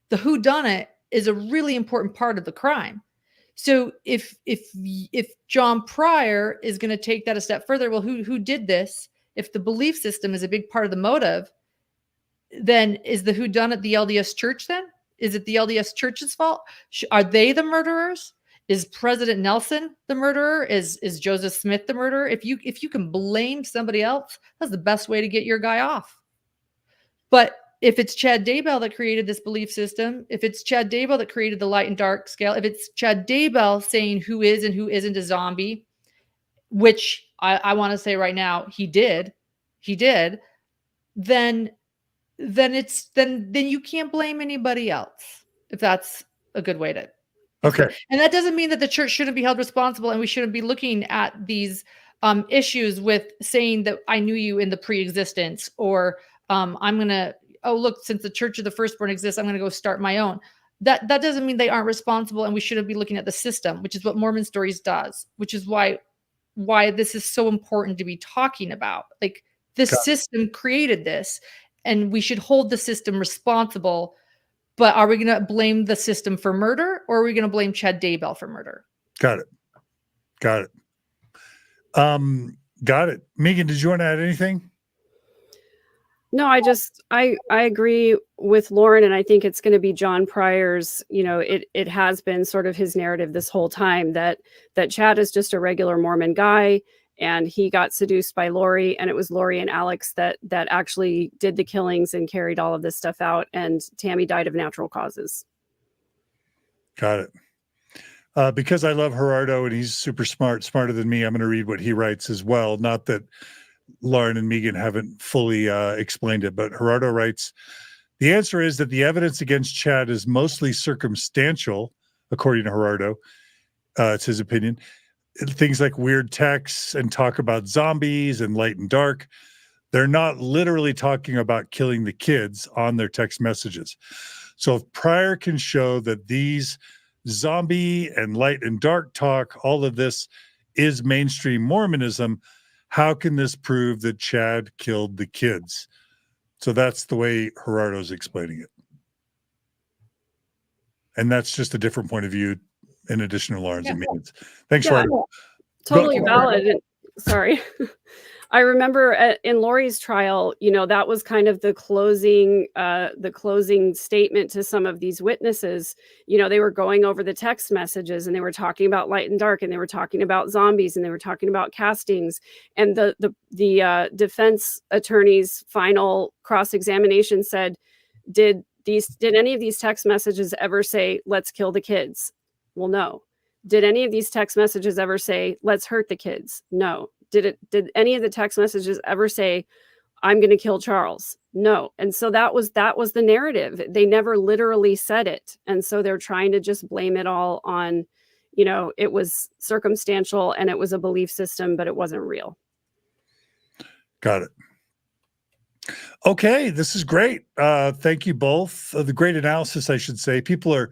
The whodunit is a really important part of the crime. So if John Pryor is going to take that a step further, well, who did this? If the belief system is a big part of the motive, then is the whodunit the LDS church then? Is it the LDS church's fault? Are they the murderers? Is President Nelson the murderer? Is Joseph Smith the murderer? If you can blame somebody else, that's the best way to get your guy off. But if it's Chad Daybell that created this belief system, if it's Chad Daybell that created the light and dark scale, if it's Chad Daybell saying who is and who isn't a zombie, which I want to say right now he did, then you can't blame anybody else, if that's a good way to. Okay. And that doesn't mean that the church shouldn't be held responsible and we shouldn't be looking at these issues with saying that I knew you in the pre-existence, or I'm going to, oh, look, since the Church of the Firstborn exists, I'm going to go start my own. That doesn't mean they aren't responsible, and we shouldn't be looking at the system, which is what Mormon Stories does, which is why this is so important to be talking about. Like, this system created this, and we should hold the system responsible. But are we going to blame the system for murder, or are we going to blame Chad Daybell for murder? Got it. Got it. Megan, did you want to add anything? No, I agree with Lauren, and I think it's going to be John Pryor's, you know, it has been sort of his narrative this whole time that Chad is just a regular Mormon guy, and he got seduced by Lori, and it was Lori and Alex that actually did the killings and carried all of this stuff out, and Tammy died of natural causes. Got it. Because I love Gerardo and he's super smarter than me, I'm going to read what he writes as well. Not that Lauren and Megan haven't fully explained it, but Gerardo writes, the answer is that the evidence against Chad is mostly circumstantial, according to Gerardo. It's his opinion. Things like weird texts and talk about zombies and light and dark, they're not literally talking about killing the kids on their text messages. So if Pryor can show that these zombie and light and dark talk, all of this is mainstream Mormonism, how can this prove that Chad killed the kids? So that's the way Gerardo's explaining it. And that's just a different point of view in addition to Lauren's and Megan's. Thanks, Lauren. Totally valid. Sorry. I remember in Lori's trial, that was kind of the closing statement to some of these witnesses. They were going over the text messages and they were talking about light and dark and they were talking about zombies and they were talking about castings. And the defense attorney's final cross-examination said, did any of these text messages ever say, let's kill the kids? Well, no. Did any of these text messages ever say, let's hurt the kids? No. Did any of the text messages ever say, I'm going to kill Charles? No. And so that was the narrative. They never literally said it. And so they're trying to just blame it all on, it was circumstantial and it was a belief system, but it wasn't real. Got it. Okay, this is great. Thank you both. The great analysis, I should say. People are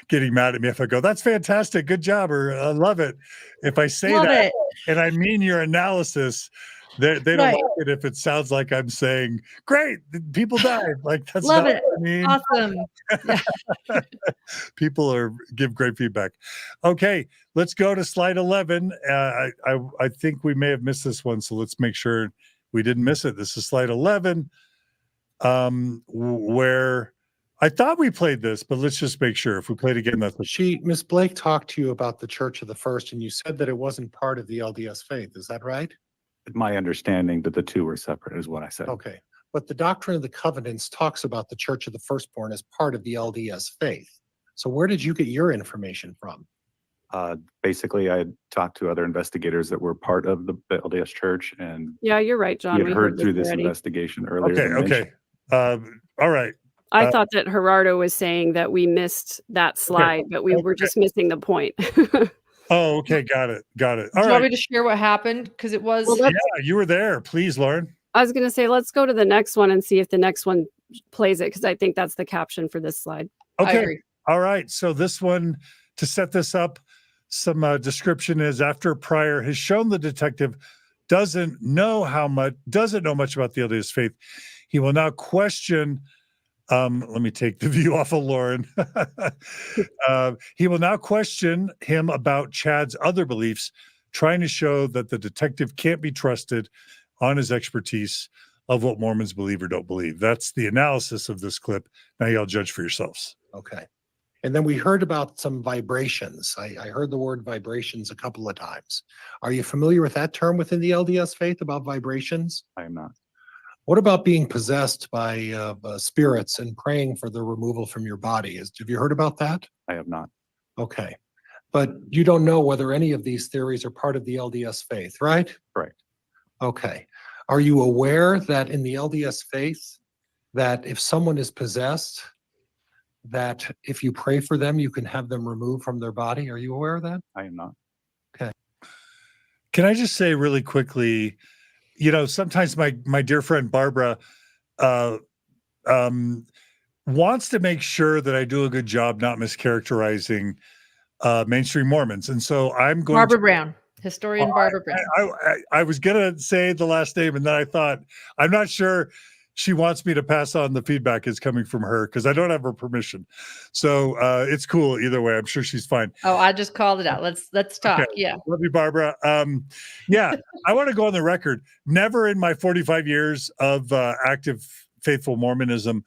getting mad at me if I go, that's fantastic, good job, or I love it. If I say Love that it. and I mean your analysis, they don't Right. like it if it sounds like I'm saying, great, people died. Like that's Love not it. what I mean. Awesome. Yeah. People give great feedback. Okay, let's go to slide 11. I think we may have missed this one, so let's make sure we didn't miss it. This is slide 11, where I thought we played this, but let's just make sure. If we played again, that's Miss Blake talked to you about the Church of the First, and you said that it wasn't part of the LDS faith. Is that right? My understanding that the two were separate is what I said. Okay. But the Doctrine of the Covenants talks about the Church of the Firstborn as part of the LDS faith. So where did you get your information from? Basically, I talked to other investigators that were part of the LDS Church, and Yeah, you're right, John. we had heard through this investigation earlier. okay. All right. I thought that Gerardo was saying that we missed that slide, but we were just missing the point. Oh, okay. Got it. All Do you want right. me to share what happened? Because it was. Well, Yeah, you were there. Please, Lauren. I was going to say, let's go to the next one and see if the next one plays it, because I think that's the caption for this slide. I Okay. agree. All right. So this one, to set this up, some description is after Pryor has shown the detective doesn't know much about the LDS faith, he will now question. Let me take the view off of Lauren. He will now question him about Chad's other beliefs, trying to show that the detective can't be trusted on his expertise of what Mormons believe or don't believe. That's the analysis of this clip. Now y'all judge for yourselves. Okay. And then we heard about some vibrations. I heard the word vibrations a couple of times. Are you familiar with that term within the LDS faith about vibrations? I am not. What about being possessed by spirits and praying for the removal from your body? Have you heard about that? I have not. Okay. But you don't know whether any of these theories are part of the LDS faith, right? Correct. Okay. Are you aware that in the LDS faith, that if someone is possessed, that if you pray for them, you can have them removed from their body? Are you aware of that? I am not. Can I just say really quickly, sometimes my dear friend Barbara wants to make sure that I do a good job not mischaracterizing mainstream Mormons. And so I'm going Barbara Brown, historian Barbara Brown. I was going to say the last name, and then I thought, I'm not sure she wants me to pass on the feedback is coming from her because I don't have her permission. So it's cool either way. I'm sure she's fine. Oh, I just called it out. Let's talk. Okay. Yeah. Love you, Barbara. Yeah, I want to go on the record. Never in my 45 years of active faithful Mormonism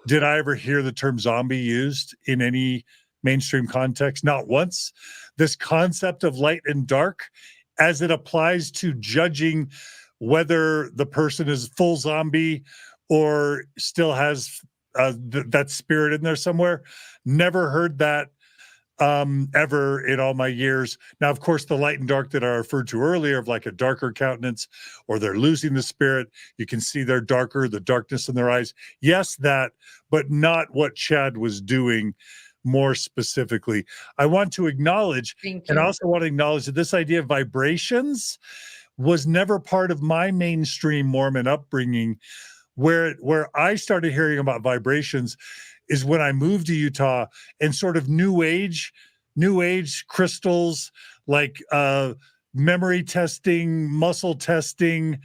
did I ever hear the term zombie used in any mainstream context. Not once. This concept of light and dark as it applies to judging whether the person is full zombie or still has that spirit in there somewhere. Never heard that ever in all my years. Now, of course, the light and dark that I referred to earlier of like a darker countenance or they're losing the spirit. You can see they're darker, the darkness in their eyes. Yes, that, but not what Chad was doing more specifically. I want to acknowledge, and I also want to acknowledge that this idea of vibrations was never part of my mainstream Mormon upbringing. Where I started hearing about vibrations is when I moved to Utah, and sort of new age crystals like memory testing, muscle testing,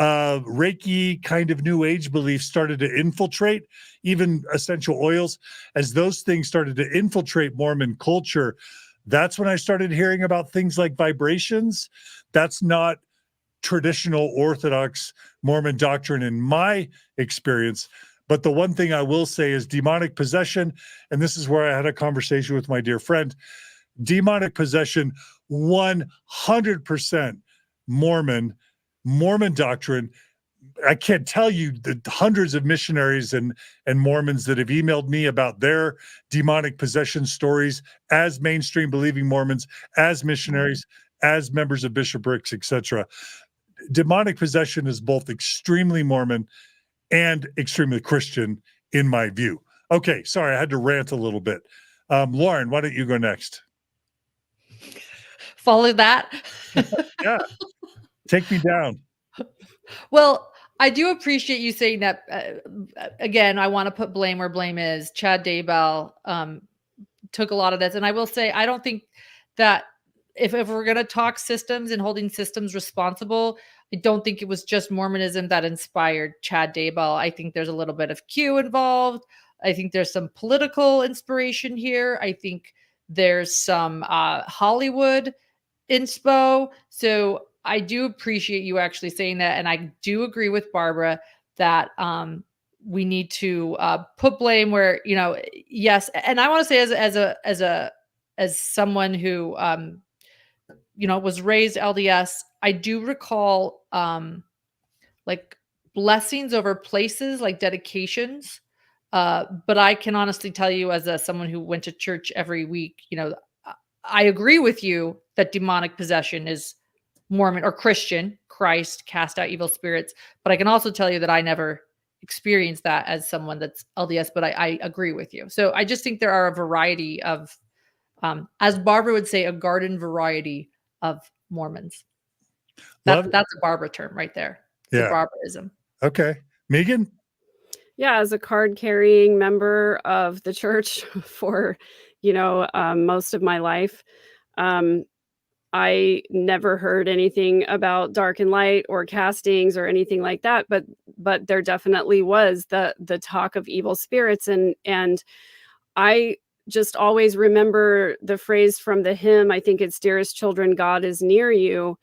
Reiki kind of new age beliefs started to infiltrate, even essential oils. As those things started to infiltrate Mormon culture, that's when I started hearing about things like vibrations. That's not traditional Orthodox Mormon doctrine in my experience. But the one thing I will say is demonic possession, and this is where I had a conversation with my dear friend, demonic possession, 100% Mormon doctrine. I can't tell you the hundreds of missionaries and Mormons that have emailed me about their demonic possession stories as mainstream believing Mormons, as missionaries, as members of bishoprics, etc. Demonic possession is both extremely Mormon and extremely Christian in my view. Okay, sorry, I had to rant a little bit. Lauren, why don't you go next? Follow that. Yeah, take me down. Well, I do appreciate you saying that. Again, I want to put blame where blame is. Chad Daybell took a lot of this. And I will say, I don't think that if we're going to talk systems and holding systems responsible, I don't think it was just Mormonism that inspired Chad Daybell. I think there's a little bit of Q involved. I think there's some political inspiration here. I think there's some Hollywood inspo. So I do appreciate you actually saying that. And I do agree with Barbara that we need to put blame where, yes. And I want to say as someone who, was raised LDS, I do recall like blessings over places, like dedications. But I can honestly tell you as someone who went to church every week, I agree with you that demonic possession is Mormon or Christian. Christ cast out evil spirits. But I can also tell you that I never experienced that as someone that's LDS, but I agree with you. So I just think there are a variety of, as Barbara would say, a garden variety of Mormons. That's a Barbara term right there. It's a barbarism. Okay. Megan? Yeah, as a card-carrying member of the church for, most of my life, I never heard anything about dark and light or castings or anything like that. But there definitely was the talk of evil spirits, and I just always remember the phrase from the hymn. I think it's "Dearest children, God is near you."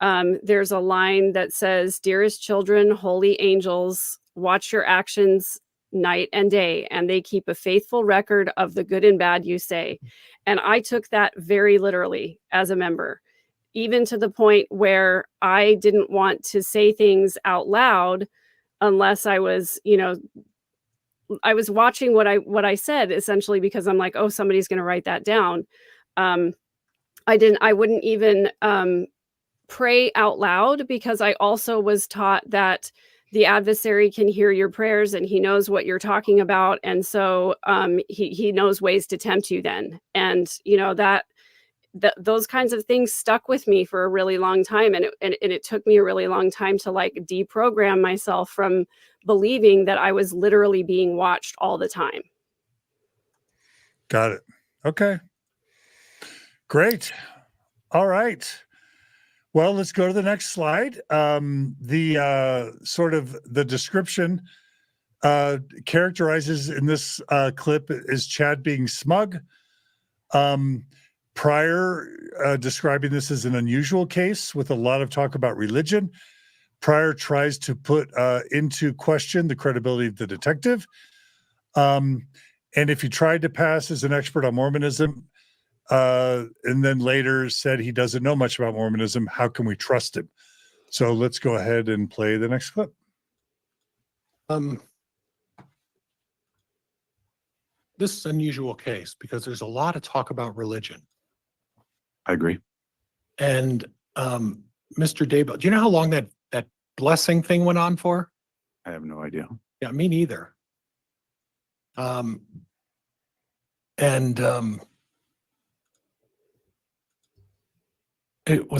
There's a line that says, "Dearest children, holy angels, watch your actions night and day, and they keep a faithful record of the good and bad you say." And I took that very literally as a member, even to the point where I didn't want to say things out loud unless I was, I was watching what I said, essentially, because I'm like, oh, somebody's going to write that down. I wouldn't even pray out loud, because I also was taught that the adversary can hear your prayers and he knows what you're talking about. And so he knows ways to tempt you then. And, those kinds of things stuck with me for a really long time. And it took me a really long time to deprogram myself from believing that I was literally being watched all the time. Got it. Okay. Great. All right. Well, let's go to the next slide. The description characterizes in this clip is Chad being smug. Pryor describing this as an unusual case with a lot of talk about religion. Pryor tries to put into question the credibility of the detective. And if he tried to pass as an expert on Mormonism, and then later said he doesn't know much about Mormonism, how can we trust him? So let's go ahead and play the next clip. This is an unusual case because there's a lot of talk about religion. I agree. And Mr. Daybell, do you know how long that blessing thing went on for? I have no idea. Yeah, me neither. Was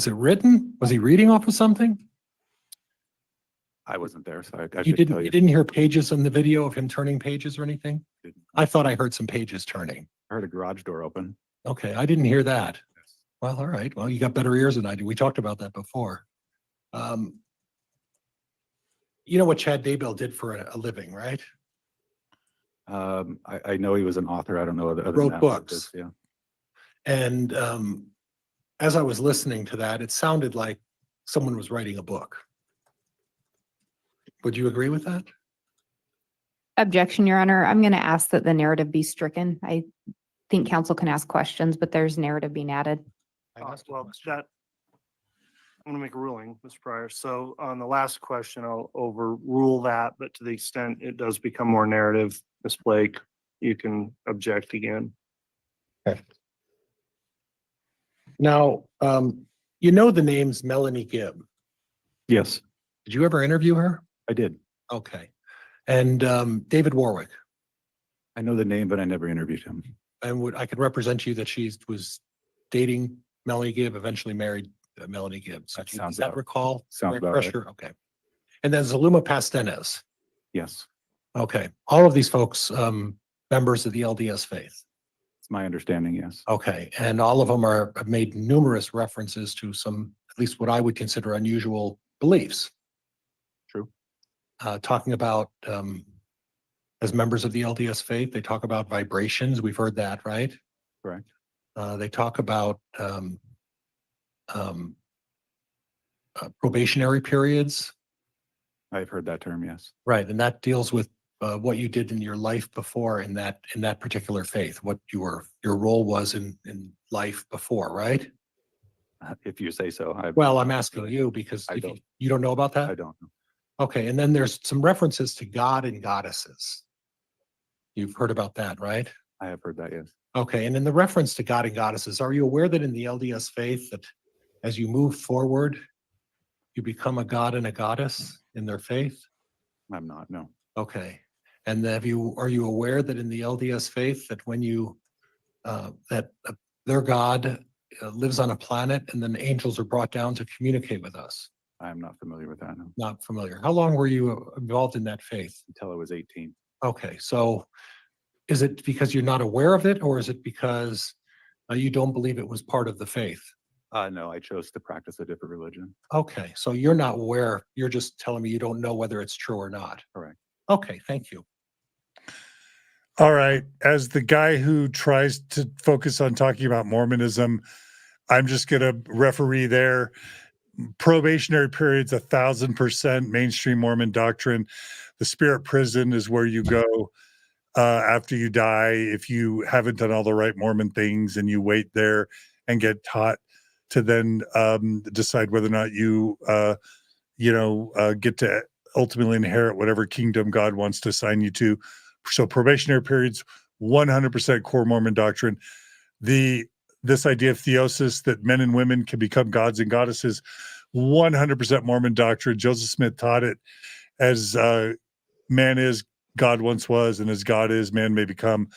it written? Was he reading off of something? I wasn't there, so I You couldn't didn't. tell You you. didn't hear pages in the video of him turning pages or anything? Didn't. I thought I heard some pages turning. I heard a garage door open. Okay, I didn't hear that. Well, all right. Well, you got better ears than I do. We talked about that before. You know what Chad Daybell did for a living, right? I know he was an author. I don't know other than Wrote that, books. yeah. And as I was listening to that, it sounded like someone was writing a book. Would you agree with that? Objection, Your Honor. I'm going to ask that the narrative be stricken. I think council can ask questions, but there's narrative being added. I asked a Well, question. that, I'm gonna make a ruling, Mr. Pryor. So on the last question, I'll overrule that, but to the extent it does become more narrative, Ms. Blake, you can object again. Now, you know the name's Melanie Gibb. Yes, Did you ever interview her? I did. Okay. And David Warwick. I know the name, but I never interviewed him. And I could represent you that she was dating Melanie Gibb, eventually married Melanie Gibb. So That does sounds that about- recall? sounds about Refresh right. your- Okay. And then Zaluma Pastenes. Yes, Okay. All of these folks, members of the LDS faith. it's my understanding, yes. Okay. And all of them have made numerous references to some, at least what I would consider unusual beliefs. True. Talking about, as members of the LDS faith, they talk about vibrations. We've heard that, right? Correct. They talk about probationary periods, I've heard that term, yes. right? And that deals with what you did in your life before in that particular faith, what your role was in life before, right? If you say so. Well, I'm asking you because I if don't. you don't know about I that? don't know. Okay, and then there's some references to God and goddesses. You've heard about that, right? I have heard that, yes. Okay, and in the reference to God and goddesses, are you aware that in the LDS faith that as you move forward, you become a god and a goddess in their faith? I'm not, no. Okay, and are you aware that in the LDS faith that when their God lives on a planet and then angels are brought down to communicate with us? I am not familiar with that, no. Not familiar. How long were you involved in that faith? Until I was 18. Okay, so is it because you're not aware of it, or is it because you don't believe it was part of the faith? No, I chose to practice a different religion. Okay, so you're not aware, you're just telling me you don't know whether it's true or not. Correct. Okay, thank you. All right. As the guy who tries to focus on talking about Mormonism, I'm just going to referee there. Probationary period's 1,000% mainstream Mormon doctrine. The spirit prison is where you go after you die if you haven't done all the right Mormon things, and you wait there and get taught to then decide whether or not you get to ultimately inherit whatever kingdom God wants to assign you to. So probationary periods, 100% core Mormon doctrine. This idea of theosis, that men and women can become gods and goddesses, 100% Mormon doctrine. Joseph Smith taught it as man is, God once was, and as God is, man may become.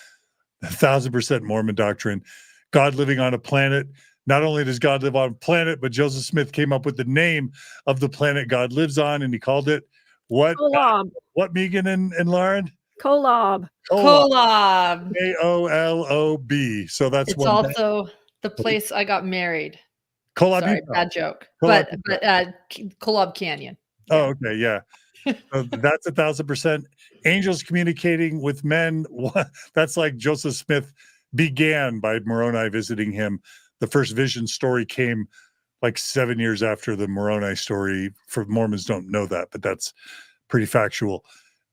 1,000% Mormon doctrine. God living on a planet. Not only does God live on a planet, but Joseph Smith came up with the name of the planet God lives on, and he called it what? Kolob. What, Megan and Lauren? Kolob. Kolob. Kolob. So that's It's one. also the place I got married. Kolob. Sorry, bad joke. Kolob. But Kolob Canyon. Oh, okay, yeah. So that's 1,000%. Angels communicating with men. That's like Joseph Smith began by Moroni visiting him. The first vision story came like 7 years after the Moroni story. For Mormons don't know that, but that's pretty factual.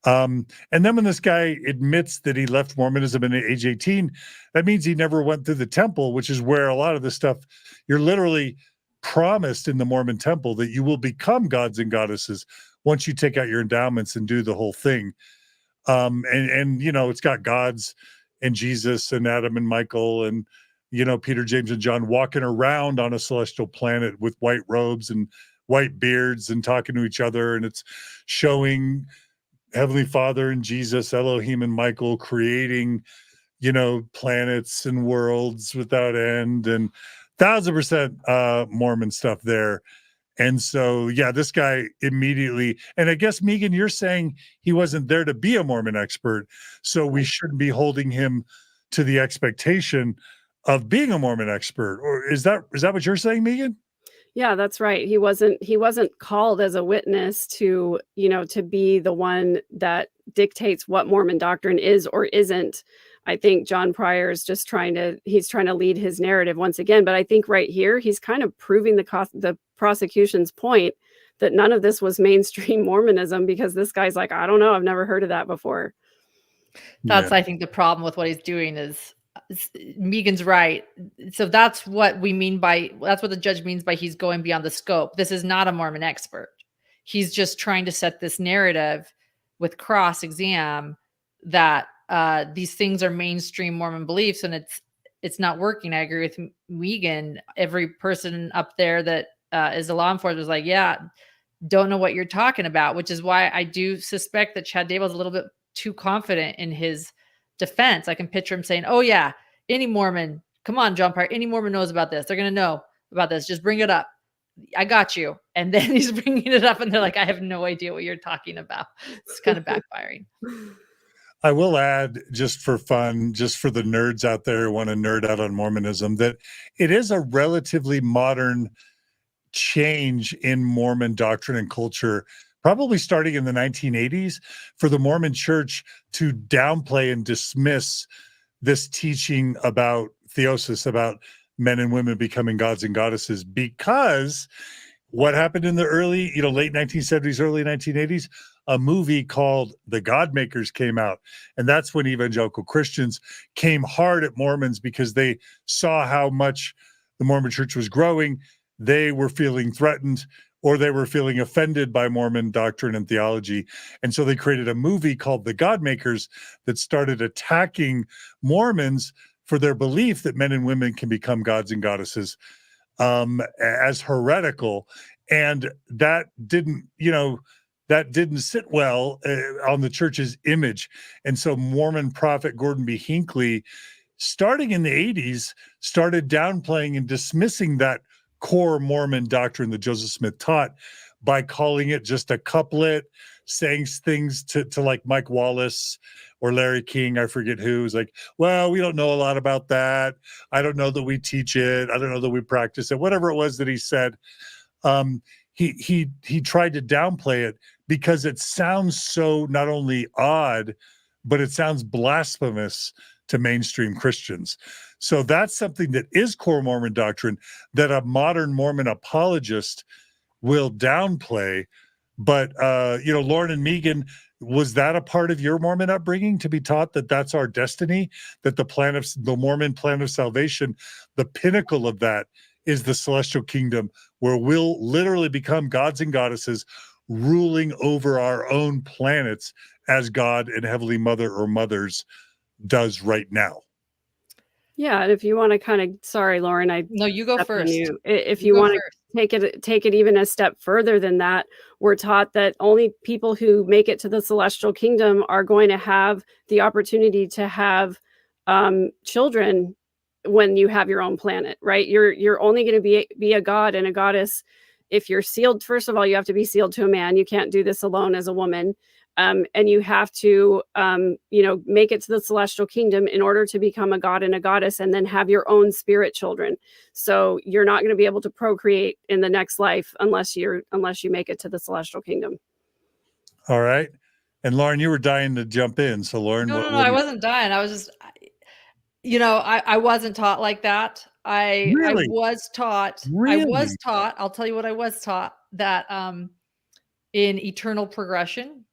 And then when this guy admits that he left Mormonism at age 18, that means he never went through the temple, which is where a lot of this stuff, you're literally promised in the Mormon temple that you will become gods and goddesses once you take out your endowments and do the whole thing. And it's got gods and Jesus and Adam and Michael and, Peter, James, and John walking around on a celestial planet with white robes and white beards and talking to each other. And it's showing Heavenly Father and Jesus, Elohim and Michael creating, planets and worlds without end, and 1,000% Mormon stuff there. And so, yeah, this guy immediately, and I guess, Megan, you're saying he wasn't there to be a Mormon expert, so we shouldn't be holding him to the expectation of being a Mormon expert. Or is that what you're saying, Megan? Yeah, that's right. He wasn't called as a witness to be the one that dictates what Mormon doctrine is or isn't. I think John Pryor is just trying to lead his narrative once again. But I think right here, he's kind of proving the prosecution's point that none of this was mainstream Mormonism, because this guy's like, I don't know, I've never heard of that before. That's, Yeah. I think, the problem with what he's doing is Megan's right. So that's what the judge means by he's going beyond the scope. This is not a Mormon expert. He's just trying to set this narrative with cross exam that these things are mainstream Mormon beliefs, and it's not working. I agree with Megan. Every person up there that is a law enforcement is like, yeah, don't know what you're talking about, which is why I do suspect that Chad Daybell is a little bit too confident in his defense. I can picture him saying, oh yeah, any Mormon, come on, John Park, any Mormon knows about this. They're going to know about this. Just bring it up. I got you. And then he's bringing it up and they're like, I have no idea what you're talking about. It's kind of backfiring. I will add, just for fun, just for the nerds out there who want to nerd out on Mormonism, that it is a relatively modern change in Mormon doctrine and culture, probably starting in the 1980s, for the Mormon church to downplay and dismiss this teaching about theosis, about men and women becoming gods and goddesses, because what happened in the early, late 1970s, early 1980s, a movie called The God Makers came out. And that's when evangelical Christians came hard at Mormons because they saw how much the Mormon church was growing. They were feeling threatened, or they were feeling offended by Mormon doctrine and theology. And so they created a movie called The God Makers that started attacking Mormons for their belief that men and women can become gods and goddesses as heretical. And that didn't sit well on the church's image. And so Mormon prophet Gordon B. Hinckley, starting in the 80s, started downplaying and dismissing that core Mormon doctrine that Joseph Smith taught by calling it just a couplet, saying things to like Mike Wallace or Larry King, I forget who, was like, well, we don't know a lot about that. I don't know that we teach it. I don't know that we practice it. Whatever it was that he said, he tried to downplay it because it sounds so not only odd, but it sounds blasphemous to mainstream Christians. So that's something that is core Mormon doctrine that a modern Mormon apologist will downplay. But, Lauren and Megan, was that a part of your Mormon upbringing, to be taught that that's our destiny, that the Mormon plan of salvation, the pinnacle of that is the celestial kingdom, where we'll literally become gods and goddesses ruling over our own planets as God and Heavenly Mother or mothers does right now? Yeah, and if you want to kind of, sorry, Lauren, No, you go stepped on first. you. If You you go want first. to take it even a step further than that, we're taught that only people who make it to the celestial kingdom are going to have the opportunity to have children when you have your own planet, right? You're only going to be a god and a goddess if you're sealed. First of all, you have to be sealed to a man. You can't do this alone as a woman. And you have to, make it to the celestial kingdom in order to become a god and a goddess, and then have your own spirit children. So you're not going to be able to procreate in the next life unless you make it to the celestial kingdom. All right. And Lauren, you were dying to jump in. So Lauren, No, I wasn't dying. I was just, I wasn't taught like that. Really? I was taught, I'll tell you what I was taught, that in eternal progression,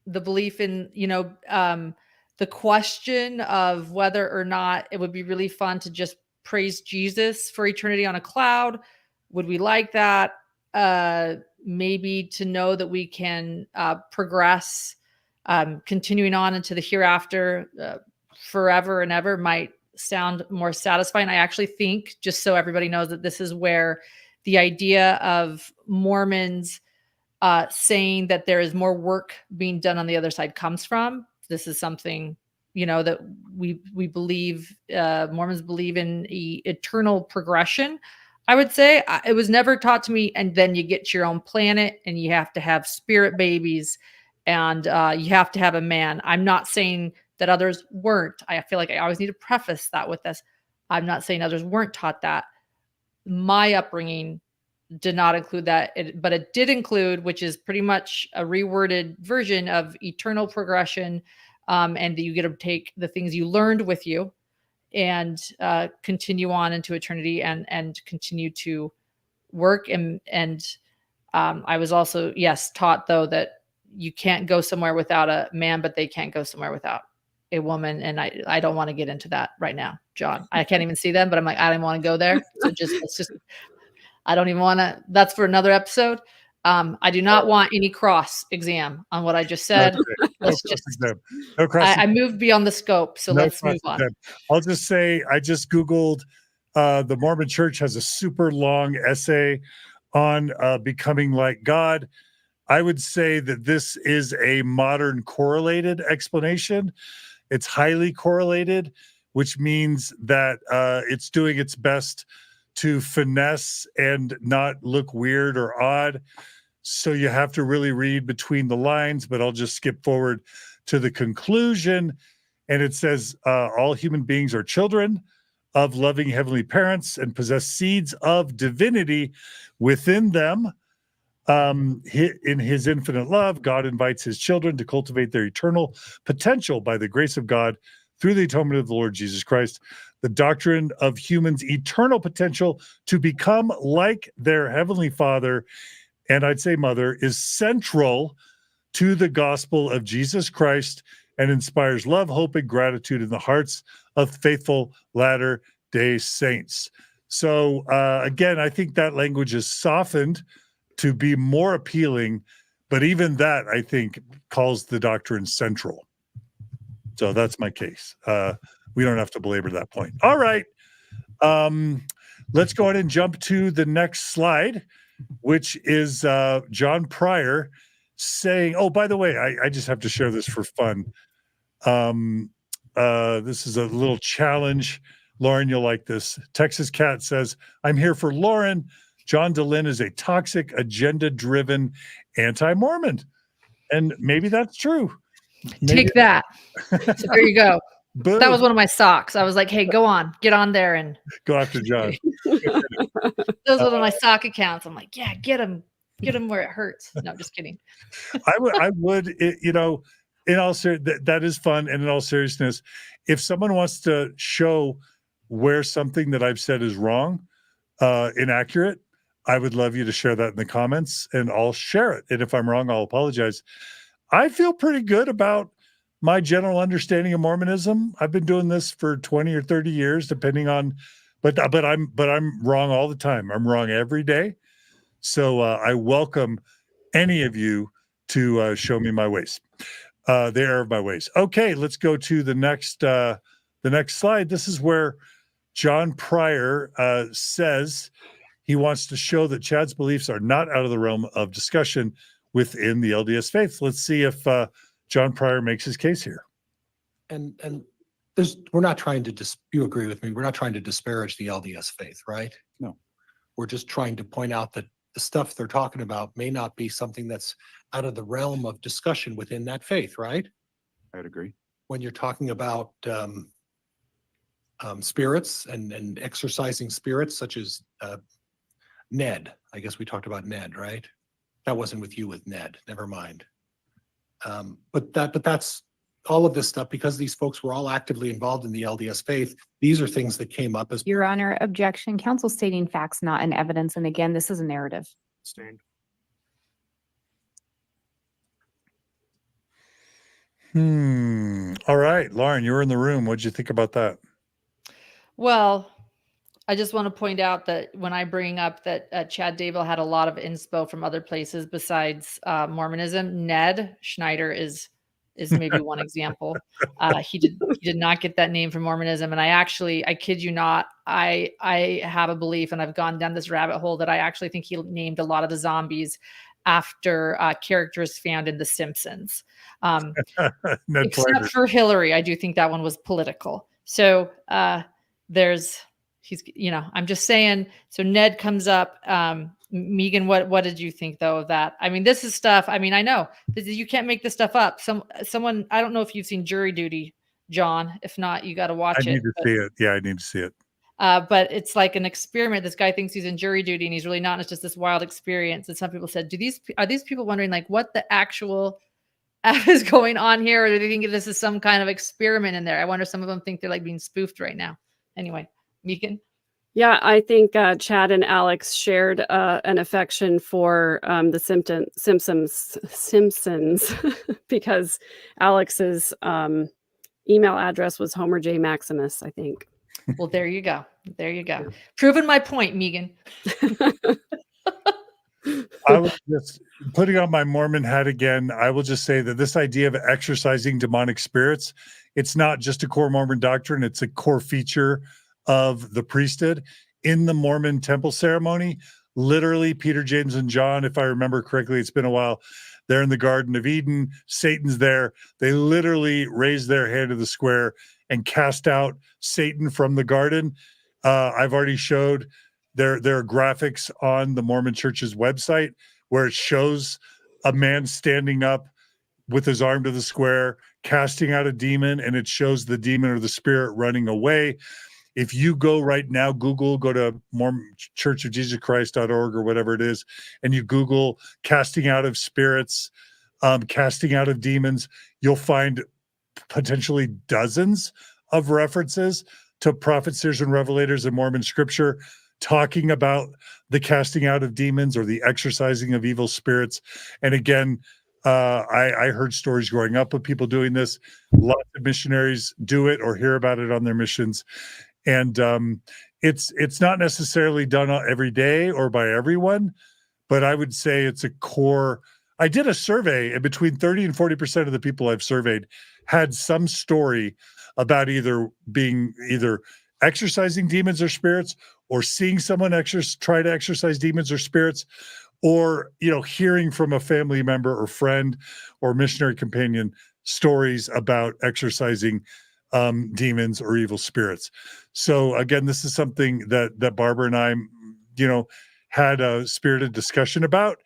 the belief in, the question of whether or not it would be really fun to just praise Jesus for eternity on a cloud. Would we like that? Maybe to know that we can progress, continuing on into the hereafter forever and ever might sound more satisfying. I actually think, just so everybody knows, that this is where the idea of Mormons saying that there is more work being done on the other side comes from. This is something, that we believe, Mormons believe in eternal progression. I would say it was never taught to me, and then you get your own planet and you have to have spirit babies and you have to have a man. I'm not saying that others weren't. I feel like I always need to preface that with this. I'm not saying others weren't taught that. My upbringing did not include that, but it did include, which is pretty much a reworded version of eternal progression, and that you get to take the things you learned with you and continue on into eternity and continue to work. And I was also, yes, taught though that you can't go somewhere without a man, but they can't go somewhere without a woman. And I don't want to get into that right now, John. I can't even see them, but I'm like, I don't want to go there. So I don't even want to, that's for another episode. I do not want any cross exam on what I just said. Let's just, no cross I moved beyond the scope. So no let's move on. exam. I'll just say, I just Googled, the Mormon church has a super long essay on becoming like God. I would say that this is a modern correlated explanation. It's highly correlated, which means that it's doing its best to finesse and not look weird or odd. So you have to really read between the lines, but I'll just skip forward to the conclusion. And it says, all human beings are children of loving heavenly parents and possess seeds of divinity within them. In his infinite love, God invites his children to cultivate their eternal potential by the grace of God through the atonement of the Lord Jesus Christ. The doctrine of humans' eternal potential to become like their heavenly Father, and I'd say Mother, is central to the gospel of Jesus Christ and inspires love, hope, and gratitude in the hearts of faithful Latter-day Saints. So again, I think that language is softened to be more appealing, but even that, I think, calls the doctrine central. So that's my case. We don't have to belabor that point. All right. Let's go ahead and jump to the next slide, which is John Pryor saying, oh, by the way, I just have to share this for fun. This is a little challenge. Lauren, you'll like this. Texas Cat says, I'm here for Lauren. John Dehlin is a toxic, agenda-driven anti-Mormon. And maybe that's true. Take that. So there you go. Boom. That was one of my socks. I was like, hey, go on, get on there and go after John. Those are one of my sock accounts. I'm like, yeah, get him where it hurts. No, just kidding. I would, in all that is fun. And in all seriousness, if someone wants to show where something that I've said is wrong, inaccurate, I would love you to share that in the comments and I'll share it. And if I'm wrong, I'll apologize. I feel pretty good about my general understanding of Mormonism. I've been doing this for 20 or 30 years, depending on, but I'm wrong all the time. I'm wrong every day. So I welcome any of you to show me my ways, the error of my ways. Okay, let's go to the next slide. This is where John Pryor says he wants to show that Chad's beliefs are not out of the realm of discussion within the LDS faith. Let's see if John Pryor makes his case here. And we're not trying to you agree with me, we're not trying to disparage the LDS faith, right? No. We're just trying to point out that the stuff they're talking about may not be something that's out of the realm of discussion within that faith, right? I'd agree. When you're talking about spirits and exercising spirits, such as Ned. I guess we talked about Ned, right? That wasn't with you with Ned. Never mind. But that's all of this stuff, because these folks were all actively involved in the LDS faith. These are things that came up as Your Honor, objection. Counsel stating facts, not in evidence. And again, this is a narrative. Sustained. All right, Lauren, you were in the room. What'd you think about that? Well, I just want to point out that when I bring up that Chad Daybell had a lot of inspo from other places besides Mormonism, Ned Schneider is maybe one example. He did not get that name from Mormonism. And I kid you not, I have a belief, and I've gone down this rabbit hole, that I actually think he named a lot of the zombies after characters found in The Simpsons. Except for Hillary. I do think that one was political. So I'm just saying, so Ned comes up. Megan, what did you think though of that? I mean, this is stuff, I mean, I know you can't make this stuff up. Someone, I don't know if you've seen Jury Duty, John. If not, you got to watch it. I need to see it. Yeah, I need to see it. But it's like an experiment. This guy thinks he's in jury duty and he's really not. It's just this wild experience. And some people said, are these people wondering like what the actual F is going on here? Or do they think this is some kind of experiment in there? I wonder if some of them think they're like being spoofed right now. Anyway, Megan. Yeah, I think Chad and Alex shared an affection for the Simpsons because Alex's email address was Homer J. Maximus, I think. Well, there you go. There you go. Proving my point, Megan. I was just putting on my Mormon hat again. I will just say that this idea of exorcising demonic spirits, it's not just a core Mormon doctrine, it's a core feature of the priesthood. In the Mormon temple ceremony, literally, Peter, James, and John, if I remember correctly, it's been a while, they're in the Garden of Eden, Satan's there. They literally raise their hand to the square and cast out Satan from the garden. I've already showed there are graphics on the Mormon Church's website where it shows a man standing up with his arm to the square, casting out a demon, and it shows the demon or the spirit running away. If you go right now, go to Mormon Church of Jesus Christ.org or whatever it is, and you Google casting out of spirits, casting out of demons, you'll find potentially dozens of references to prophets, seers, and revelators in Mormon scripture talking about the casting out of demons or the exorcising of evil spirits. And again, I heard stories growing up of people doing this. Lots of missionaries do it or hear about it on their missions. And it's not necessarily done every day or by everyone, but I would say it's a core. I did a survey, and between 30 and 40% of the people I've surveyed had some story about either exorcising demons or spirits, or seeing someone try to exorcise demons or spirits, or hearing from a family member or friend or missionary companion stories about exorcising demons or evil spirits. So again, this is something that Barbara and I, had a spirited discussion about.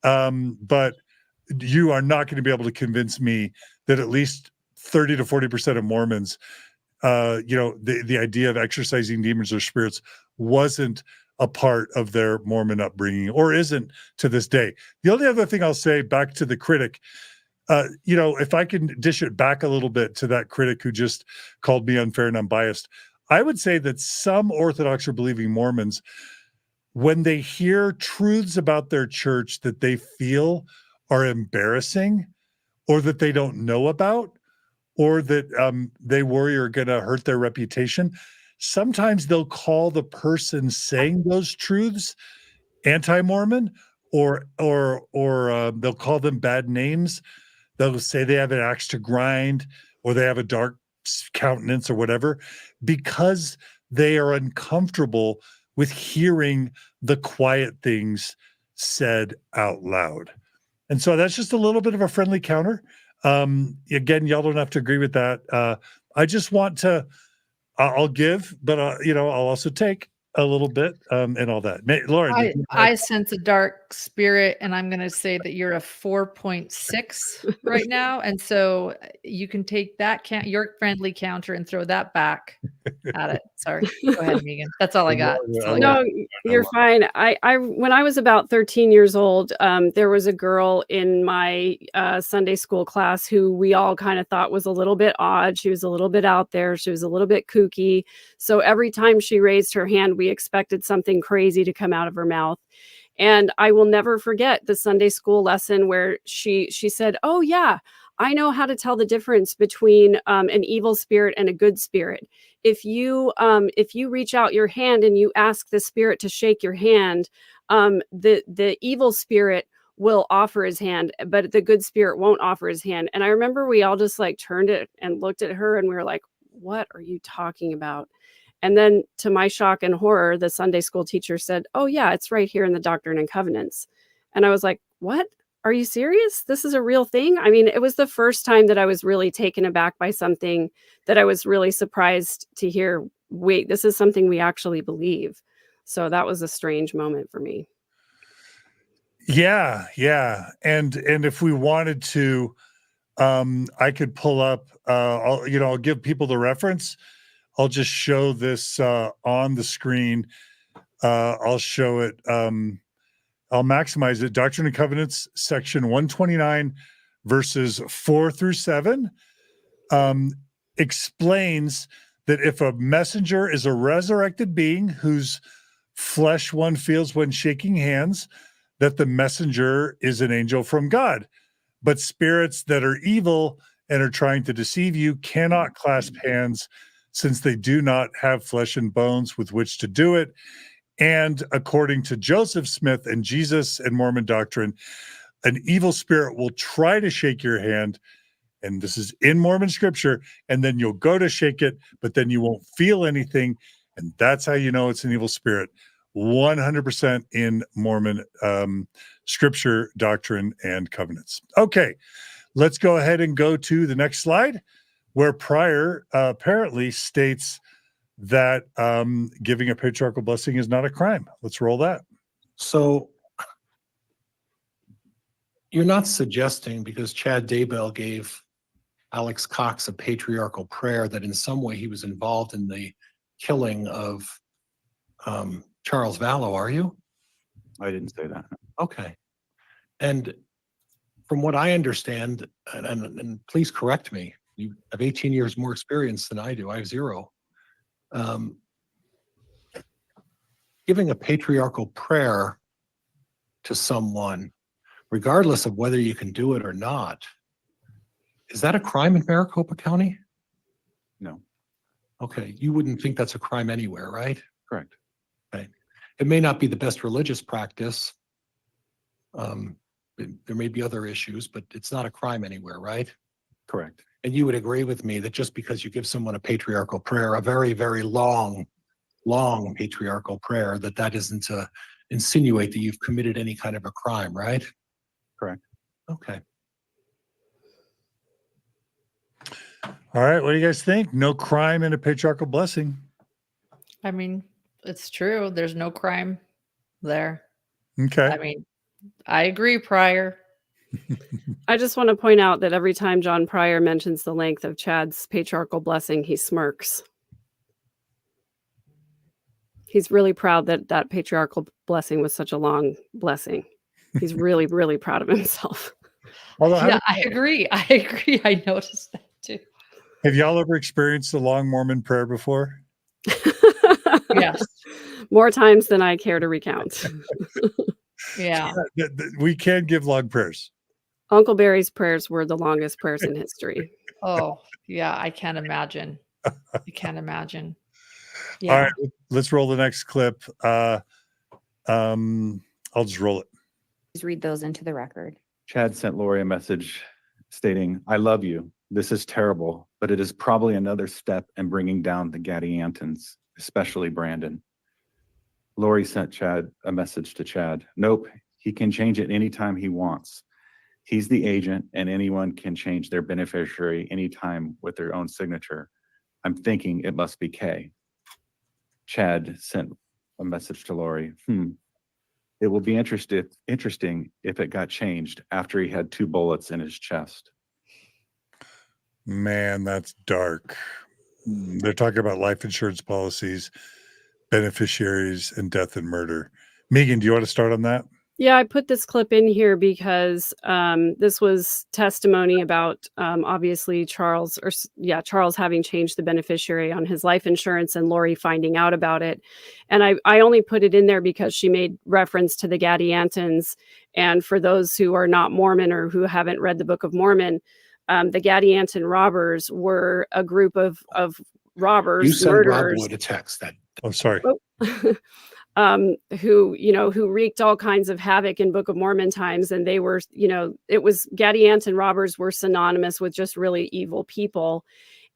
But you are not going to be able to convince me that at least 30 to 40% of Mormons, the idea of exorcising demons or spirits wasn't a part of their Mormon upbringing, or isn't to this day. The only other thing I'll say, back to the critic, if I can dish it back a little bit to that critic who just called me unfair and unbiased, I would say that some Orthodox or believing Mormons, when they hear truths about their church that they feel are embarrassing or that they don't know about, or that they worry are going to hurt their reputation, sometimes they'll call the person saying those truths anti-Mormon, or they'll call them bad names. They'll say they have an axe to grind, or they have a dark countenance or whatever, because they are uncomfortable with hearing the quiet things said out loud. And so that's just a little bit of a friendly counter. Again, y'all don't have to agree with that. I just want to, I'll give, but I'll also take a little bit, and all that. Lauren, I sense a dark spirit, and I'm going to say that you're a 4.6 right now. And so you can take that your friendly counter and throw that back at it. Sorry. Go ahead, Megan. That's all I got. No, you're fine. I when I was about 13 years old, there was a girl in my Sunday school class who we all kind of thought was a little bit odd. She was a little bit out there. She was a little bit kooky. So every time she raised her hand, we expected something crazy to come out of her mouth. And I will never forget the Sunday school lesson where she said, "Oh yeah, I know how to tell the difference between an evil spirit and a good spirit. If you reach out your hand and you ask the spirit to shake your hand, the evil spirit will offer his hand, but the good spirit won't offer his hand." And I remember we all just like turned it and looked at her and we were like, "What are you talking about?" And then to my shock and horror, the Sunday school teacher said, "Oh yeah, it's right here in the Doctrine and Covenants." And I was like, "What? Are you serious? This is a real thing?" I mean, it was the first time that I was really taken aback by something that I was really surprised to hear. Wait, this is something we actually believe. So that was a strange moment for me. Yeah. And if we wanted to, I could pull up, I'll give people the reference. I'll just show this on the screen. I'll show it. I'll maximize it. Doctrine and Covenants, section 129, verses 4 through 7, explains that if a messenger is a resurrected being whose flesh one feels when shaking hands, that the messenger is an angel from God. But spirits that are evil and are trying to deceive you cannot clasp hands, since they do not have flesh and bones with which to do it. And according to Joseph Smith and Jesus and Mormon doctrine, an evil spirit will try to shake your hand, and this is in Mormon scripture, and then you'll go to shake it, but then you won't feel anything, and that's how you know it's an evil spirit. 100% in Mormon scripture, doctrine, and covenants. Okay, let's go ahead and go to the next slide, where Pryor apparently states that giving a patriarchal blessing is not a crime. Let's roll that. So you're not suggesting, because Chad Daybell gave Alex Cox a patriarchal prayer, that in some way he was involved in the killing of Charles Vallow, are you? I didn't say that. Okay. And from what I understand, and please correct me, you have 18 years more experience than I do. I have 0. Giving a patriarchal prayer to someone, regardless of whether you can do it or not, is that a crime in Maricopa County? No. Okay, you wouldn't think that's a crime anywhere, right? Correct. Okay. It may not be the best religious practice. There may be other issues, but it's not a crime anywhere, right? Correct. And you would agree with me that just because you give someone a patriarchal prayer, a very, very long patriarchal prayer, that isn't to insinuate that you've committed any kind of a crime, right? Correct. Okay. All right, what do you guys think? No crime in a patriarchal blessing. I mean, it's true. There's no crime there. Okay. I mean, I agree, Pryor. I just want to point out that every time John Pryor mentions the length of Chad's patriarchal blessing, he smirks. He's really proud that that patriarchal blessing was such a long blessing. He's really, really proud of himself. Although, Yeah, I agree. I agree. I noticed that too. have y'all ever experienced a long Mormon prayer before? Yes. More times than I care to recount. Yeah. We can give long prayers. Uncle Barry's prayers were the longest prayers in history. Oh, yeah. I can't imagine. I can't imagine. Yeah. All right, let's roll the next clip. I'll just roll it. Please read those into the record. Chad sent Lori a message stating, "I love you. This is terrible, but it is probably another step in bringing down the Gadiantons, especially Brandon." Lori sent Chad a message to Chad. "Nope, he can change it anytime he wants. He's the agent, and anyone can change their beneficiary anytime with their own signature. I'm thinking it must be Kay." Chad sent a message to Lori. It will be interesting if it got changed after he had 2 bullets in his chest." Man, that's dark. They're talking about life insurance policies, beneficiaries, and death and murder. Megan, do you want to start on that? Yeah, I put this clip in here because this was testimony about obviously Charles having changed the beneficiary on his life insurance and Lori finding out about it. And I only put it in there because she made reference to the Gadiantons. And for those who are not Mormon or who haven't read the Book of Mormon, the Gadianton robbers were a group of robbers, You sent murderers. Rob Wood a text that. I'm sorry. Who wreaked all kinds of havoc in Book of Mormon times. And they were, it was Gadianton robbers were synonymous with just really evil people.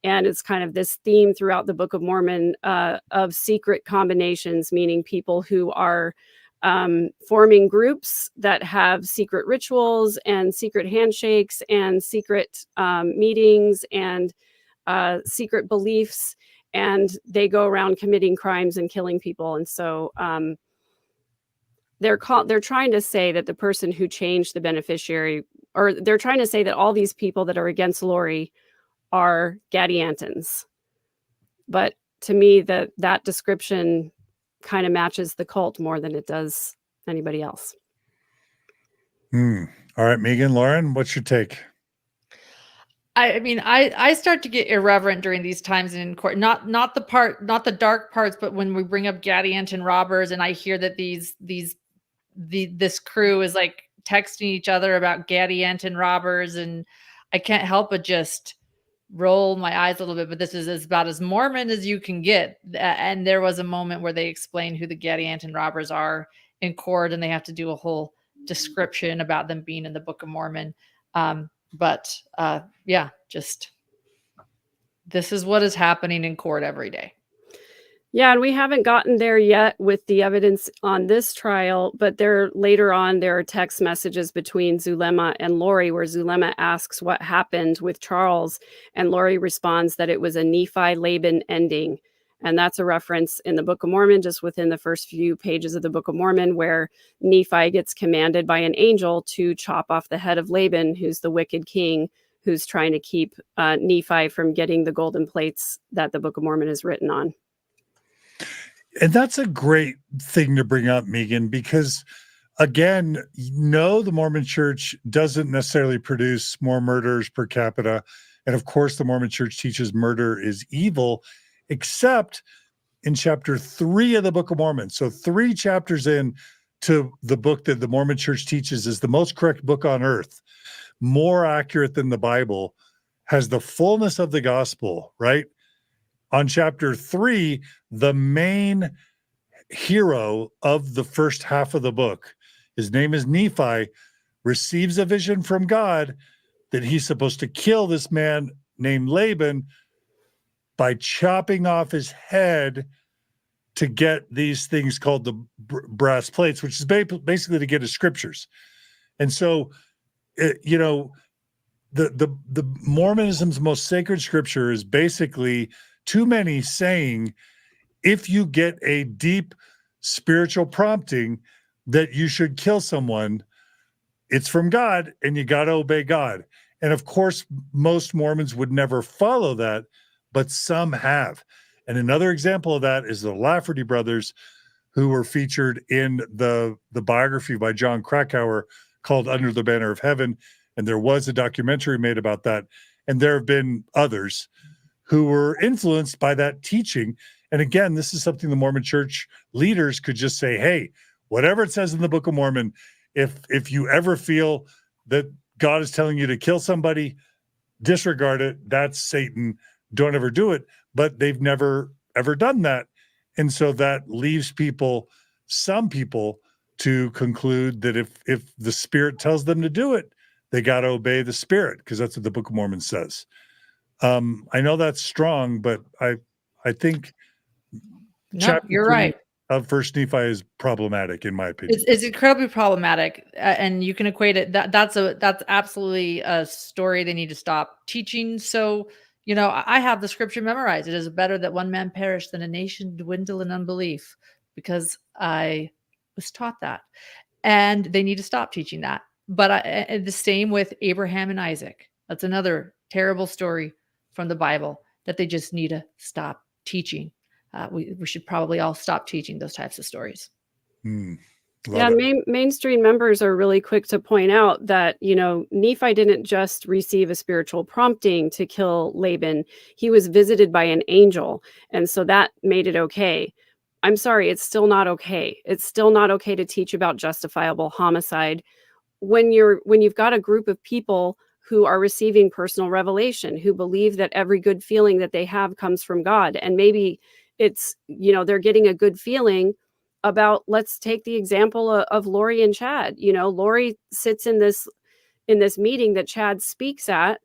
And it's kind of this theme throughout the Book of Mormon of secret combinations, meaning people who are forming groups that have secret rituals and secret handshakes and secret meetings and secret beliefs. And they go around committing crimes and killing people. And so they're trying to say that the person who changed the beneficiary, or they're trying to say that all these people that are against Lori are Gadiantons. But to me, that description kind of matches the cult more than it does anybody else. All right, Megan, Lauren, what's your take? I mean, I start to get irreverent during these times in court. Not the dark parts, but when we bring up Gadiant and robbers, and I hear that this crew is like texting each other about Gadiant and robbers, and I can't help but just roll my eyes a little bit. But this is about as Mormon as you can get. And there was a moment where they explain who the Gadiant and robbers are in court, and they have to do a whole description about them being in the Book of Mormon. Yeah, just this is what is happening in court every day. Yeah, and we haven't gotten there yet with the evidence on this trial, but later on there are text messages between Zulema and Lori where Zulema asks what happened with Charles, and Lori responds that it was a Nephi-Laban ending. And that's a reference in the Book of Mormon, just within the first few pages of the Book of Mormon, where Nephi gets commanded by an angel to chop off the head of Laban, who's the wicked king, who's trying to keep Nephi from getting the golden plates that the Book of Mormon is written on. And that's a great thing to bring up, Megan, because again, no, the Mormon Church doesn't necessarily produce more murders per capita. And of course, the Mormon Church teaches murder is evil, except in chapter 3 of the Book of Mormon. So 3 chapters in to the book that the Mormon Church teaches is the most correct book on earth, more accurate than the Bible, has the fullness of the gospel, right? On chapter 3, the main hero of the first half of the book, his name is Nephi, receives a vision from God that he's supposed to kill this man named Laban by chopping off his head to get these things called the brass plates, which is basically to get his scriptures. And so, the Mormonism's most sacred scripture is basically too many saying, if you get a deep spiritual prompting that you should kill someone, it's from God and you got to obey God. And of course, most Mormons would never follow that, but some have. And another example of that is the Lafferty brothers, who were featured in the biography by John Krakauer called Under the Banner of Heaven. And there was a documentary made about that. And there have been others who were influenced by that teaching. And again, this is something the Mormon Church leaders could just say, hey, whatever it says in the Book of Mormon, if you ever feel that God is telling you to kill somebody, disregard it. That's Satan. Don't ever do it. But they've never, ever done that. And so that leaves some people to conclude that if the Spirit tells them to do it, they got to obey the Spirit, because that's what the Book of Mormon says. I know that's strong, but I think No, you're right. Of First Nephi is problematic, in my opinion. It's incredibly problematic, and you can equate it. That's absolutely a story they need to stop teaching. So, I have the scripture memorized. It is better that one man perish than a nation dwindle in unbelief, because I was taught that, and they need to stop teaching that. But the same with Abraham and Isaac. That's another terrible story from the Bible that they just need to stop teaching. We should probably all stop teaching those types of stories. Yeah, mainstream members are really quick to point out that, Nephi didn't just receive a spiritual prompting to kill Laban. He was visited by an angel. And so that made it okay. I'm sorry, it's still not okay. It's still not okay to teach about justifiable homicide when you've got a group of people who are receiving personal revelation, who believe that every good feeling that they have comes from God. And maybe it's, they're getting a good feeling about, let's take the example of Lori and Chad. Lori sits in this meeting that Chad speaks at,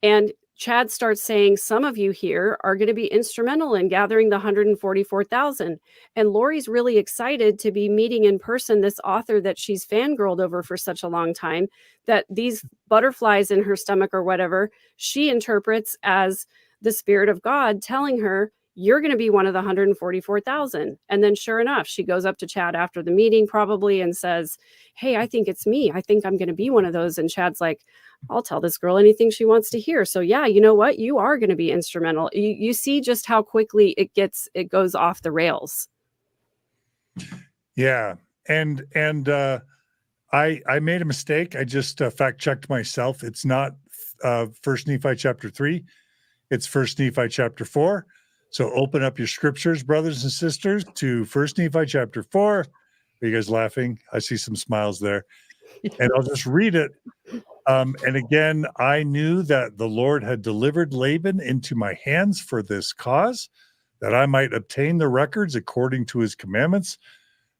and Chad starts saying, some of you here are going to be instrumental in gathering the 144,000. And Lori's really excited to be meeting in person this author that she's fangirled over for such a long time, that these butterflies in her stomach or whatever, she interprets as the Spirit of God telling her, you're going to be one of the 144,000. And then sure enough, she goes up to Chad after the meeting probably and says, hey, I think it's me. I think I'm going to be one of those. And Chad's like, I'll tell this girl anything she wants to hear. So yeah, you know what? You are going to be instrumental. You see just how quickly it goes off the rails. Yeah. And I made a mistake. I just fact checked myself. It's not First Nephi chapter 3. It's First Nephi chapter 4. So open up your scriptures, brothers and sisters, to First Nephi chapter 4. Are you guys laughing? I see some smiles there. And I'll just read it. And again, I knew that the Lord had delivered Laban into my hands for this cause, that I might obtain the records according to his commandments.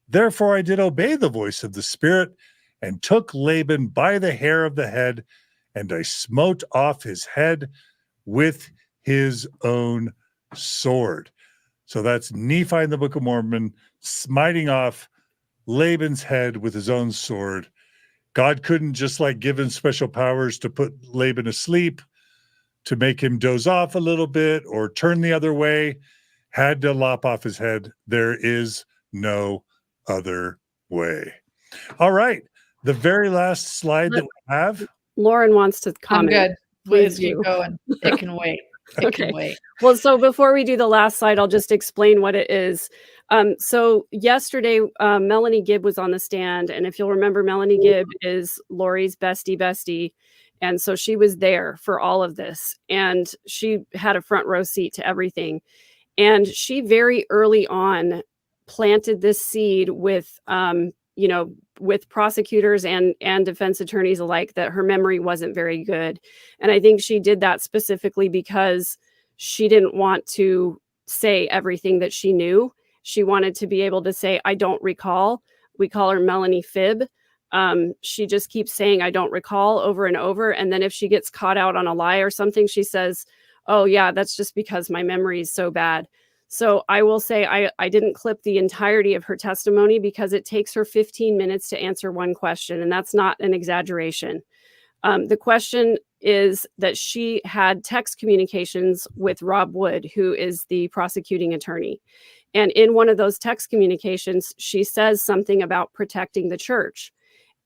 Therefore I did obey the voice of the Spirit, and took Laban by the hair of the head, and I smote off his head with his own sword. So that's Nephi in the Book of Mormon smiting off Laban's head with his own sword. God couldn't just like give him special powers to put Laban asleep, to make him doze off a little bit or turn the other way. Had to lop off his head. There is no other way. All right. The very last slide that we have. Lauren wants to I'm comment. good. Please Please keep do. going. It can wait. It Okay. can wait. Well, so before we do the last slide, I'll just explain what it is. So yesterday, Melanie Gibb was on the stand. And if you'll remember, Melanie Gibb is Lori's bestie. And so she was there for all of this. And she had a front row seat to everything. And she very early on planted this seed with, with prosecutors and defense attorneys alike, that her memory wasn't very good. And I think she did that specifically because she didn't want to say everything that she knew. She wanted to be able to say, I don't recall. We call her Melanie Fib. She just keeps saying, I don't recall over and over. And then if she gets caught out on a lie or something, she says, oh yeah, that's just because my memory is so bad. So I will say I didn't clip the entirety of her testimony because it takes her 15 minutes to answer one question. And that's not an exaggeration. The question is that she had text communications with Rob Wood, who is the prosecuting attorney. And in one of those text communications, she says something about protecting the church.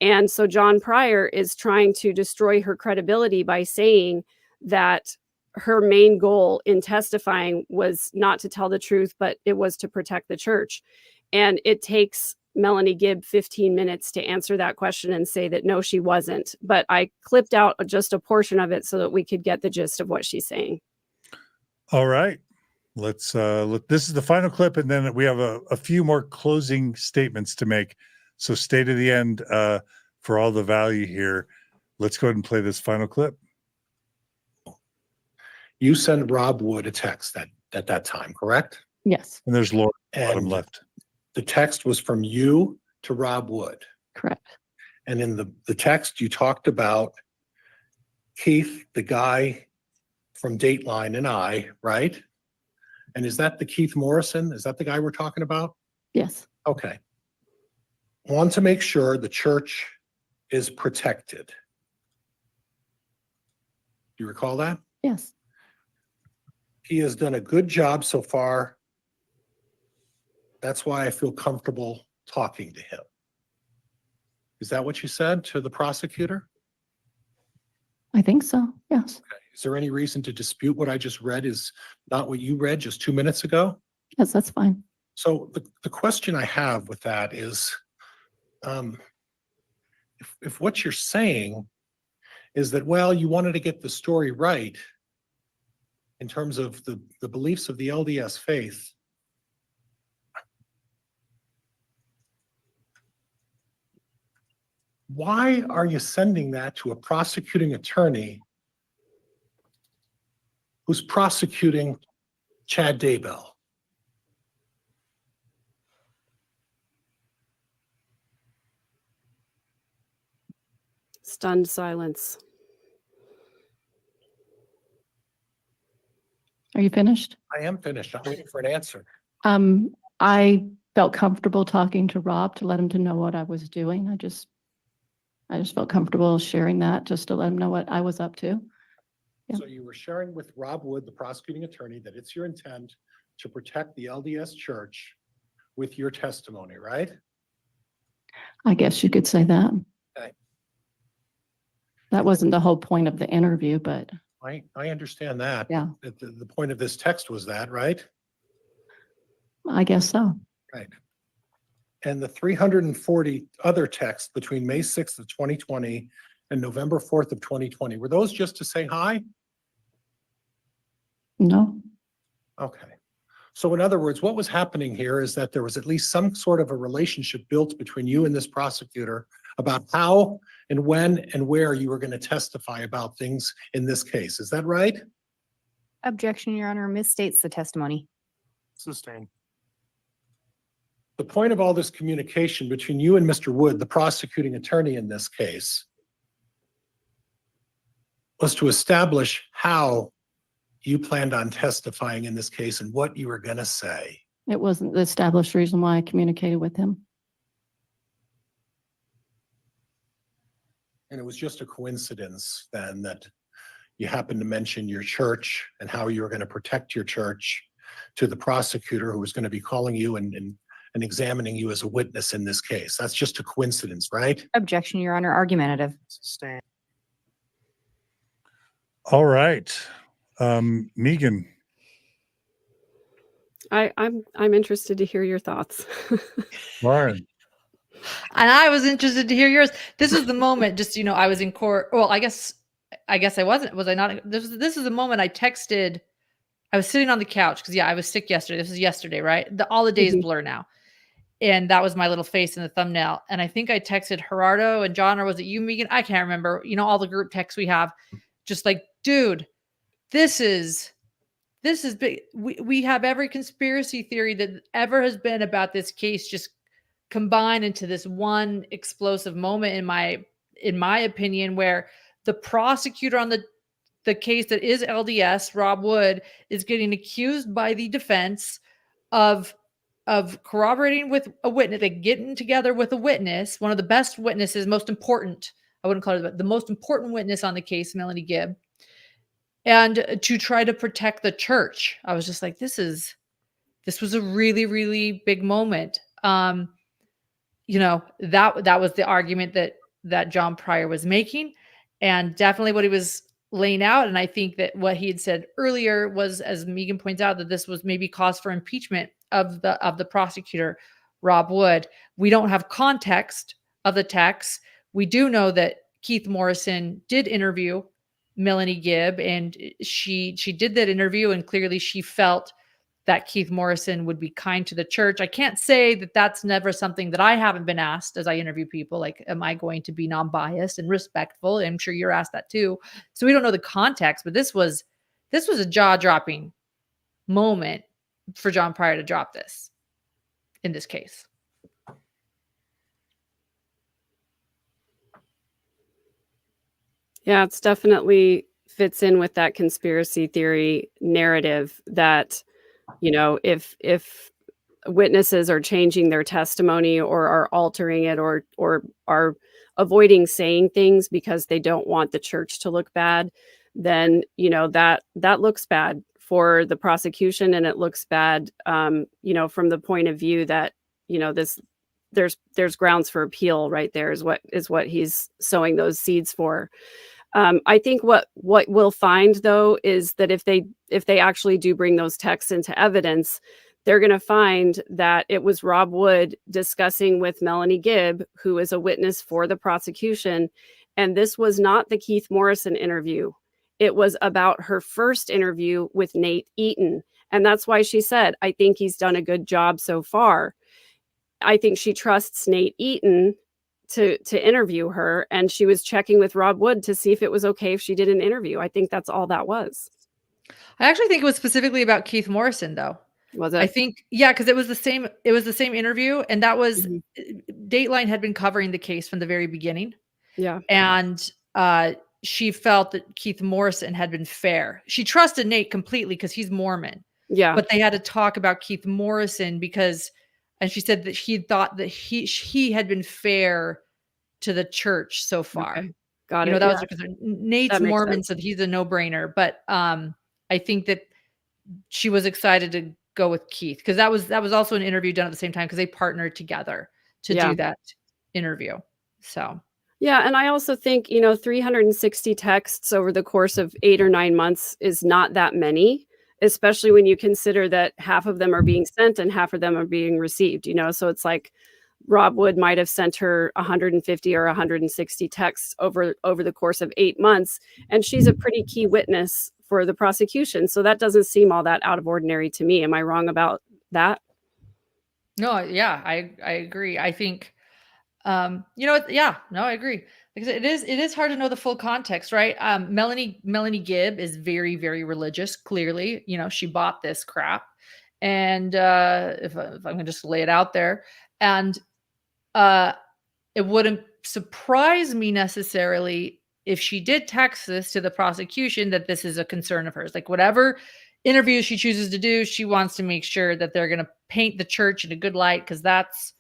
And so John Pryor is trying to destroy her credibility by saying that her main goal in testifying was not to tell the truth, but it was to protect the church. And it takes Melanie Gibb 15 minutes to answer that question and say that no, she wasn't. But I clipped out just a portion of it so that we could get the gist of what she's saying. All right. Let's look. This is the final clip, and then we have a few more closing statements to make. So stay to the end for all the value here. Let's go ahead and play this final clip. You sent Rob Wood a text at that time, correct? Yes, And there's Laura bottom And left. the text was from you to Rob Wood. correct. And in the text, you talked about Keith, the guy from Dateline, and I, right? And is that the Keith Morrison? Is that the guy we're talking about? Yes, Okay. Want to make sure the church is protected. Do you recall that? yes, He has done a good job so far. That's why I feel comfortable talking to him. Is that what you said to the prosecutor? I think so. Yes, Is there any reason to dispute what I just read is not what you read just 2 minutes ago? yes, that's fine. So the question I have with that is, if what you're saying is that, well, you wanted to get the story right in terms of the beliefs of the LDS faith, why are you sending that to a prosecuting attorney who's prosecuting Chad Daybell? Stunned silence. Are you finished? I am finished. I'm waiting for an answer. I felt comfortable talking to Rob to let him to know what I was doing. I just felt comfortable sharing that just to let him know what I was up to. Yeah. So you were sharing with Rob Wood, the prosecuting attorney, that it's your intent to protect the LDS church with your testimony, right? I guess you could say that. Okay. That wasn't the whole point of the interview, but I understand that. Yeah. The point of this text was that, right? I guess so. Right. And the 340 other texts between May 6th of 2020 and November 4th of 2020. Were those just to say hi? No, Okay. So in other words, what was happening here is that there was at least some sort of a relationship built between you and this prosecutor about how and when and where you were going to testify about things in this case. Is that right? Objection, Your Honor, misstates the testimony. Sustained. The point of all this communication between you and Mr. Wood, the prosecuting attorney in this case, was to establish how you planned on testifying in this case and what you were going to say. it wasn't the established reason why I communicated with him. And it was just a coincidence then that you happened to mention your church and how you were going to protect your church to the prosecutor who was going to be calling you and examining you as a witness in this case. That's just a coincidence, right? Objection, Your Honor, argumentative. Sustained. All right. Megan. I'm interested to hear your thoughts. Lauren. And I was interested to hear yours. This was the moment, just, I was in court. Well, I guess I wasn't. Was I not? This is the moment I texted. I was sitting on the couch because, I was sick yesterday. This was yesterday, right? All the days blur now. And that was my little face in the thumbnail. And I think I texted Gerardo and John, or was it you, Megan? I can't remember. All the group texts we have, just like, dude, this is big. We have every conspiracy theory that ever has been about this case just combined into this one explosive moment in my opinion, where the prosecutor on the case that is LDS, Rob Wood, is getting accused by the defense of corroborating with a witness, like getting together with a witness, one of the best witnesses, most important, I wouldn't call it, but the most important witness on the case, Melanie Gibb, and to try to protect the church. I was just like, this was a really, really big moment. That was the argument that John Pryor was making, and definitely what he was laying out. And I think that what he had said earlier was, as Megan points out, that this was maybe cause for impeachment of the prosecutor, Rob Wood. We don't have context of the text. We do know that Keith Morrison did interview Melanie Gibb, and she did that interview, and clearly she felt that Keith Morrison would be kind to the church. I can't say that that's never something that I haven't been asked as I interview people. Like, am I going to be non-biased and respectful? I'm sure you're asked that too. So we don't know the context, but this was a jaw-dropping moment for John Pryor to drop this in this case. Yeah, it's definitely fits in with that conspiracy theory narrative that, if witnesses are changing their testimony or are altering it or are avoiding saying things because they don't want the church to look bad, then, that looks bad for the prosecution, and it looks bad, from the point of view that, there's grounds for appeal right there is what he's sowing those seeds for. I think what we'll find, though, is that if they actually do bring those texts into evidence, they're going to find that it was Rob Wood discussing with Melanie Gibb, who is a witness for the prosecution. And this was not the Keith Morrison interview. It was about her first interview with Nate Eaton. And that's why she said, I think he's done a good job so far. I think she trusts Nate Eaton to interview her, and she was checking with Rob Wood to see if it was okay if she did an interview. I think that's all that was. I actually think it was specifically about Keith Morrison, though. Was it? I think, because it was the same interview, and that was Dateline had been covering the case from the very beginning. Yeah. And she felt that Keith Morrison had been fair. She trusted Nate completely because he's Mormon. Yeah. But they had to talk about Keith Morrison and she said that he thought that he had been fair to the church so far. Okay. Got it. That was because Nate's Mormon, sense. so he's a no-brainer. But I think that she was excited to go with Keith because that was also an interview done at the same time because they partnered together to do that interview. So. Yeah. And I also think, 360 texts over the course of 8 or 9 months is not that many, especially when you consider that half of them are being sent and half of them are being received, so it's like Rob Wood might have sent her 150 or 160 texts over the course of 8 months, and she's a pretty key witness for the prosecution. So that doesn't seem all that out of ordinary to me. Am I wrong about that? No, yeah, I agree. I think, yeah, no, I agree. Because it is hard to know the full context, right? Melanie Gibb is very, very religious. Clearly, she bought this crap, and if I'm gonna just lay it out there, and it wouldn't surprise me necessarily if she did text this to the prosecution that this is a concern of hers. Like whatever interviews she chooses to do, she wants to make sure that they're going to paint the church in a good light because that's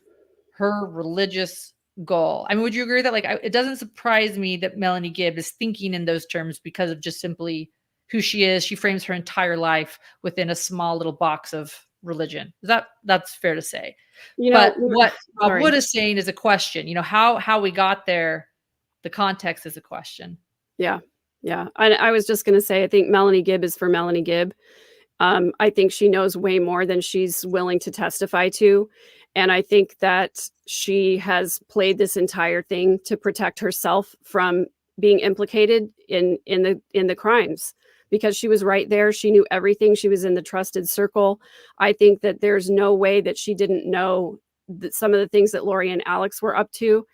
her religious goal. I mean, would you agree that it doesn't surprise me that Melanie Gibb is thinking in those terms because of just simply who she is? She frames her entire life within a small little box of religion. That's fair to say? But what Rob Wood is saying is a question. How we got there, the context is a question. Yeah. I was just going to say, I think Melanie Gibb is for Melanie Gibb. I think she knows way more than she's willing to testify to. And I think that she has played this entire thing to protect herself from being implicated in the crimes, because she was right there. She knew everything. She was in the trusted circle. I think that there's no way that she didn't know some of the things that Lori and Alex were up to.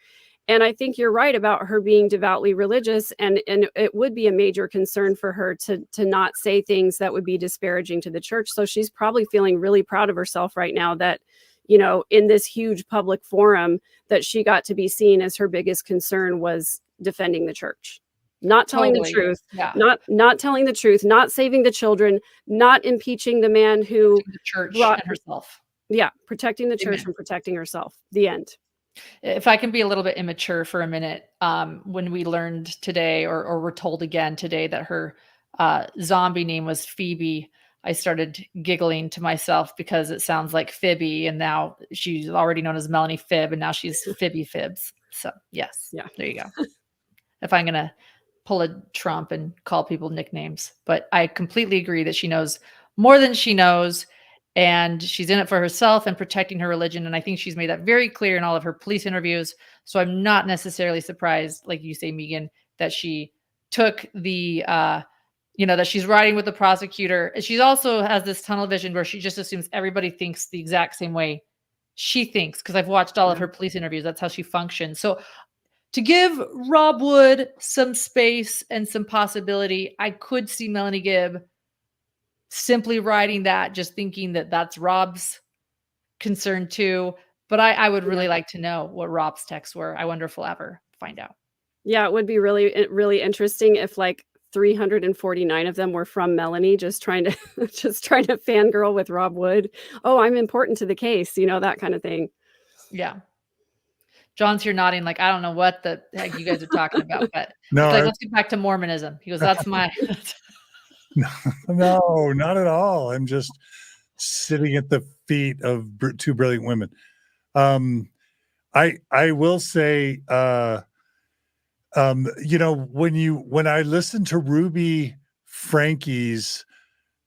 And I think you're right about her being devoutly religious, and it would be a major concern for her to not say things that would be disparaging to the church. So she's probably feeling really proud of herself right now that, in this huge public forum, that she got to be seen as her biggest concern was defending the church, not telling the truth, not telling the truth, not saving the children, not impeaching the man who the church and herself. Yeah, protecting the church and protecting herself. The end. If I can be a little bit immature for a minute, when we learned today, or were told again today, that her zombie name was Phoebe, I started giggling to myself because it sounds like Phoebe, and now she's already known as Melanie Phibb, and now she's Phoebe Phibbs. So yes, there you go. If I'm gonna pull a Trump and call people nicknames, but I completely agree that she knows more than she knows. And she's in it for herself and protecting her religion. And I think she's made that very clear in all of her police interviews. So I'm not necessarily surprised, like you say, Megan, that she took the, that she's riding with the prosecutor. And she also has this tunnel vision where she just assumes everybody thinks the exact same way she thinks. Because I've watched all of her police interviews. That's how she functions. So to give Rob Wood some space and some possibility, I could see Melanie Gibb simply writing that, just thinking that that's Rob's concern too. But I would really like to know what Rob's texts were. I wonder if we'll ever find out. Yeah, it would be really, really interesting if 349 of them were from Melanie, just trying to fangirl with Rob Wood. Oh, I'm important to the case, that kind of thing. Yeah. John's here nodding like, I don't know what the heck you guys are talking about, but no, let's get back to Mormonism. He goes, that's my... No, not at all. I'm just sitting at the feet of two brilliant women. I will say, when I listened to Ruby Frankie's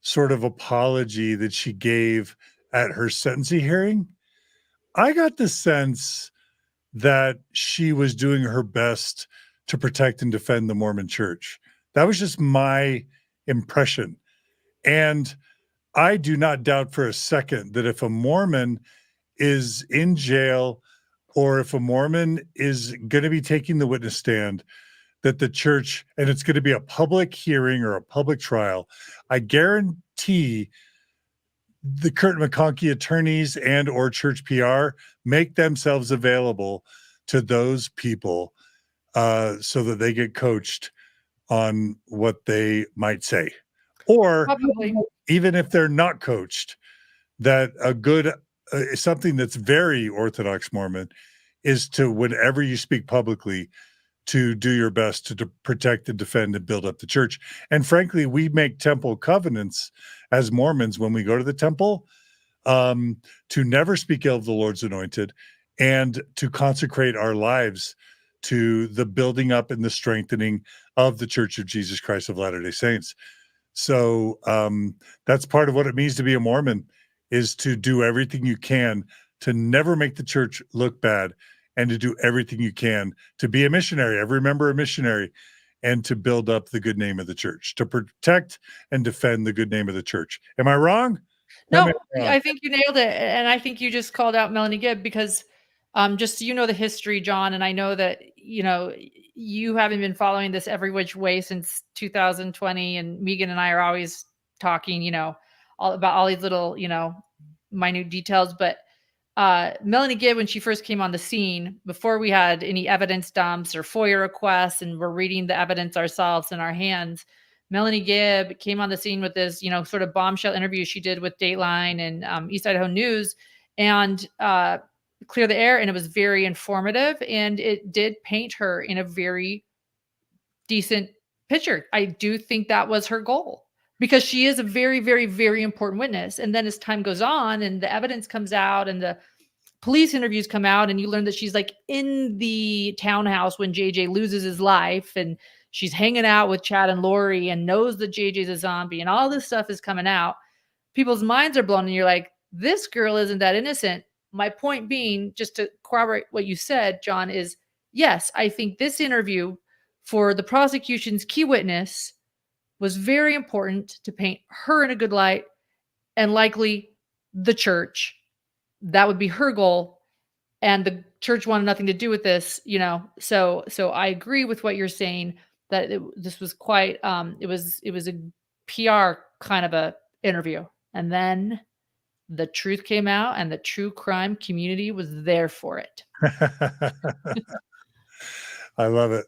sort of apology that she gave at her sentencing hearing, I got the sense that she was doing her best to protect and defend the Mormon Church. That was just my impression. And I do not doubt for a second that if a Mormon is in jail, or if a Mormon is going to be taking the witness stand, that the church, and it's going to be a public hearing or a public trial, I guarantee the Kurt McConkie attorneys and or church PR make themselves available to those people so that they get coached on what they might say. Or probably, even if they're not coached, that a good something that's very Orthodox Mormon is to, whenever you speak publicly, to do your best to protect and defend and build up the church. And frankly, we make temple covenants as Mormons when we go to the temple, to never speak ill of the Lord's anointed, and to consecrate our lives to the building up and the strengthening of the Church of Jesus Christ of Latter-day Saints. So that's part of what it means to be a Mormon, is to do everything you can to never make the church look bad and to do everything you can to be a missionary, every member a missionary, and to build up the good name of the church, to protect and defend the good name of the church. Am I wrong? Tell No, me I'm wrong. I think you nailed it. And I think you just called out Melanie Gibb because just so you know the history, John, and I know that, you haven't been following this every which way since 2020, and Megan and I are always talking, all about all these little, minute details. But Melanie Gibb, when she first came on the scene, before we had any evidence dumps or FOIA requests, and we're reading the evidence ourselves in our hands, Melanie Gibb came on the scene with this, sort of bombshell interview she did with Dateline and East Idaho News, and Clear the Air, and it was very informative, and it did paint her in a very decent picture. I do think that was her goal, because she is a very, very, very important witness. And then as time goes on and the evidence comes out and the police interviews come out, and you learn that she's like in the townhouse when JJ loses his life, and she's hanging out with Chad and Lori and knows that JJ's a zombie, and all this stuff is coming out. People's minds are blown, and you're like, this girl isn't that innocent. My point being, just to corroborate what you said, John, is yes, I think this interview for the prosecution's key witness was very important to paint her in a good light, and likely the church. That would be her goal. And the church wanted nothing to do with this, So I agree with what you're saying, that this was quite, it was a PR kind of a interview. And then the truth came out, and the true crime community was there for it. I love it.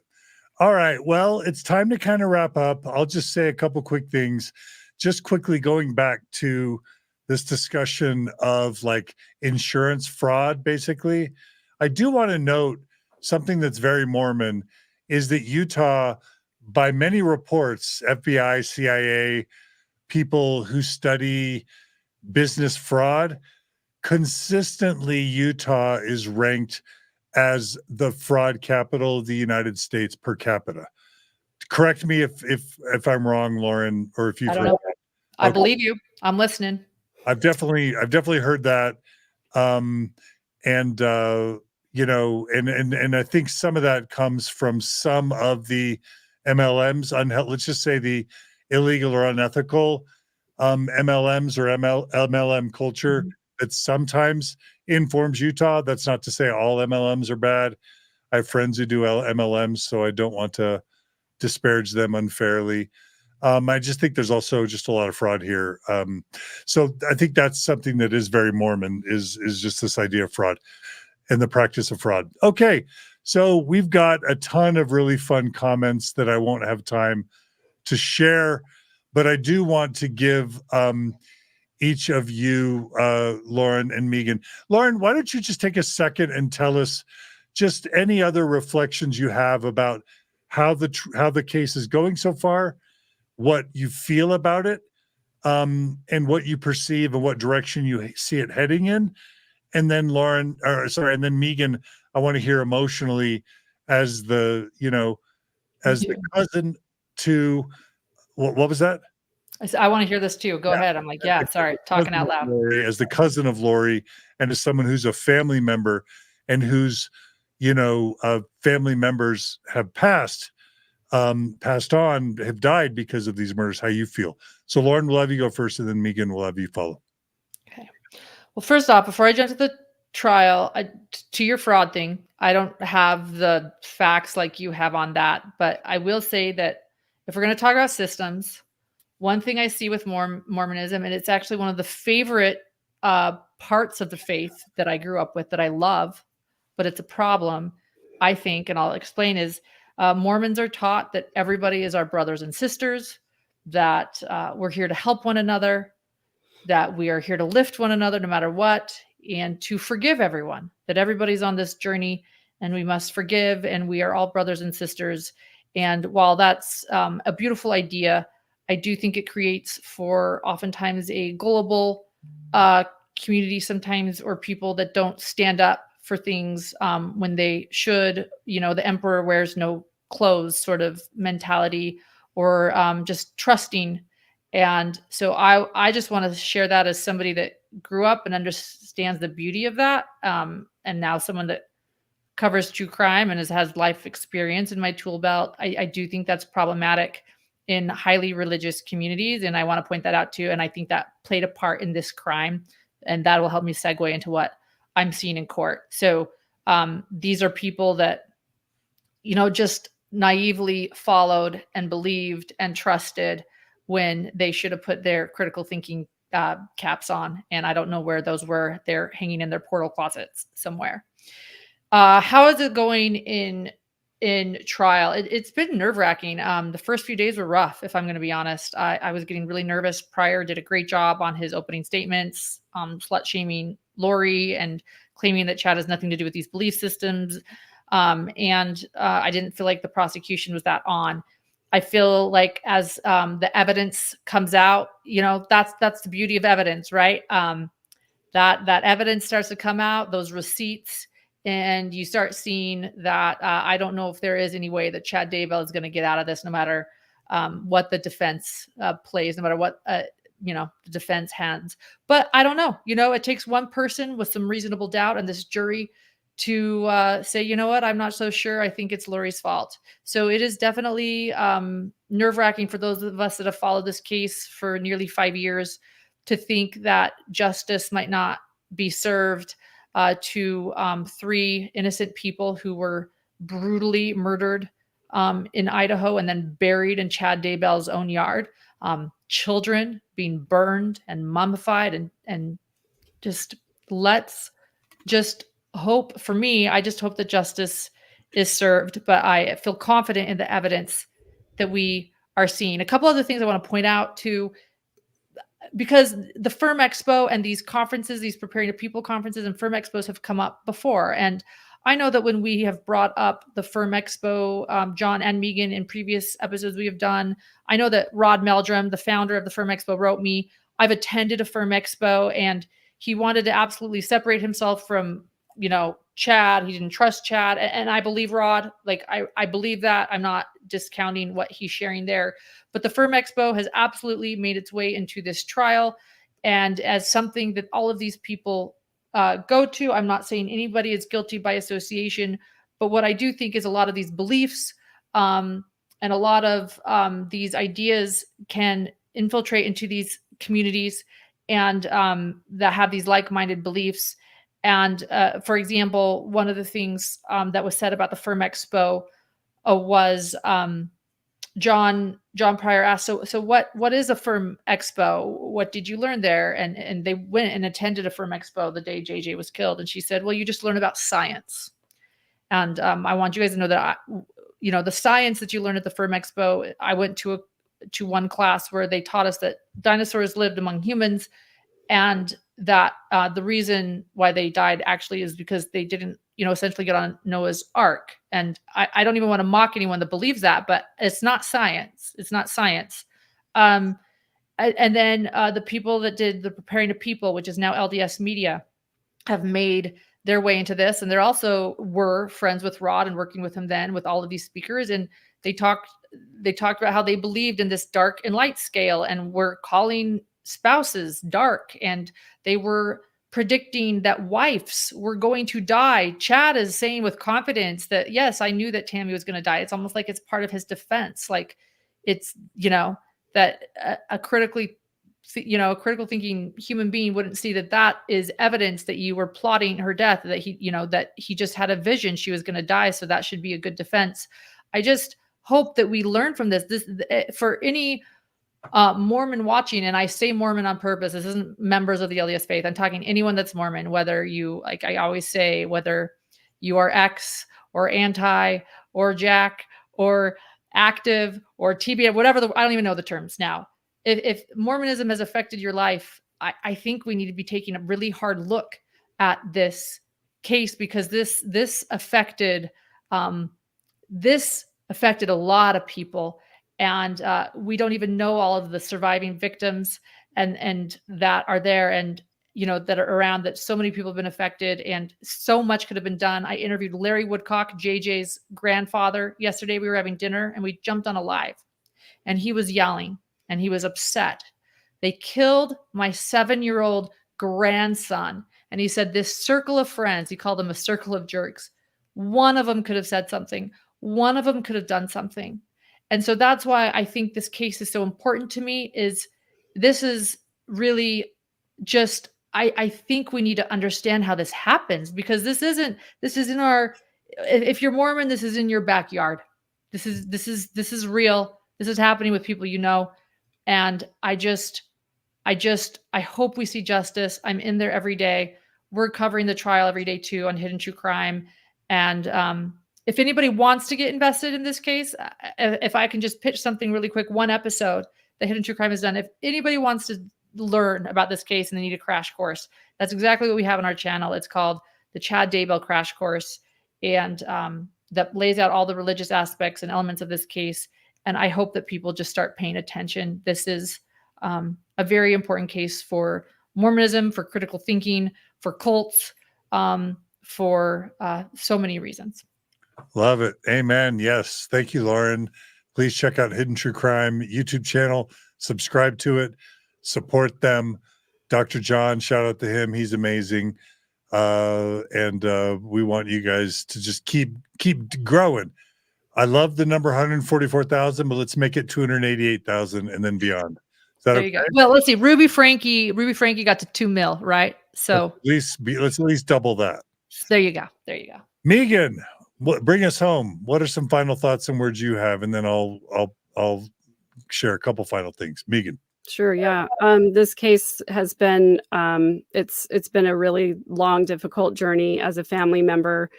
All right. Well, it's time to kind of wrap up. I'll just say a couple quick things. Just quickly going back to this discussion of like insurance fraud, basically. I do want to note something that's very Mormon is that Utah, by many reports, FBI, CIA, people who study business fraud, consistently Utah is ranked as the fraud capital of the United States per capita. Correct me if I'm wrong, Lauren, or if you've I don't heard know. that. I Okay. believe you. I'm listening. I've definitely heard that. And I think some of that comes from some of the MLMs, let's just say the illegal or unethical MLMs or MLM culture that sometimes informs Utah. That's not to say all MLMs are bad. I have friends who do MLMs, so I don't want to disparage them unfairly. I just think there's also just a lot of fraud here. So I think that's something that is very Mormon is just this idea of fraud and the practice of fraud. Okay, so we've got a ton of really fun comments that I won't have time to share, but I do want to give each of you, Lauren and Megan. Lauren, why don't you just take a second and tell us just any other reflections you have about how the case is going so far, what you feel about it, and what you perceive and what direction you see it heading in. And then and then Megan, I want to hear emotionally as the cousin to what was that? I want to hear this too. Go ahead. I'm like, yeah, sorry, talking out loud. Lori, as the cousin of Lori, and as someone who's a family member and whose, family members have passed on, have died because of these murders, how you feel. So Lauren, we'll have you go first, and then Megan will have you follow. Okay. Well, first off, before I jump to the trial, to your fraud thing, I don't have the facts like you have on that, but I will say that if we're going to talk about systems, one thing I see with Mormonism, and it's actually one of the favorite parts of the faith that I grew up with that I love, but it's a problem, I think, and I'll explain, is Mormons are taught that everybody is our brothers and sisters, that we're here to help one another, that we are here to lift one another no matter what, and to forgive everyone, that everybody's on this journey and we must forgive, and we are all brothers and sisters. And while that's a beautiful idea, I do think it creates for oftentimes a gullible community sometimes, or people that don't stand up for things when they should, the emperor wears no clothes sort of mentality, or just trusting. And so I just want to share that as somebody that grew up and understands the beauty of that. And now someone that covers true crime and has life experience in my tool belt, I do think that's problematic in highly religious communities. And I want to point that out too. And I think that played a part in this crime. And that will help me segue into what I'm seeing in court. So these are people that, just naively followed and believed and trusted when they should have put their critical thinking caps on. And I don't know where those were. They're hanging in their portal closets somewhere. How is it going in trial? It's been nerve-wracking. The first few days were rough, if I'm going to be honest. I was getting really nervous. Pryor did a great job on his opening statements, slut-shaming Lori and claiming that Chad has nothing to do with these belief systems. I didn't feel like the prosecution was that on. I feel like as the evidence comes out, that's the beauty of evidence, right? That evidence starts to come out, those receipts, and you start seeing that I don't know if there is any way that Chad Daybell is going to get out of this, no matter what the defense plays, no matter what the defense hands. But I don't know. It takes one person with some reasonable doubt and this jury to say, you know what, I'm not so sure. I think it's Lori's fault. So it is definitely nerve-wracking for those of us that have followed this case for nearly 5 years to think that justice might not be served to 3 innocent people who were brutally murdered in Idaho and then buried in Chad Daybell's own yard. Children being burned and mummified and let's hope. For me, I just hope that justice is served, but I feel confident in the evidence that we are seeing. A couple other things I want to point out too, because the Firm Expo and these conferences, these Preparing to People conferences and Firm Expos have come up before. And I know that when we have brought up the Firm Expo, John and Megan, in previous episodes we have done, I know that Rod Meldrum, the founder of the Firm Expo, wrote me, I've attended a Firm Expo, and he wanted to absolutely separate himself from, Chad. He didn't trust Chad. And I believe Rod, I believe that. I'm not discounting what he's sharing there. But the Firm Expo has absolutely made its way into this trial. And as something that all of these people go to, I'm not saying anybody is guilty by association. But what I do think is a lot of these beliefs and a lot of these ideas can infiltrate into these communities and that have these like-minded beliefs. And for example, one of the things that was said about the Firm Expo was John Pryor asked, so what is a Firm Expo? What did you learn there? And they went and attended a Firm Expo the day JJ was killed. And she said, well, you just learn about science. And I want you guys to know that, the science that you learn at the Firm Expo, I went to one class where they taught us that dinosaurs lived among humans, and that the reason why they died actually is because they didn't, essentially get on Noah's Ark. And I don't even want to mock anyone that believes that, but it's not science. It's not science. And then the people that did the Preparing to People, which is now LDS Media, have made their way into this. And they're also were friends with Rod and working with him then with all of these speakers. And they talked about how they believed in this dark and light scale and were calling spouses dark, and they were predicting that wives were going to die. Chad is saying with confidence that, yes, I knew that Tammy was going to die. It's almost like it's part of his defense. Like it's, that a critical thinking human being wouldn't see that is evidence that you were plotting her death, that he just had a vision she was going to die. So that should be a good defense. I just hope that we learn from this for any Mormon watching, and I say Mormon on purpose. This isn't members of the LDS faith. I'm talking anyone that's Mormon, whether you, like I always say, whether you are X or anti or Jack or active or TBA, whatever, I don't even know the terms now. If Mormonism has affected your life, I think we need to be taking a really hard look at this case, because this affected a lot of people. And we don't even know all of the surviving victims and that are there and, that are around, that so many people have been affected and so much could have been done. I interviewed Larry Woodcock, JJ's grandfather, yesterday. We were having dinner and we jumped on a live, and he was yelling and he was upset. They killed my 7-year-old grandson. And he said, this circle of friends, he called them a circle of jerks. One of them could have said something. One of them could have done something. And so that's why I think this case is so important to me, is this is really just, I think we need to understand how this happens, because this isn't our, if you're Mormon, this is in your backyard. This is real. This is happening with people you know. And I hope we see justice. I'm in there every day. We're covering the trial every day too on Hidden True Crime. And if anybody wants to get invested in this case, if I can just pitch something really quick, one episode that Hidden True Crime has done. If anybody wants to learn about this case and they need a crash course, that's exactly what we have on our channel. It's called the Chad Daybell Crash Course. And that lays out all the religious aspects and elements of this case. And I hope that people just start paying attention. This is a very important case for Mormonism, for critical thinking, for cults, for so many reasons. Love it. Amen. Yes. Thank you, Lauren. Please check out Hidden True Crime YouTube channel. Subscribe to it. Support them. Dr. John, shout out to him. He's amazing. And we want you guys to just keep growing. I love the number 144,000, but let's make it 288,000 and then beyond. Is that There okay? you go. Well, let's see. Ruby Frankie got to 2 mil, right? So let's at least double that. there you go. There you go. Megan, bring us home. What are some final thoughts and words you have? And then I'll share a couple final things. Megan. Sure. Yeah. This case has been, it's been a really long, difficult journey as a family member,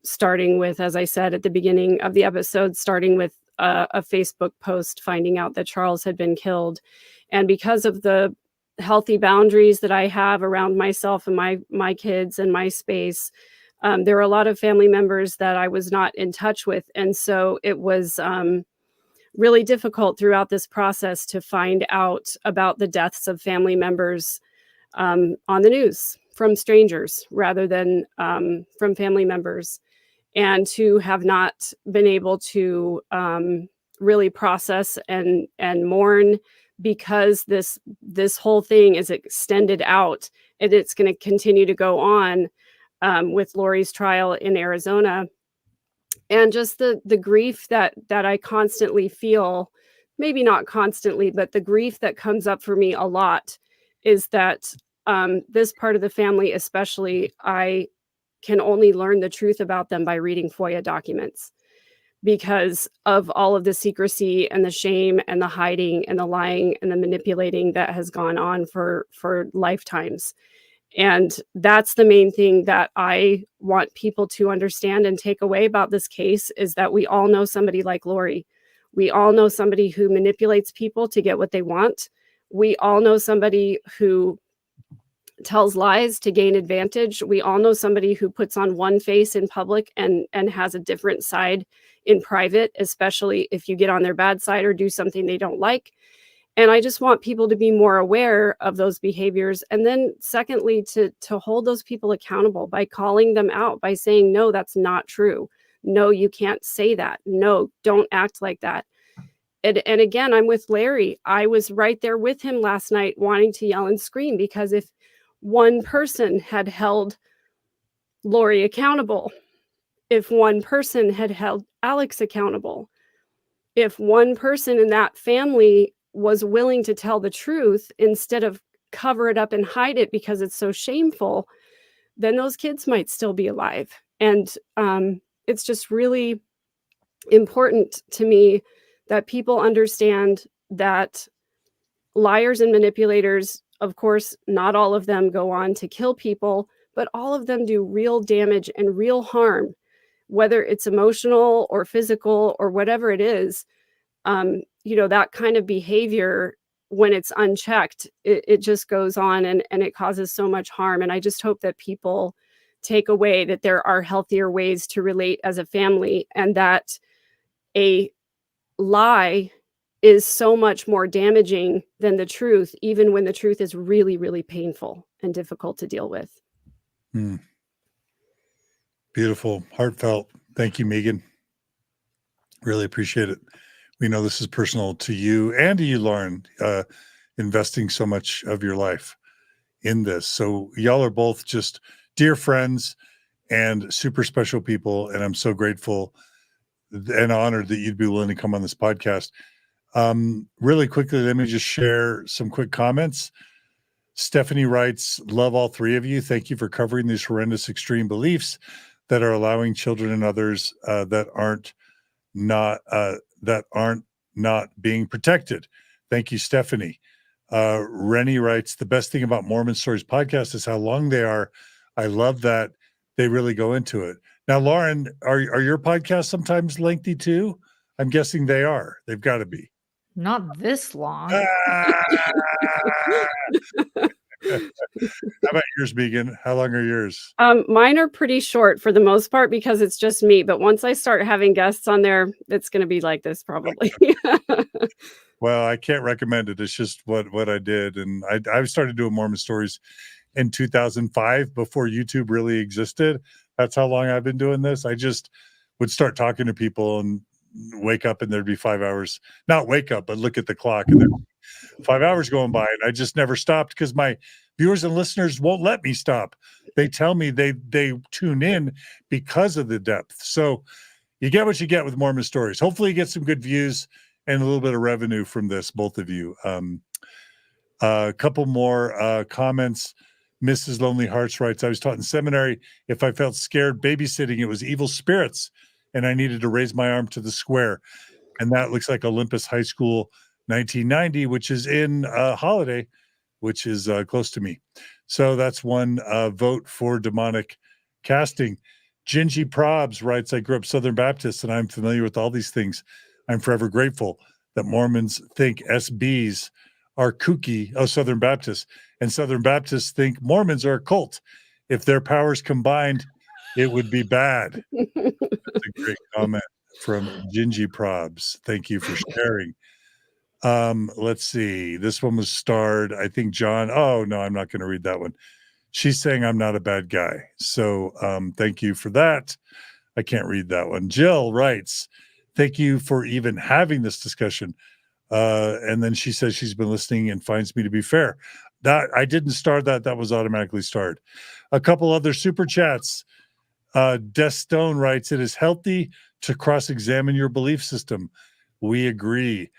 starting with, as I said at the beginning of the episode, starting with a Facebook post, finding out that Charles had been killed. And because of the healthy boundaries that I have around myself and my kids and my space, there were a lot of family members that I was not in touch with. And so it was, really difficult throughout this process to find out about the deaths of family members on the news from strangers rather than from family members, and to have not been able to really process and mourn, because this whole thing is extended out and it's going to continue to go on with Lori's trial in Arizona. And just the grief that I constantly feel, maybe not constantly, but the grief that comes up for me a lot is that this part of the family, especially, I can only learn the truth about them by reading FOIA documents, because of all of the secrecy and the shame and the hiding and the lying and the manipulating that has gone on for lifetimes. And that's the main thing that I want people to understand and take away about this case, is that we all know somebody like Lori. We all know somebody who manipulates people to get what they want. We all know somebody who tells lies to gain advantage. We all know somebody who puts on one face in public and has a different side in private, especially if you get on their bad side or do something they don't like. And I just want people to be more aware of those behaviors. And then secondly, to hold those people accountable by calling them out, by saying, no, that's not true. No, you can't say that. No, don't act like that. And again, I'm with Larry. I was right there with him last night wanting to yell and scream, because if one person had held Lori accountable, if one person had held Alex accountable, if one person in that family was willing to tell the truth instead of cover it up and hide it because it's so shameful, then those kids might still be alive. And it's just really important to me that people understand that liars and manipulators, of course, not all of them go on to kill people, but all of them do real damage and real harm, whether it's emotional or physical or whatever it is. That kind of behavior, when it's unchecked, it just goes on and it causes so much harm. And I just hope that people take away that there are healthier ways to relate as a family, and that a lie is so much more damaging than the truth, even when the truth is really, really painful and difficult to deal with. Beautiful, heartfelt. Thank you, Megan. Really appreciate it. We know this is personal to you and to you, Lauren, investing so much of your life in this. So y'all are both just dear friends and super special people. And I'm so grateful and honored that you'd be willing to come on this podcast. Really quickly, let me just share some quick comments. Stephanie writes, love all three of you. Thank you for covering these horrendous extreme beliefs that are allowing children and others that aren't not being protected. Thank you, Stephanie. Rennie writes, the best thing about Mormon Stories podcast is how long they are. I love that they really go into it. Now, Lauren, are your podcasts sometimes lengthy too? I'm guessing they are. They've got to be. Not this long. How about yours, Megan? How long are yours? Mine are pretty short for the most part because it's just me. But once I start having guests on there, it's going to be like this probably. Well, I can't recommend it. It's just what I did. And I started doing Mormon Stories in 2005 before YouTube really existed. That's how long I've been doing this. I just would start talking to people and wake up and there'd be 5 hours, not wake up, but look at the clock and there'd be 5 hours going by. And I just never stopped because my viewers and listeners won't let me stop. They tell me they tune in because of the depth. So you get what you get with Mormon Stories. Hopefully you get some good views and a little bit of revenue from this, both of you. A couple more comments. Mrs. Lonely Hearts writes, I was taught in seminary, if I felt scared babysitting, it was evil spirits, and I needed to raise my arm to the square. And that looks like Olympus High School, 1990, which is in Holiday, which is close to me. So that's one vote for demonic casting. Gingy Probs writes, I grew up Southern Baptist, and I'm familiar with all these things. I'm forever grateful that Mormons think SBs are kooky, Southern Baptists, and Southern Baptists think Mormons are a cult. If their powers combined, it would be bad. That's a great comment from Gingy Probs. Thank you for sharing. Let's see. This one was starred, I think, John. Oh, no, I'm not going to read that one. She's saying I'm not a bad guy. So thank you for that. I can't read that one. Jill writes, thank you for even having this discussion. And then she says she's been listening and finds me to be fair. That I didn't start that. That was automatically starred. A couple other super chats. Stone writes, it is healthy to cross-examine your belief system. We agree.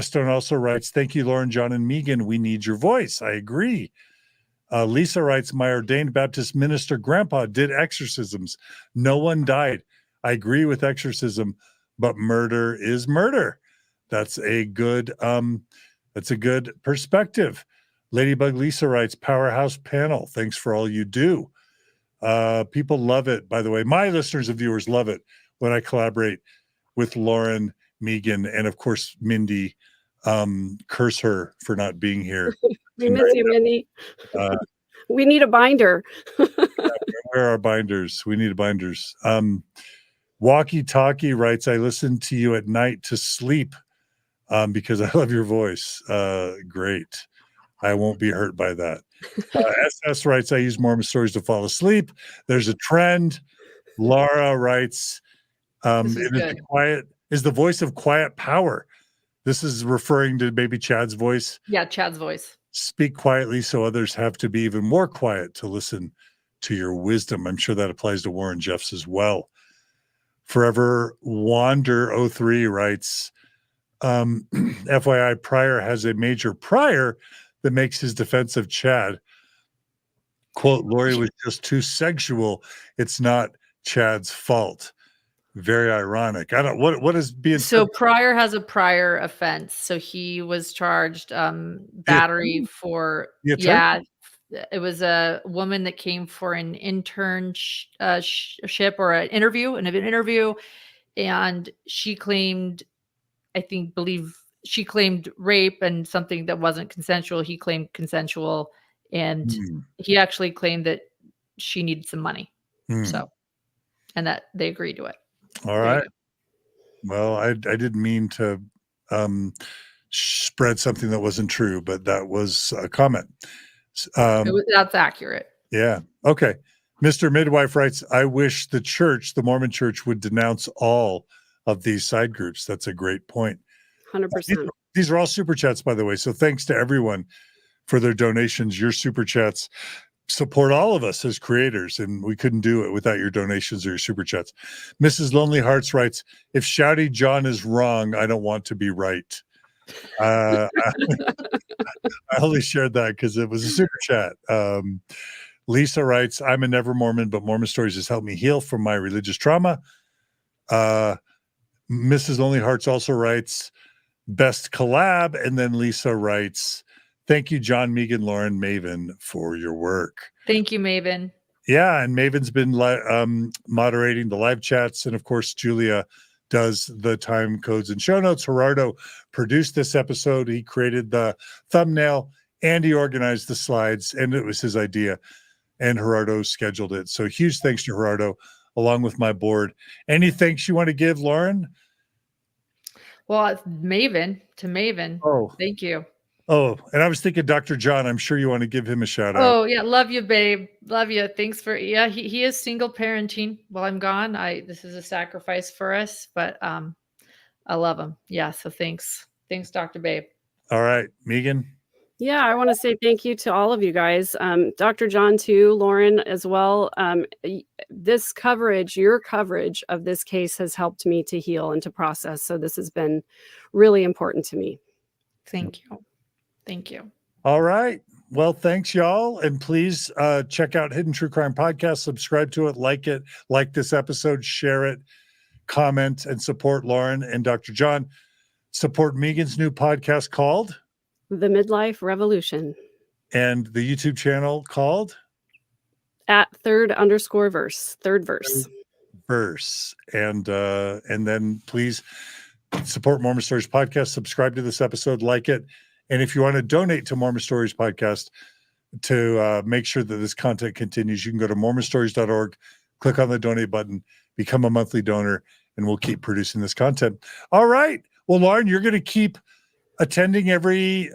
Stone also writes, thank you, Lauren, John, and Megan. We need your voice. I agree. Lisa writes, my ordained Baptist minister grandpa did exorcisms. No one died. I agree with exorcism, but murder is murder. That's a good perspective. Ladybug Lisa writes, powerhouse panel. Thanks for all you do. People love it, by the way. My listeners and viewers love it when I collaborate with Lauren, Megan, and of course, Mindy. Curse her for not being here. We miss you, Mindy. We need a binder. Where are binders? We need binders. Walkie Talkie writes, I listen to you at night to sleep because I love your voice. Great. I won't be hurt by that. SS writes, I use Mormon Stories to fall asleep. There's a trend. Laura writes, it is the voice of quiet power. This is referring to maybe Chad's voice. Yeah, Chad's voice. Speak quietly so others have to be even more quiet to listen to your wisdom. I'm sure that applies to Warren Jeffs as well. Forever Wander 03 writes, FYI, Pryor has a major prior that makes his defense of Chad, quote, Lori was just too sexual. It's not Chad's fault. Very ironic. I don't what is being so said? Pryor has a prior offense. So he was charged battery for it was a woman that came for an internship or an interview, and she claimed, she claimed rape and something that wasn't consensual. He claimed consensual, and he actually claimed that she needed some money. So, and that they agreed to it. All right. Well, I didn't mean to spread something that wasn't true, but that was a comment. That's accurate. Yeah. Okay. Mr. Midwife writes, I wish the Mormon church would denounce all of these side groups. That's a great point. 100%. These are all super chats, by the way. So thanks to everyone for their donations. Your super chats support all of us as creators, and we couldn't do it without your donations or your super chats. Mrs. Lonely Hearts writes, if Shouty John is wrong, I don't want to be right. I only shared that because it was a super chat. Lisa writes, I'm a never Mormon, but Mormon stories has helped me heal from my religious trauma. Mrs. Lonely Hearts also writes, best collab. And then Lisa writes, thank you, John, Megan, Lauren, Maven, for your work. Thank you, Maven. Yeah, and Maven's been moderating the live chats. And of course, Julia does the time codes and show notes. Gerardo produced this episode. He created the thumbnail and he organized the slides, and it was his idea. And Gerardo scheduled it. So huge thanks to Gerardo, along with my board. Any thanks you want to give, Lauren? Well, it's Maven to Maven. Oh, thank you. Oh, and I was thinking Dr. John. I'm sure you want to give him a shout out. Oh yeah, love you, babe. Love you. Thanks for he is single parenting while I'm gone. This is a sacrifice for us, but I love him. Yeah, so thanks. Thanks, Dr. Babe. All right, Megan. Yeah, I want to say thank you to all of you guys. Dr. John too, Lauren as well. This coverage, your coverage of this case has helped me to heal and to process. So this has been really important to me. Thank you. Thank you. All right. Well, thanks, y'all. And please check out Hidden True Crime Podcast. Subscribe to it, like this episode, share it, comment, and support Lauren and Dr. John. Support Megan's new podcast called The Midlife Revolution. And the YouTube channel called at _verse. Third verse. And then please support Mormon Stories Podcast. Subscribe to this episode, like it. And if you want to donate to Mormon Stories Podcast to make sure that this content continues, you can go to mormonstories.org, click on the donate button, become a monthly donor, and we'll keep producing this content. All right. Well, Lauren, you're going to keep attending every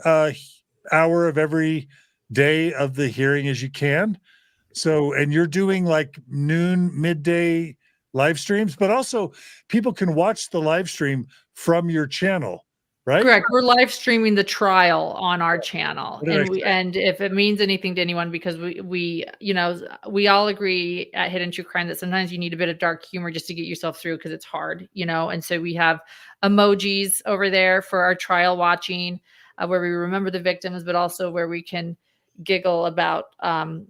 hour of every day of the hearing as you can. So, and you're doing like noon, midday live streams, but also people can watch the live stream from your channel, right? Correct. We're live streaming the trial on our channel. What did I say? And if it means anything to anyone, because we all agree at Hidden True Crime that sometimes you need a bit of dark humor just to get yourself through because it's hard, and so we have emojis over there for our trial watching, where we remember the victims, but also where we can giggle about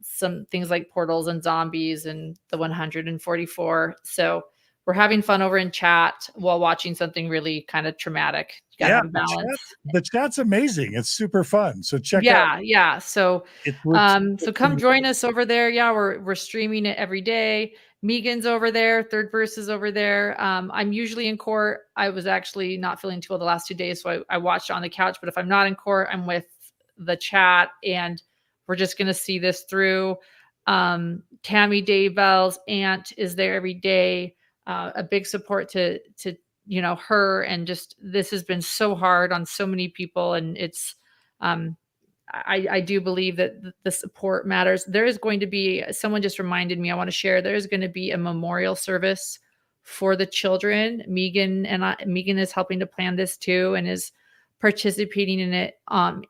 some things like portals and zombies and the 144. So we're having fun over in chat while watching something really kind of traumatic. You gotta have a balance. The chat's amazing. It's super fun. So check out. Yeah. So so come join us over there. Yeah, we're streaming it every day. Megan's over there. Third Verse is over there. I'm usually in court. I was actually not feeling too well the last 2 days, so I watched on the couch. But if I'm not in court, I'm with the chat, and we're just gonna see this through. Tammy Daybell's aunt is there every day. A big support to her, and just this has been so hard on so many people, and it's I do believe that the support matters. There is going to be, someone just reminded me, I want to share, there is going to be a memorial service for the children. Megan is helping to plan this too, and is participating in it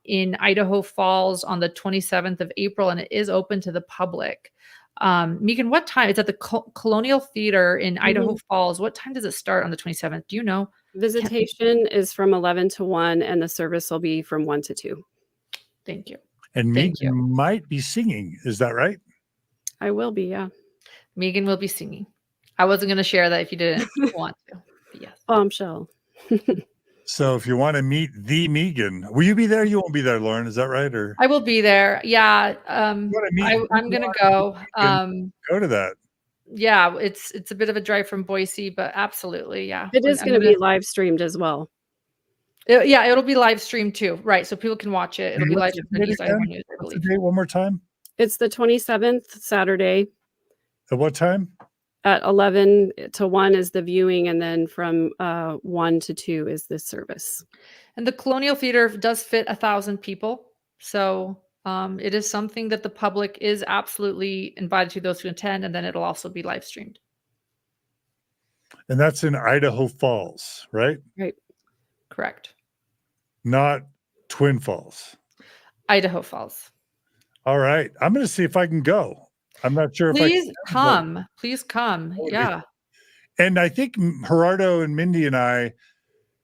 in Idaho Falls on the 27th of April, and it is open to the public. Megan, what time? It's at the Colonial Theater in Idaho Falls. What time does it start on the 27th? Do you know? Visitation is from 11 to 1, and the service will be from 1 to 2. Thank you. And Megan might be singing. Is that right? I will be, yeah. Megan will be singing. I wasn't going to share that if you didn't want to. But yes. Bombshell. So if you want to meet the Megan, will you be there? You won't be there, Lauren. Is that right? Or I will be there. Yeah. I'm going to go. Go to that. Yeah. It's a bit of a drive from Boise, but absolutely. Yeah. It is going to be live streamed as well. It'll be live streamed too. Right. So people can watch it. It'll be live streamed on East Idaho News, I believe. One more time. It's the 27th, Saturday. At what time? At 11 to 1 is the viewing, and then from 1 to 2 is the service. And the Colonial Theater does fit 1,000 people. So it is something that the public is absolutely invited to, those who attend, and then it'll also be live streamed. And that's in Idaho Falls, right? Right. Correct. Not Twin Falls. Idaho Falls. All right. I'm going to see if I can go. I'm not sure if I Please can, come. Please come. would be- Yeah. and I think Gerardo and Mindy and I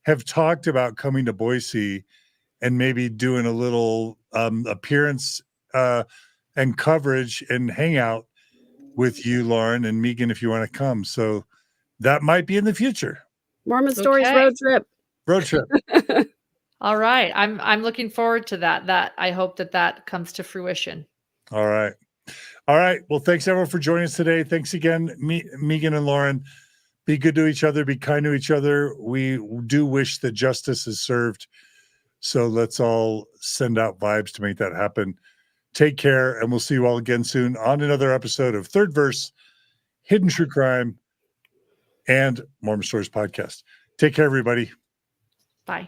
have talked about coming to Boise and maybe doing a little appearance and coverage and hangout with you, Lauren, and Megan, if you want to come. So that might be in the future. Mormon Stories Okay. road trip. Road trip. All right. I'm looking forward to that. I hope that comes to fruition. All right. All right. Well, thanks everyone for joining us today. Thanks again, Megan and Lauren. Be good to each other. Be kind to each other. We do wish that justice is served. So let's all send out vibes to make that happen. Take care, and we'll see you all again soon on another episode of Third Verse, Hidden True Crime, and Mormon Stories Podcast. Take care, everybody. Bye.